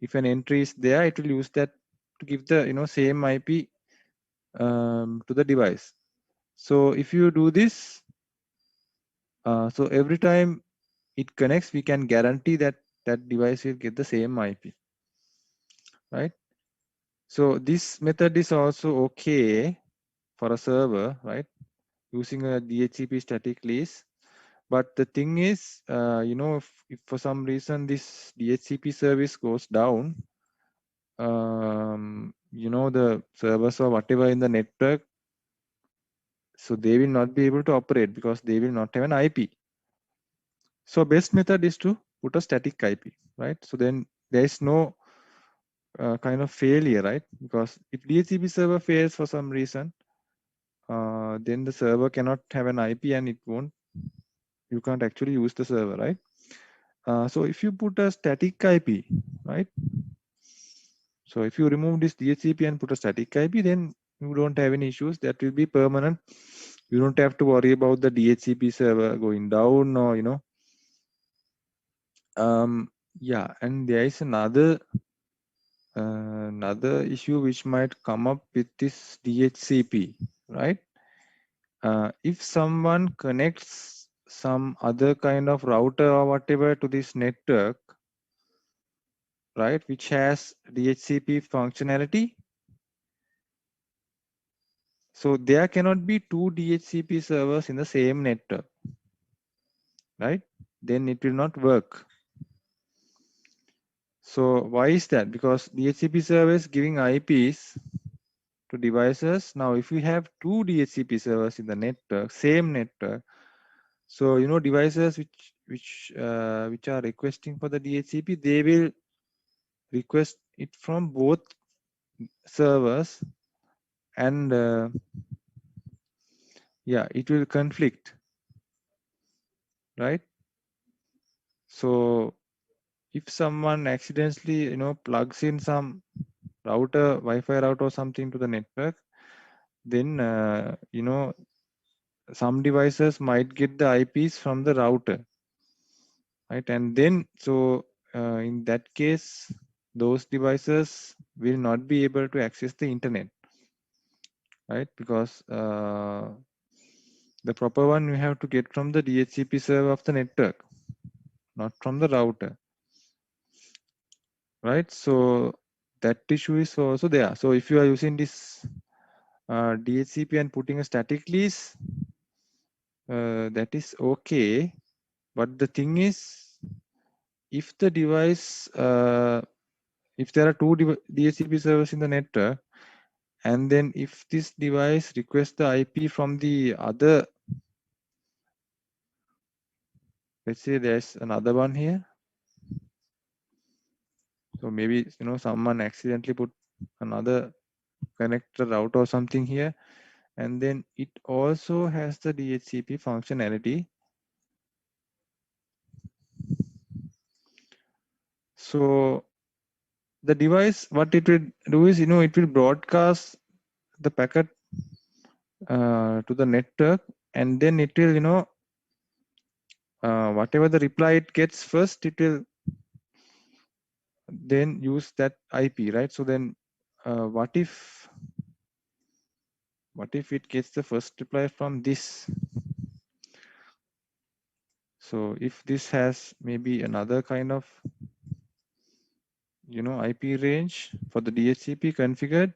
if an entry is there, it will use that to give the same IP to the device. So if you do this, so every time it connects, we can guarantee that that device will get the same IP, right? So this method is also okay for a server, right? Using a DHCP static lease. But the thing is, if for some reason this DHCP service goes down, the servers or whatever in the network, so they will not be able to operate because they will not have an IP. So best method is to put a static IP, right? So then there is no kind of failure, right? Because if DHCP server fails for some reason, then the server cannot have an IP and you can't actually use the server, right? So if you put a static IP, right? So if you remove this DHCP and put a static IP, then you don't have any issues. That will be permanent. You don't have to worry about the DHCP server going down or, yeah. And there is another issue which might come up with this DHCP, right? If someone connects some other kind of router or whatever to this network, right, which has DHCP functionality, so there cannot be two DHCP servers in the same network, right? Then it will not work. So why is that? Because DHCP server is giving IPs to devices. Now, if we have two DHCP servers in the network, same network, so devices which are requesting for the DHCP, they will request it from both servers, and yeah, it will conflict, right? So if someone accidentally plugs in some router, Wi-Fi router or something to the network, then some devices might get the IPs from the router, right? And then in that case, those devices will not be able to access the internet, right? Because the proper one we have to get from the DHCP server of the network, not from the router, right? So that issue is also there. So if you are using this DHCP and putting a static lease, that is okay. But the thing is, if the device, if there are two DHCP servers in the network, and then if this device requests the IP from the other, let's say there's another one here. So maybe someone accidentally put another connector route or something here, and then it also has the DHCP functionality. So the device, what it will do is, it will broadcast the packet to the network, and then it will, whatever the reply it gets first, it will then use that IP, right? So then what if it gets the first reply from this? So if this has maybe another kind of IP range for the DHCP configured,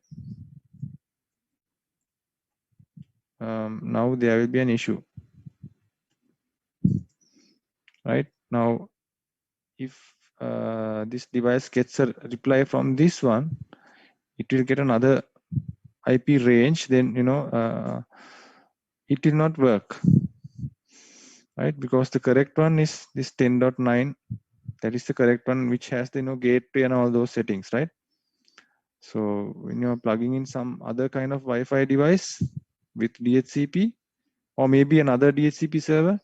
now there will be an issue, right? Now if this device gets a reply from this one, it will get another IP range, then it will not work, right? Because the correct one is this 10.9. That is the correct one, which has the gateway and all those settings, right? So when you're plugging in some other kind of Wi-Fi device with DHCP, or maybe another DHCP server,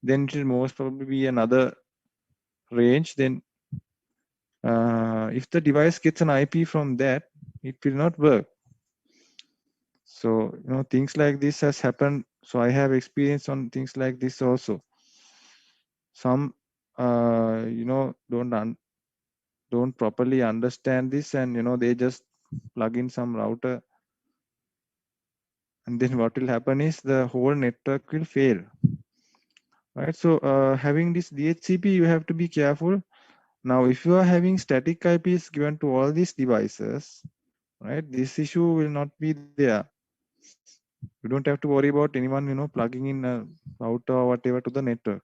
then it will most probably be another range. Then if the device gets an IP from that, it will not work. So things like this has happened. So I have experience on things like this also. Some don't properly understand this, and they just plug in some router, and then what will happen is the whole network will fail, right? So having this DHCP, you have to be careful. Now if you are having static IPs given to all these devices, right, this issue will not be there. You don't have to worry about anyone plugging in a router or whatever to the network,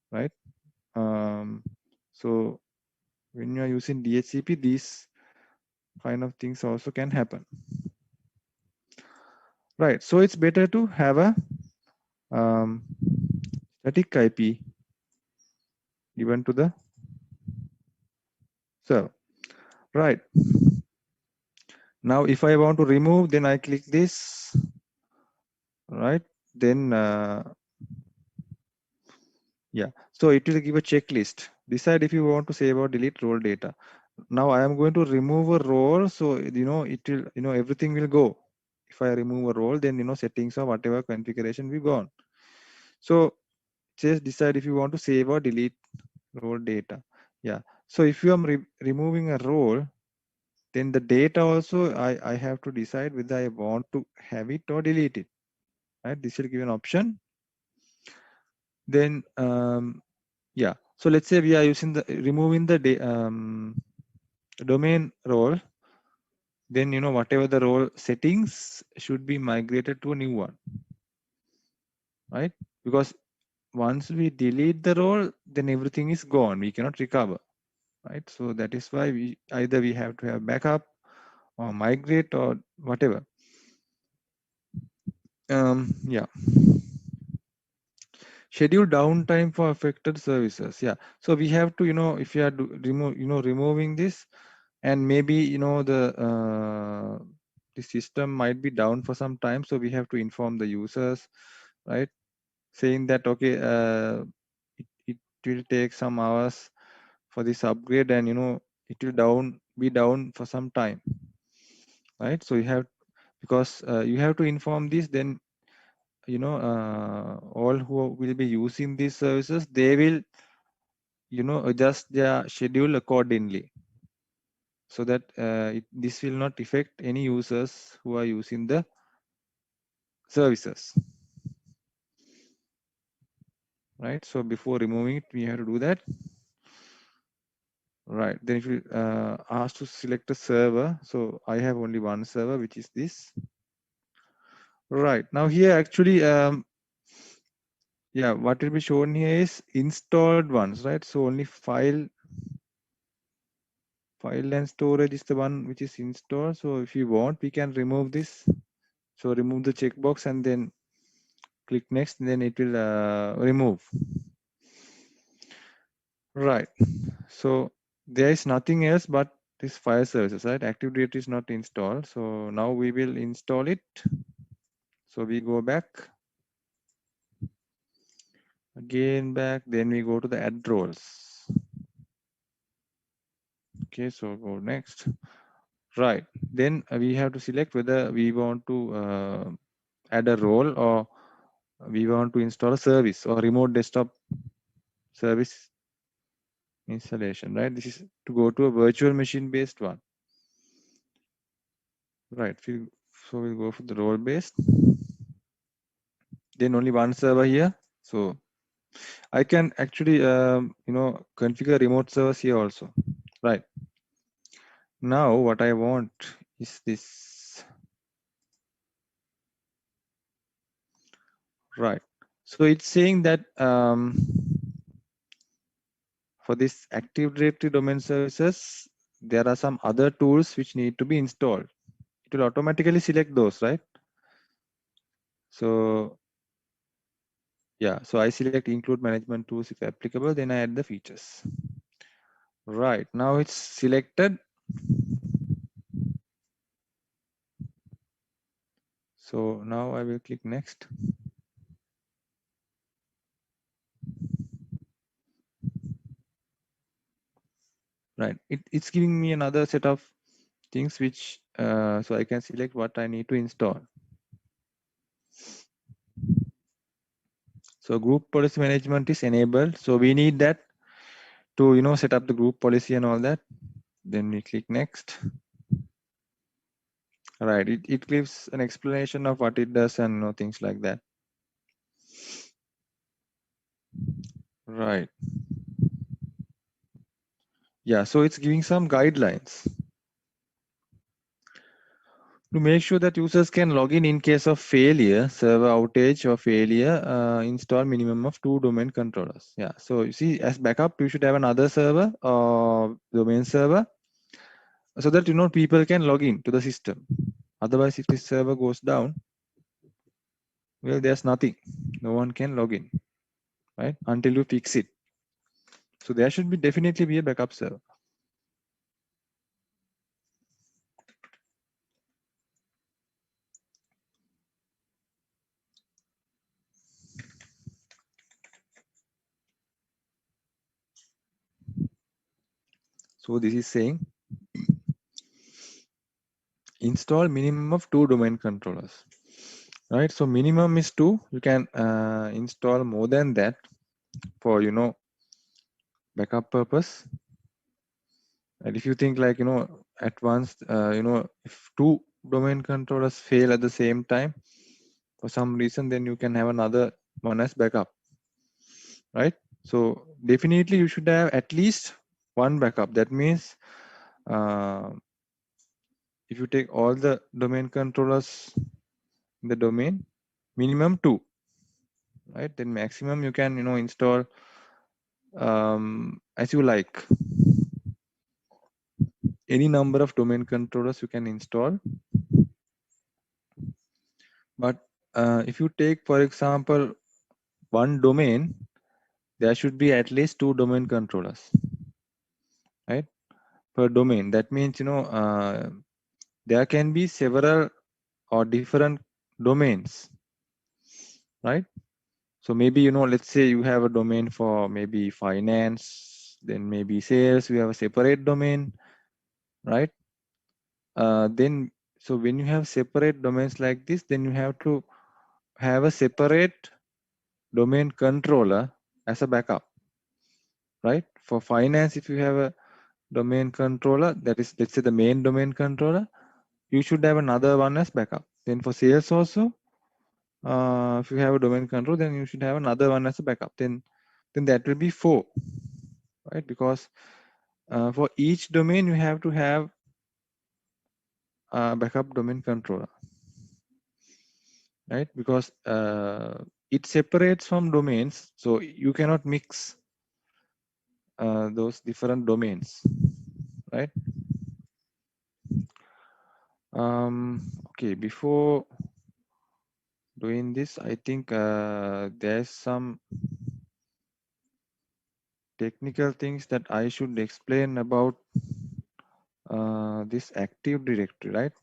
right? So when you are using DHCP, these kind of things also can happen, right? So it's better to have a static IP given to the server, right? Now if I want to remove, then I click this, right? Then yeah, so it will give a checklist. Decide if you want to save or delete role data. Now I am going to remove a role, so it will everything will go. If I remove a role, then settings or whatever configuration will go on. So just decide if you want to save or delete role data. Yeah, so if you are removing a role, then the data also I have to decide whether I want to have it or delete it, right? This will give an option. Then yeah, so let's say we are using the removing the domain role, then whatever the role settings should be migrated to a new one, right? Because once we delete the role, then everything is gone, we cannot recover, right? So that is why we either we have to have backup or migrate or whatever. Yeah. Schedule downtime for affected services. Yeah. So we have to, if you are removing this, and maybe, the system might be down for some time. So we have to inform the users, right? Saying that, okay, it will take some hours for this upgrade, and, it will be down for some time, right? So you have, because you have to inform this, then, all who will be using these services, they will, adjust their schedule accordingly, so that this will not affect any users who are using the services, right? So before removing it, we have to do that, right? Then if you ask to select a server, so I have only one server, which is this, right? Now here actually, yeah, what will be shown here is installed ones, right? So only file and storage is the one which is installed. So if you want, we can remove this. So remove the checkbox and then click next, and then it will remove. Right. So there is nothing else but this file services, right? Active Directory is not installed. So now we will install it. So we go back, again back, then we go to the add roles. Okay, so go next. Right. Then we have to select whether we want to add a role, or we want to install a service or remote desktop service installation, right? This is to go to a virtual machine based one, right? So we'll go for the role based, then only one server here. So I can actually configure remote servers here also, right? Now what I want is this, right? So it's saying that for this Active Directory domain services, there are some other tools which need to be installed. It will automatically select those, right? So yeah, so I select include management tools if applicable, then I add the features. Right, now it's selected. So now I will click next. Right, it's giving me another set of things which, so I can select what I need to install. So group policy management is enabled. So we need that to, set up the group policy and all that. Then we click next. Right, it gives an explanation of what it does and things like that. Right. Yeah, so it's giving some guidelines to make sure that users can log in case of failure, server outage or failure. Install minimum of 2 domain controllers. Yeah, so you see, as backup, you should have another server or domain server, so that people can log in to the system. Otherwise, if this server goes down, well, there's nothing. No one can log in, right? Until you fix it. So there should be definitely be a backup server. So this is saying install minimum of 2 domain controllers, right? So minimum is 2. You can install more than that for backup purpose. And if you think like at once, if 2 domain controllers fail at the same time for some reason, then you can have another one as backup, right? So definitely you should have at least one backup. That means if you take all the domain controllers in the domain, minimum 2, right? Then maximum you can install as you like. any number of domain controllers you can install. But if you take, for example, one domain, there should be at least 2 domain controllers, right, per domain. That means, there can be several or different domains, right? So maybe, let's say you have a domain for maybe finance, then maybe sales, you have a separate domain, right? Then, so when you have separate domains like this, then you have to have a separate domain controller as a backup, right? For finance, if you have a domain controller, that is, let's say the main domain controller, you should have another one as backup. Then for sales also, if you have a domain control, then you should have another one as a backup. Then that will be 4, right? Because for each domain, you have to have a backup domain controller, right? Because it separates from domains, so you cannot mix those different domains, right? Okay, before doing this, I think there's some technical things that I should explain about this Active Directory, right?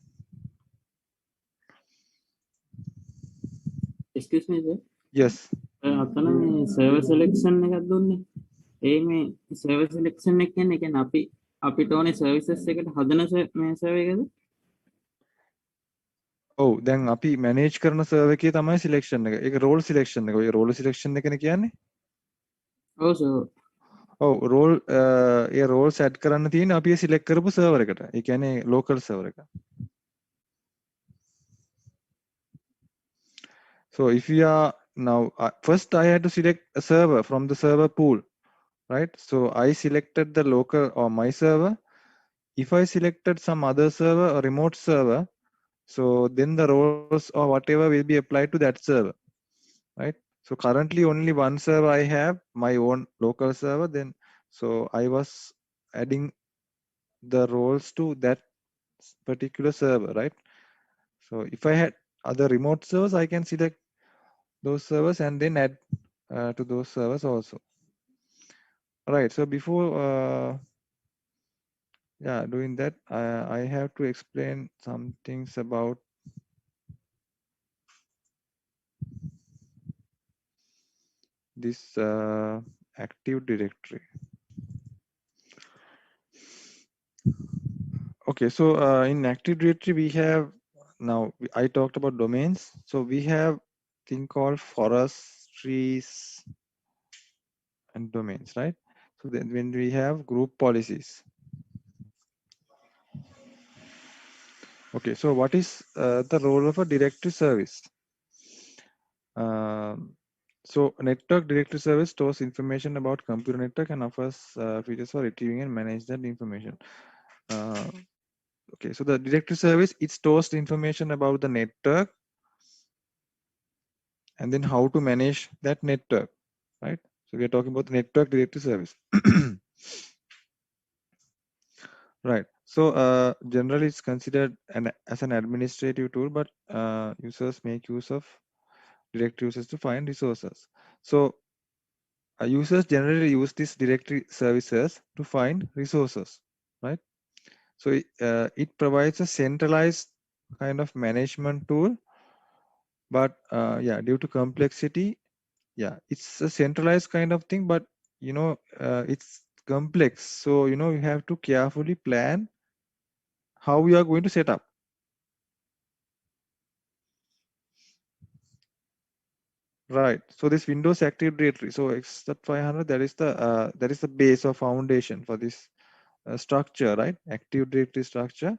Excuse me, sir. Yes. අතන මේ server selection එකක් දුන්නේ. ඒ මේ server selection එක කියන්නේ ඒ කියන්නේ අපිට ඕනේ services එකට හදන මේ server එකද? ඔව් දැන් අපි manage කරන server එකේ තමයි selection එක. ඒක role selection එක. ඔය role selection එකනේ කියන්නේ. ඔව් සර්. ඔව් role ඒ roles add කරන්න තියෙන්නේ අපි select කරපු server එකට. ඒ කියන්නේ local server එක. So if you are now first I had to select a server from the server pool, right? So I selected the local or my server. If I selected some other server or remote server, so then the roles or whatever will be applied to that server, right? So currently only one server I have, my own local server. Then so I was adding the roles to that particular server, right? So if I had other remote servers, I can select those servers and then add to those servers also. All right, so before doing that, I have to explain some things about this Active Directory. Okay, so in Active Directory we have, now I talked about domains, so we have thing called forestries and domains, right? So then when we have group policies. Okay, so what is the role of a directory service? So network directory service stores information about computer network and offers features for retrieving and manage that information. Okay, so the directory service, it stores the information about the network and then how to manage that network, right? So we are talking about the network directory service. Right. So generally it's considered as an administrative tool, but users make use of directory users to find resources. So users generally use these directory services to find resources, right? So it provides a centralized kind of management tool, but due to complexity, it's a centralized kind of thing, but it's complex. So you have to carefully plan how you are going to set up. Right. So this Windows Active Directory, so X.500, that is the base or foundation for this structure, right? Active Directory structure.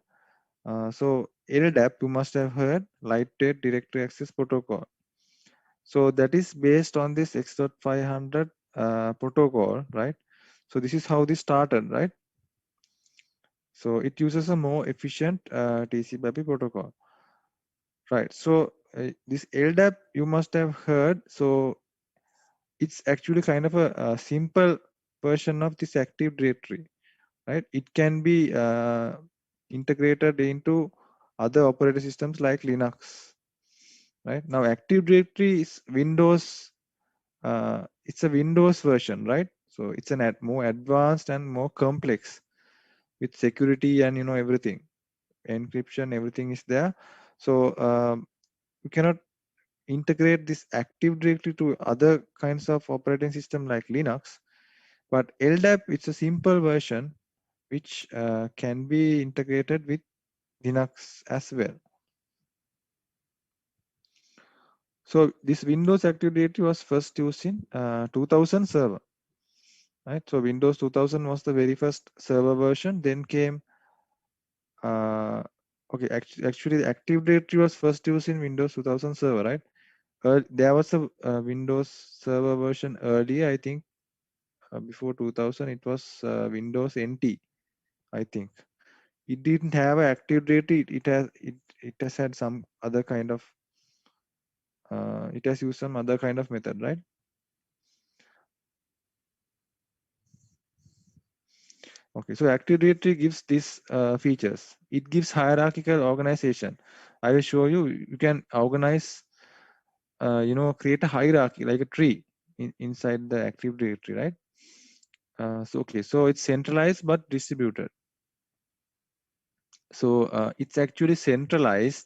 So LDAP, you must have heard, Lightweight Directory Access Protocol. So that is based on this X.500 protocol, right? So this is how this started, right? So it uses a more efficient TCP/IP protocol, right? So this LDAP, you must have heard. So it's actually kind of a simple version of this Active Directory, right? It can be integrated into other operating systems like Linux, right? Now, Active Directory is Windows. It's a Windows version, right? So it's an more advanced and more complex with security and everything, encryption, everything is there. So you cannot integrate this Active Directory to other kinds of operating system like Linux. But LDAP, it's a simple version which can be integrated with Linux as well. So this Windows Active Directory was first used in 2000 server, right? So Windows 2000 was the very first server version. Then came okay, actually the Active Directory was first used in Windows 2000 server, right? There was a Windows server version earlier, I think. Before 2000, it was Windows NT, I think. It didn't have an Active Directory. It has had some other kind of it has used some other kind of method, right? Okay, so Active Directory gives these features. It gives hierarchical organization. I will show you. You can organize, create a hierarchy like a tree inside the Active Directory, right? So it's centralized but distributed. So it's actually centralized,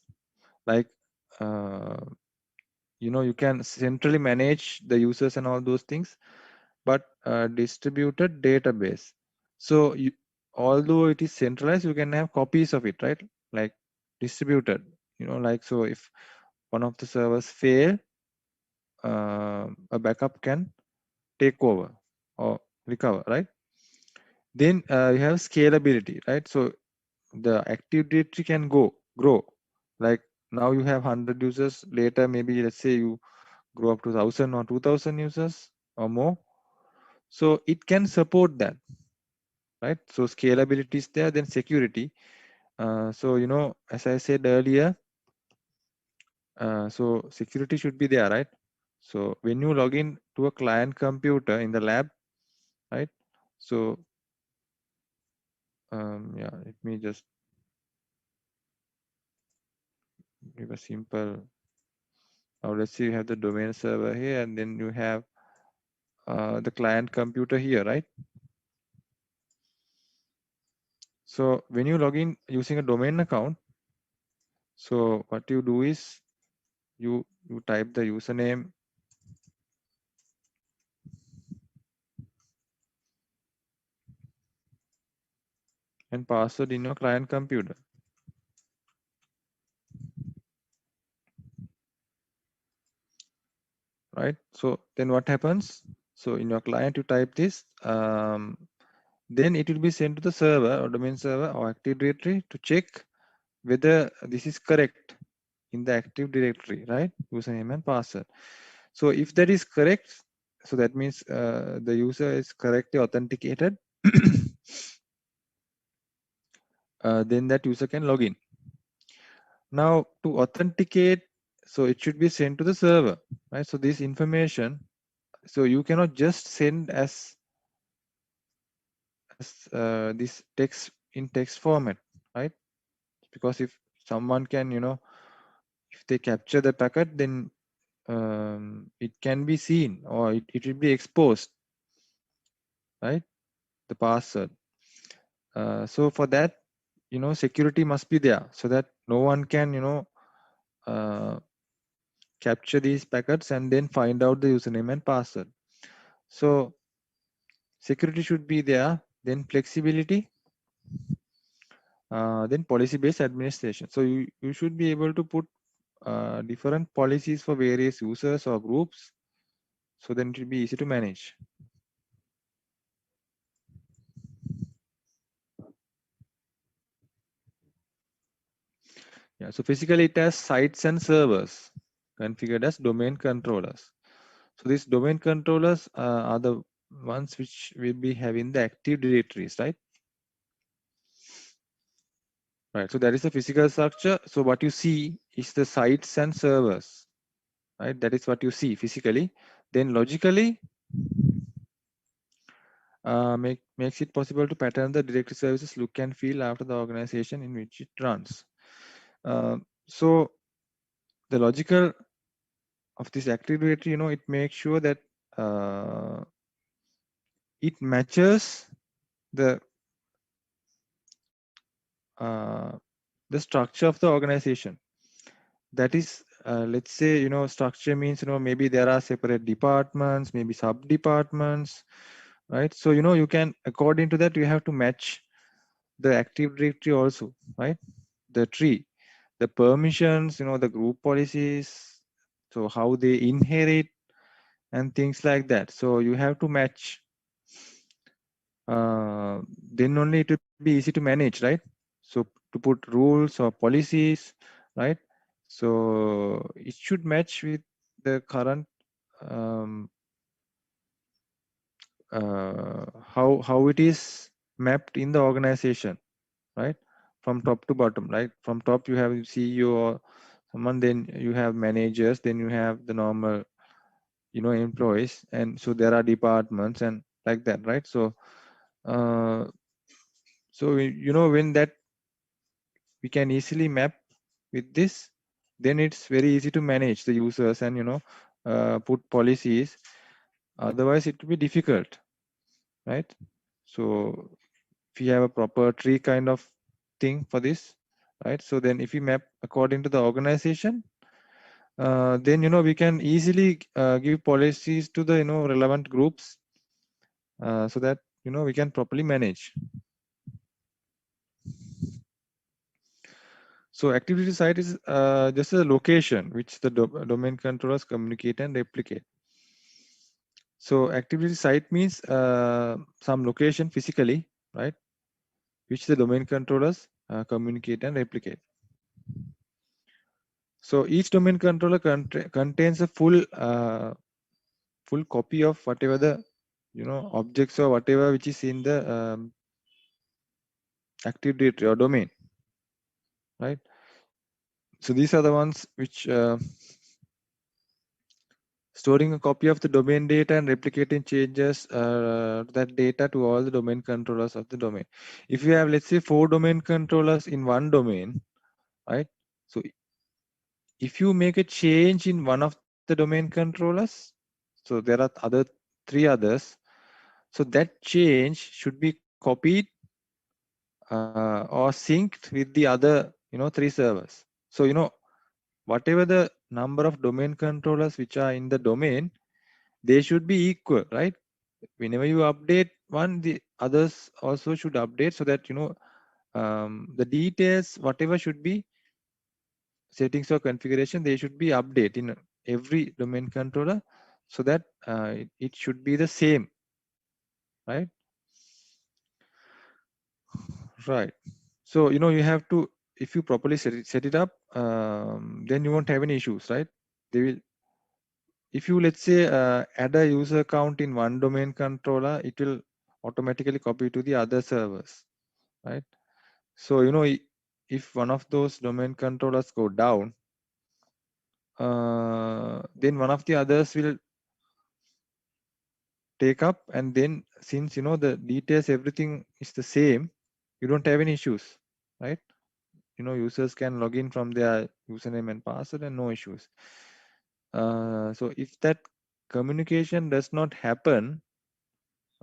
like you can centrally manage the users and all those things, but distributed database. So although it is centralized, you can have copies of it, right? Like distributed, like, so if one of the servers fail, a backup can take over or recover, right? Then you have scalability, right? So the Active Directory can grow. Like now you have 100 users, later maybe let's say you grow up to 1000 or 2000 users or more. So it can support that, right? So scalability is there. Then security. So as I said earlier, so security should be there, right? So when you log in to a client computer in the lab, right? So yeah, let me just give a simple. Now let's say you have the domain server here, and then you have the client computer here, right? So when you log in using a domain account, so what you do is you type the username and password in your client computer, right? So then what happens? So in your client, you type this, then it will be sent to the server or domain server or Active Directory to check whether this is correct in the Active Directory, right? Username and password. So if that is correct, so that means the user is correctly authenticated, then that user can log in. Now to authenticate, so it should be sent to the server, right? So this information, so you cannot just send as this text in text format, right? Because if someone can, if they capture the packet, then it can be seen or it will be exposed, right? The password. So for that, security must be there so that no one can, capture these packets and then find out the username and password. So security should be there, then flexibility, then policy-based administration. So you should be able to put different policies for various users or groups, so then it will be easy to manage. Yeah, so physically it has sites and servers configured as domain controllers. So these domain controllers are the ones which will be having the active directories, right? Right. So that is the physical structure. So what you see is the sites and servers, right? That is what you see physically. Then logically, makes it possible to pattern the directory services look and feel after the organization in which it runs. So the logical of this Active Directory, it makes sure that it matches the structure of the organization. That is, let's say, structure means, maybe there are separate departments, maybe sub departments, right? So, you can, according to that, you have to match the Active Directory also, right? The tree, the permissions, the group policies, so how they inherit and things like that. So you have to match. Then only it will be easy to manage, right? So to put rules or policies, right? So it should match with the current how it is mapped in the organization, right? From top to bottom, right? From top you have CEO or someone, then you have managers, then you have the normal, employees, and so there are departments and like that, right? So when that we can easily map with this, then it's very easy to manage the users and put policies. Otherwise it will be difficult, right? So if you have a proper tree kind of thing for this, right? So then if you map according to the organization, then we can easily give policies to the relevant groups, so that we can properly manage. So activity site is just a location which the domain controllers communicate and replicate. So activity site means some location physically, right, which the domain controllers communicate and replicate. So each domain controller contains a full copy of whatever the objects or whatever which is in the Active Directory or domain, right? So these are the ones which storing a copy of the domain data and replicating changes that data to all the domain controllers of the domain. If you have, let's say, 4 domain controllers in one domain, right? So if you make a change in one of the domain controllers, so there are 3 others, so that change should be copied or synced with the other 3 servers. So whatever the number of domain controllers which are in the domain, they should be equal, right? Whenever you update one, the others also should update, so that the details, whatever should be settings or configuration, they should be updated in every domain controller, so that it should be the same, right? Right. So you have to, if you properly set it up, then you won't have any issues, right? They will, if you, let's say, add a user account in one domain controller, it will automatically copy to the other servers, right? So if one of those domain controllers go down, then one of the others will take up, and then since the details, everything is the same, you don't have any issues, right? Users can log in from their username and password and no issues. So if that communication does not happen,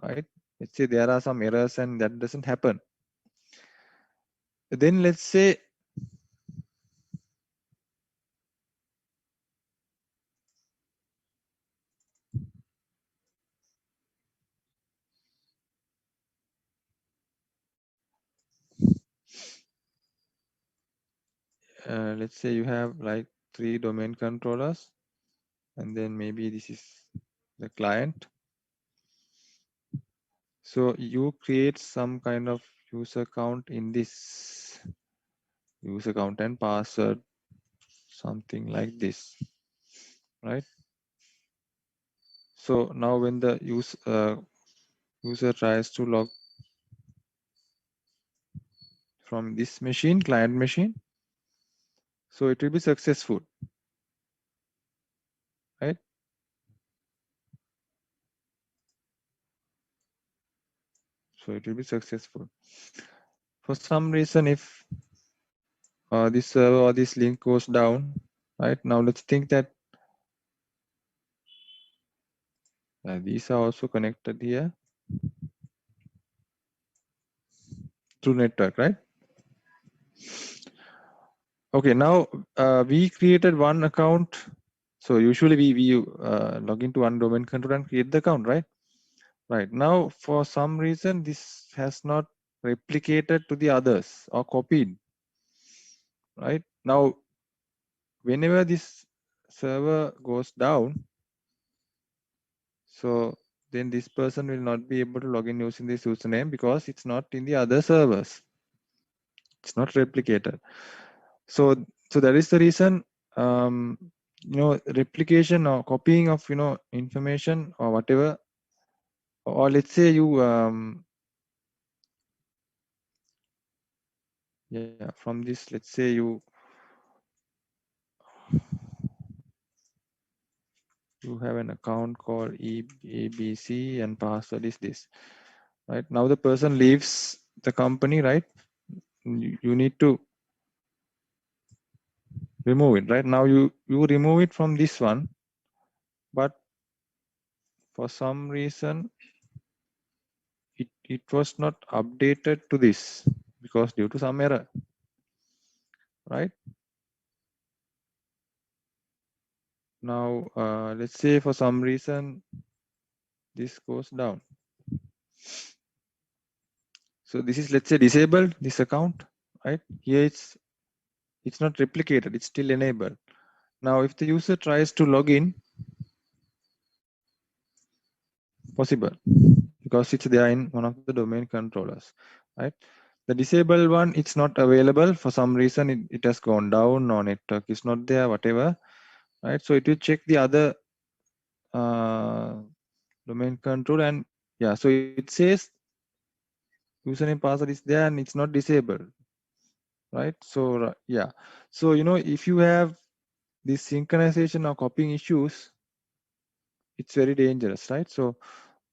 right, let's say there are some errors and that doesn't happen, then let's say let's say you have like 3 domain controllers, and then maybe this is the client. So you create some kind of user account in this user account and password, something like this, right? So now when the user tries to log from this machine, client machine, so it will be successful, right? So it will be successful. For some reason, if this server or this link goes down, right? Now let's think that these are also connected here through network, right? Okay, now we created one account. So usually we log into one domain controller and create the account, right? Right. Now, for some reason, this has not replicated to the others or copied, right? Now, whenever this server goes down, so then this person will not be able to log in using this username because it's not in the other servers. It's not replicated. So that is the reason, replication or copying of, information or whatever, or let's say you, from this, let's say you have an account called ABC and password is this, right? Now the person leaves the company, right? You need to remove it, right? Now you remove it from this one, but for some reason it was not updated to this because due to some error, right? Now let's say for some reason this goes down. So this is, let's say, disabled, this account, right? Here it's not replicated, it's still enabled. Now if the user tries to log in, possible because it's there in one of the domain controllers, right? The disabled one, it's not available for some reason, it has gone down or network is not there, whatever, right? So it will check the other domain control, and yeah, so it says username password is there and it's not disabled, right? So yeah, so if you have this synchronization or copying issues, it's very dangerous, right? So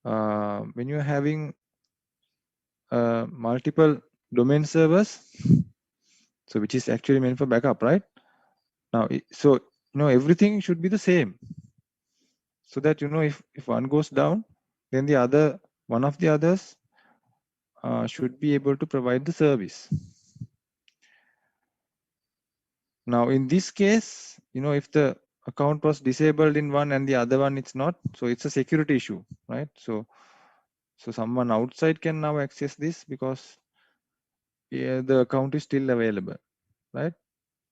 when you're having multiple domain servers, so which is actually meant for backup, right? Now so everything should be the same, so that if one goes down, then the other one of the others should be able to provide the service. Now in this case, if the account was disabled in one and the other one it's not, so it's a security issue, right? So someone outside can now access this because the account is still available, right?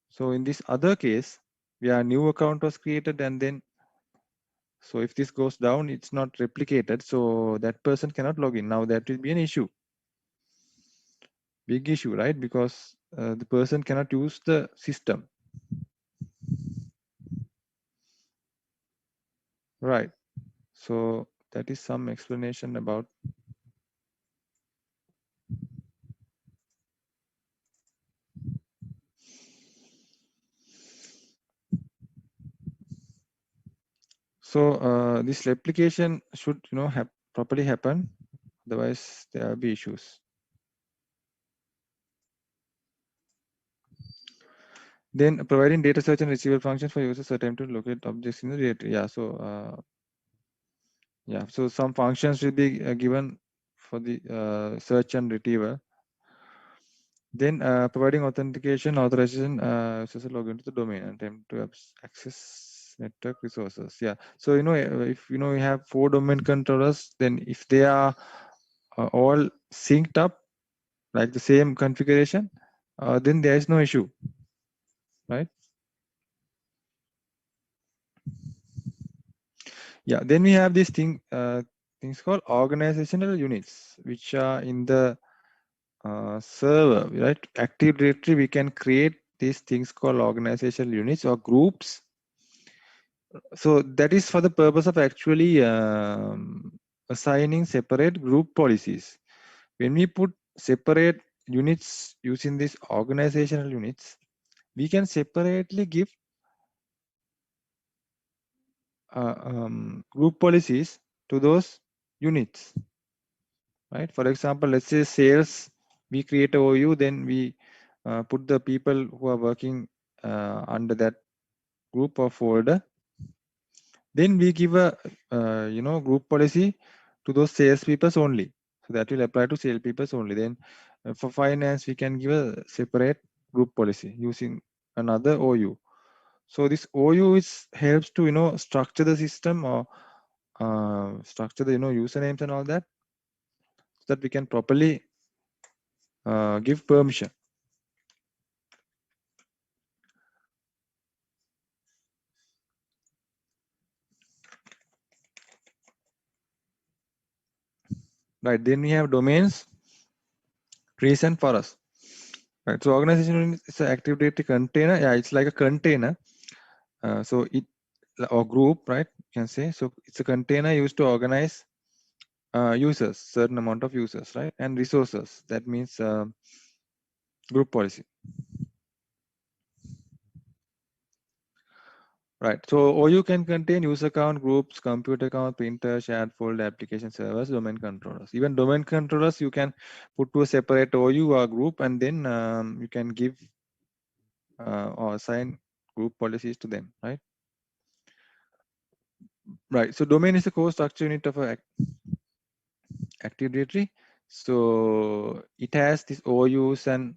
So in this other case, a new account was created, and then so if this goes down, it's not replicated, so that person cannot log in. Now that will be an issue, big issue, right? Because the person cannot use the system, right? So that is some explanation about. So this replication should properly happen, otherwise there will be issues. Then providing data search and retrieval functions for users attempt to locate objects in the directory. Yeah, so so some functions will be given for the search and retrieval. Then providing authentication, authorization, users log into the domain and attempt to access network resources. Yeah, so if you have 4 domain controllers, then if they are all synced up like the same configuration, then there is no issue, right? Yeah, then we have this things called organizational units, which are in the server, right? Active Directory, we can create these things called organizational units or groups. So that is for the purpose of actually assigning separate group policies. When we put separate units using these organizational units, we can separately give group policies to those units, right? For example, let's say sales, we create a OU, then we put the people who are working under that group or folder. Then we give a group policy to those sales people only. So that will apply to sales people only. Then for finance, we can give a separate group policy using another OU. So this OU helps to structure the system or structure the usernames and all that, so that we can properly give permission. Right, then we have domains, trees and forests. Right, so organization is an Active Directory container. Yeah, it's like a container. So it or group, right? You can say. So it's a container used to organize users, certain amount of users, right? And resources. That means group policy. Right. So OU can contain user account, groups, computer account, printer, shared folder, application servers, domain controllers. Even domain controllers you can put to a separate OU or group, and then you can give or assign group policies to them, right? Right. So domain is a core structure unit of a Active Directory. So it has this OUs and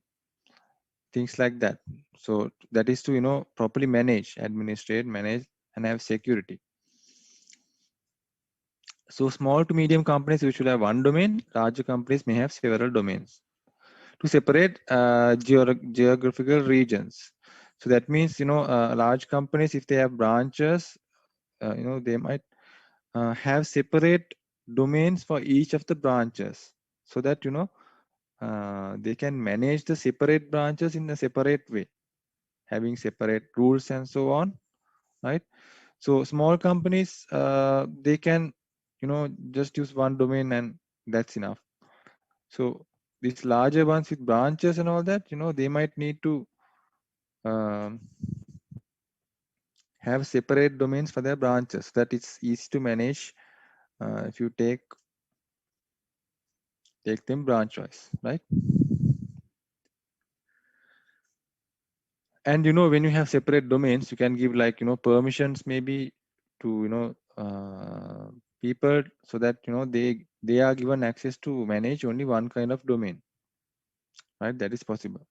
things like that. So that is to properly manage, administrate, manage, and have security. So small to medium companies usually have one domain. Larger companies may have several domains. To separate geographical regions. So that means large companies, if they have branches, they might have separate domains for each of the branches, so that they can manage the separate branches in a separate way, having separate rules and so on, right? So small companies, they can just use one domain and that's enough. So these larger ones with branches and all that, they might need to um, have separate domains for their branches, that it's easy to manage if you take them branch wise, right? And when you have separate domains, you can give like permissions maybe to people, so that they are given access to manage only one kind of domain, right? That is possible.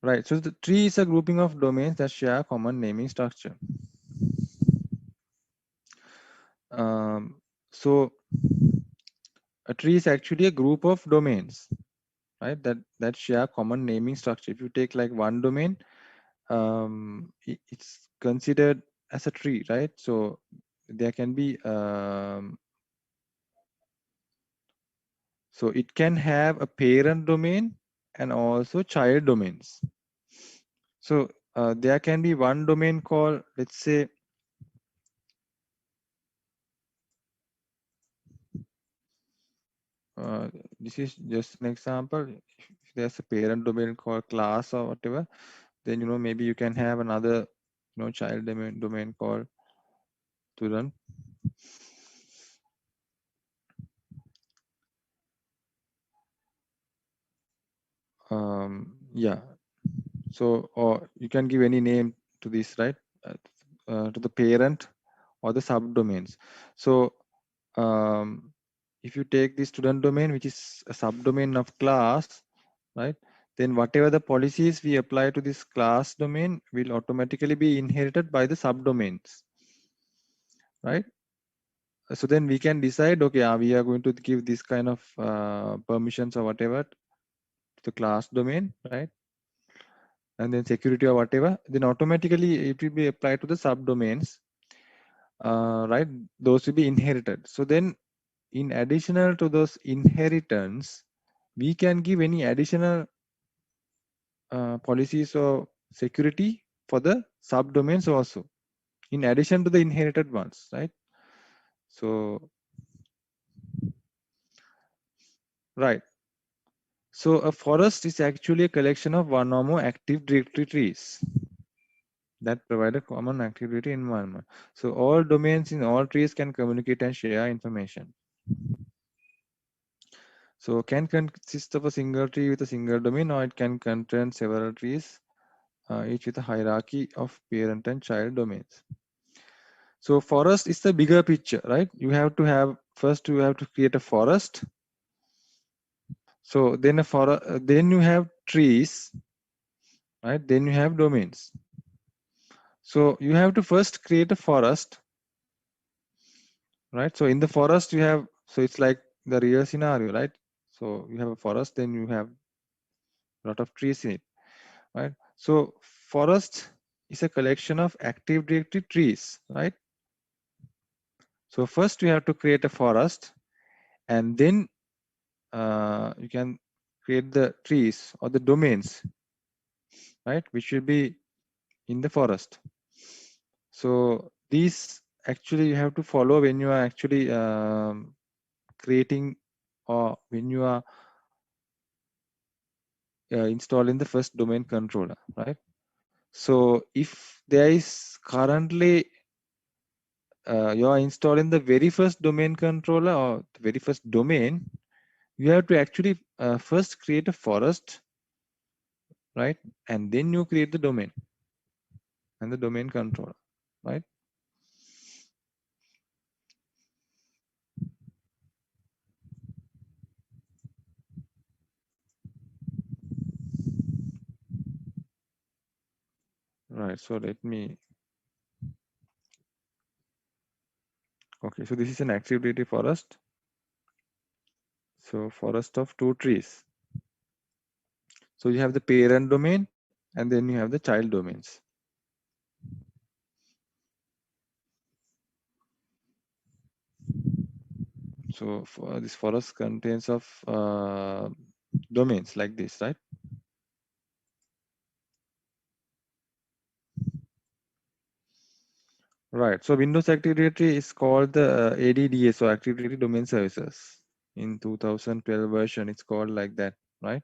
Right, so the tree is a grouping of domains that share common naming structure. So a tree is actually a group of domains, right? That share common naming structure. If you take like one domain, it's considered as a tree, right? So there can be so it can have a parent domain and also child domains. So there can be one domain called, let's say, this is just an example. If there's a parent domain called class or whatever, then maybe you can have another child domain called student. Yeah, so or you can give any name to this, right? To the parent or the subdomains. So if you take the student domain, which is a subdomain of class, right, then whatever the policies we apply to this class domain will automatically be inherited by the subdomains, right? So then we can decide, okay, we are going to give this kind of permissions or whatever to the class domain, right? And then security or whatever, then automatically it will be applied to the subdomains, right? Those will be inherited. So then in additional to those inheritance, we can give any additional policies or security for the subdomains also, in addition to the inherited ones, right? So, right. So a forest is actually a collection of one or more active directory trees. that provide a common activity environment. So all domains in all trees can communicate and share information. So can consist of a single tree with a single domain, or it can contain several trees, each with a hierarchy of parent and child domains. So forest is the bigger picture, right? You have to have, first you have to create a forest. So then then you have trees, right? Then you have domains. So you have to first create a forest, right? So in the forest you have, so it's like the real scenario, right? So you have a forest, then you have a lot of trees in it, right? So forest is a collection of active directory trees, right? So first you have to create a forest, and then you can create the trees or the domains, right, which will be in the forest. So these actually you have to follow when you are actually creating, or when you are installing the first domain controller, right? So if there is currently you are installing the very first domain controller or the very first domain, you have to actually first create a forest, right? And then you create the domain and the domain controller, right? Right. So let me. Okay. So this is an activity forest. So forest of two trees. So you have the parent domain, and then you have the child domains. So for this forest contains of domains like this, right? Right. So Windows Active Directory is called the ADDS, so Active Directory Domain Services. In 2012 version, it's called like that, right?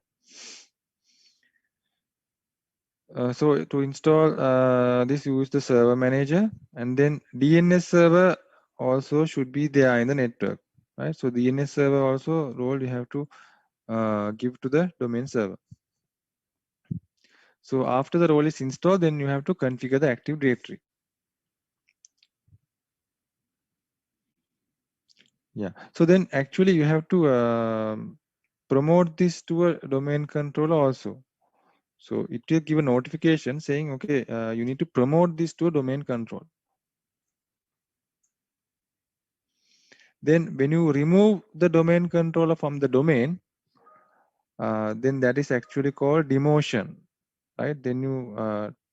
So to install this, use the server manager, and then DNS server also should be there in the network, right? So DNS server also role you have to give to the domain server. So after the role is installed, then you have to configure the Active Directory. Yeah. So then actually you have to promote this to a domain controller also. So it will give a notification saying, okay, you need to promote this to a domain control. Then when you remove the domain controller from the domain, then that is actually called demotion, right? Then you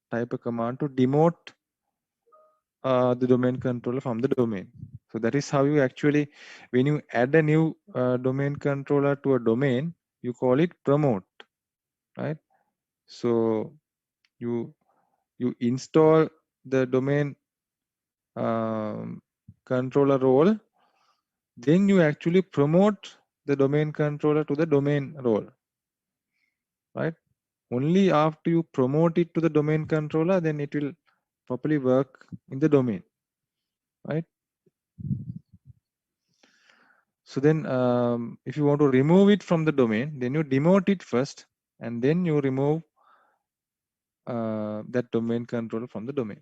type a command to demote the domain controller from the domain. So that is how you actually, when you add a new domain controller to a domain, you call it promote, right? So you install the domain controller role, then you actually promote the domain controller to the domain role, right? Only after you promote it to the domain controller, then it will properly work in the domain, right? So then if you want to remove it from the domain, then you demote it first, and then you remove that domain controller from the domain.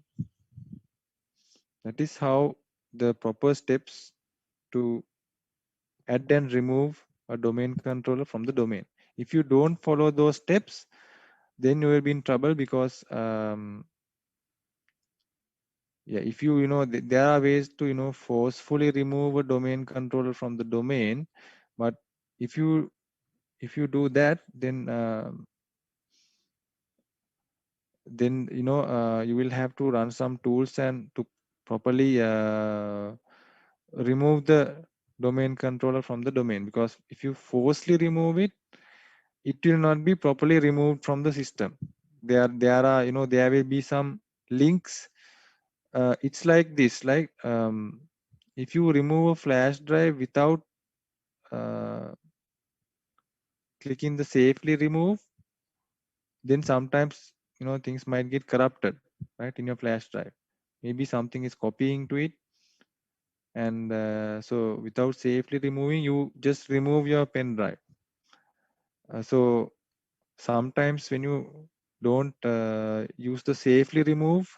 That is how the proper steps to add and remove a domain controller from the domain. If you don't follow those steps, then you will be in trouble, because yeah, if you know there are ways to forcefully remove a domain controller from the domain, but if you do that, then you will have to run some tools and to properly remove the domain controller from the domain, because if you forcefully remove it, it will not be properly removed from the system. There are there will be some links. It's like this, like if you remove a flash drive without clicking the safely remove, then sometimes things might get corrupted. right, in your flash drive. Maybe something is copying to it, and so without safely removing, you just remove your pen drive. So sometimes when you don't use the safely remove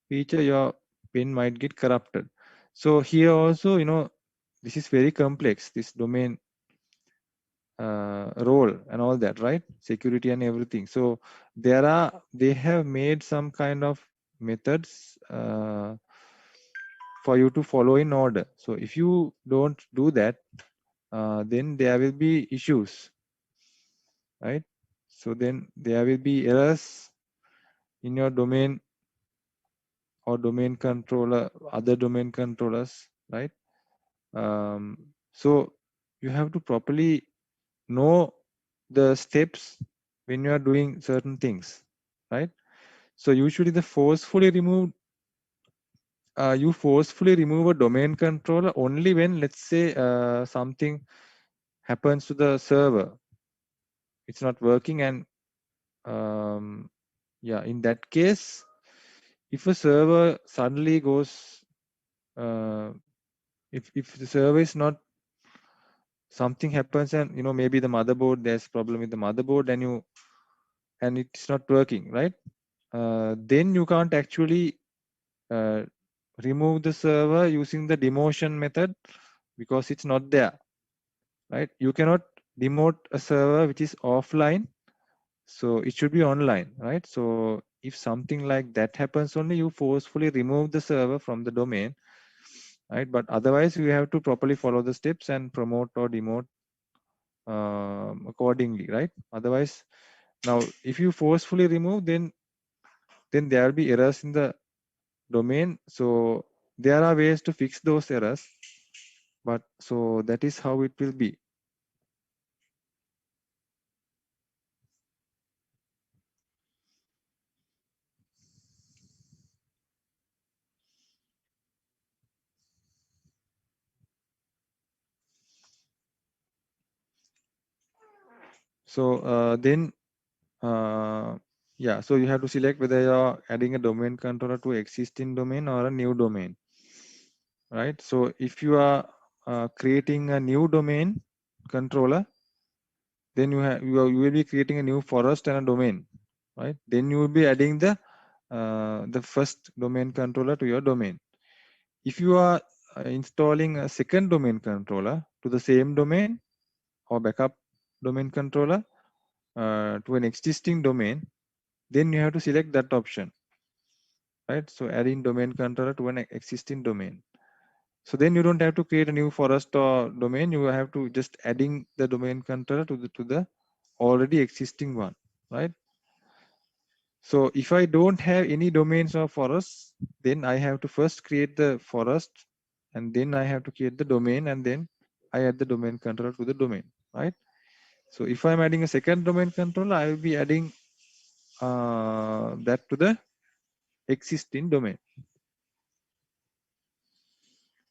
feature, your pen might get corrupted. So here also, this is very complex, this domain role and all that, right? Security and everything. So they have made some kind of methods for you to follow in order. So if you don't do that, then there will be issues, right? So then there will be errors in your domain or domain controller, other domain controllers, right? So you have to properly know the steps when you are doing certain things, right? So usually you forcefully remove a domain controller only when, let's say, something happens to the server. It's not working, and yeah, in that case, if a server suddenly goes, if the server is not, something happens, and maybe the motherboard, there's problem with the motherboard, and it's not working, right? Then you can't actually uh, remove the server using the demotion method because it's not there, right? You cannot demote a server which is offline, so it should be online, right? So if something like that happens, only you forcefully remove the server from the domain, right? But otherwise you have to properly follow the steps and promote or demote accordingly, right? Otherwise, now if you forcefully remove, then there will be errors in the domain. So there are ways to fix those errors, but so that is how it will be. So then yeah, so you have to select whether you're adding a domain controller to existing domain or a new domain, right? So if you are creating a new domain controller, then you will be creating a new forest and a domain, right? Then you will be adding the first domain controller to your domain. If you are installing a second domain controller to the same domain or backup domain controller to an existing domain, then you have to select that option, right? So adding domain controller to an existing domain. So then you don't have to create a new forest or domain. You have to just adding the domain controller to the already existing one, right? So if I don't have any domains or forests, then I have to first create the forest, and then I have to create the domain, and then I add the domain controller to the domain, right? So if I'm adding a second domain controller, I will be adding that to the existing domain,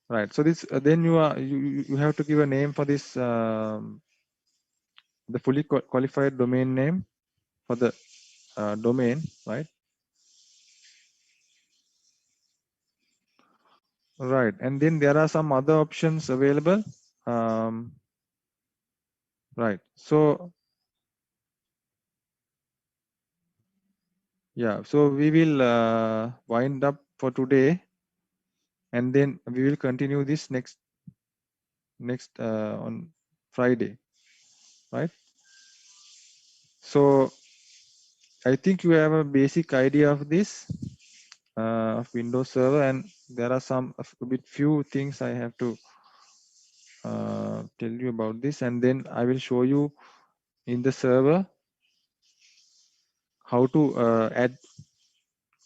right? So this then you have to give a name for this, the fully qualified domain name for the domain, right? Right, and then there are some other options available. Right, so yeah, so we will wind up for today, and then we will continue this next on Friday, right? So I think you have a basic idea of this of Windows Server, and there are a bit few things I have to tell you about this, and then I will show you in the server how to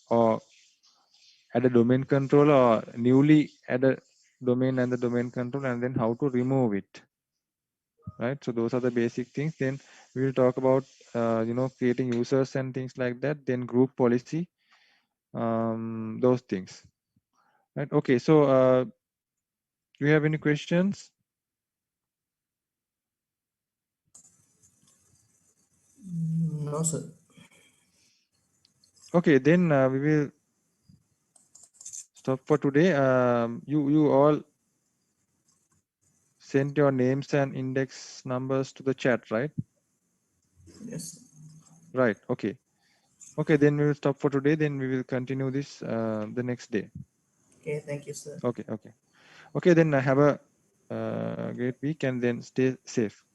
or add a domain controller, or newly add a domain and the domain controller, and then how to remove it, right? So those are the basic things. Then we will talk about creating users and things like that, then group policy, those things, right? Okay, so do you have any questions? No, sir. Okay, then we will stop for today. You all send your names and index numbers to the chat, right? Yes. Right. Okay. Okay, then we will stop for today. Then we will continue this the next day. Okay, thank you, sir. Okay. Okay. Okay. Then have a great week and then stay safe.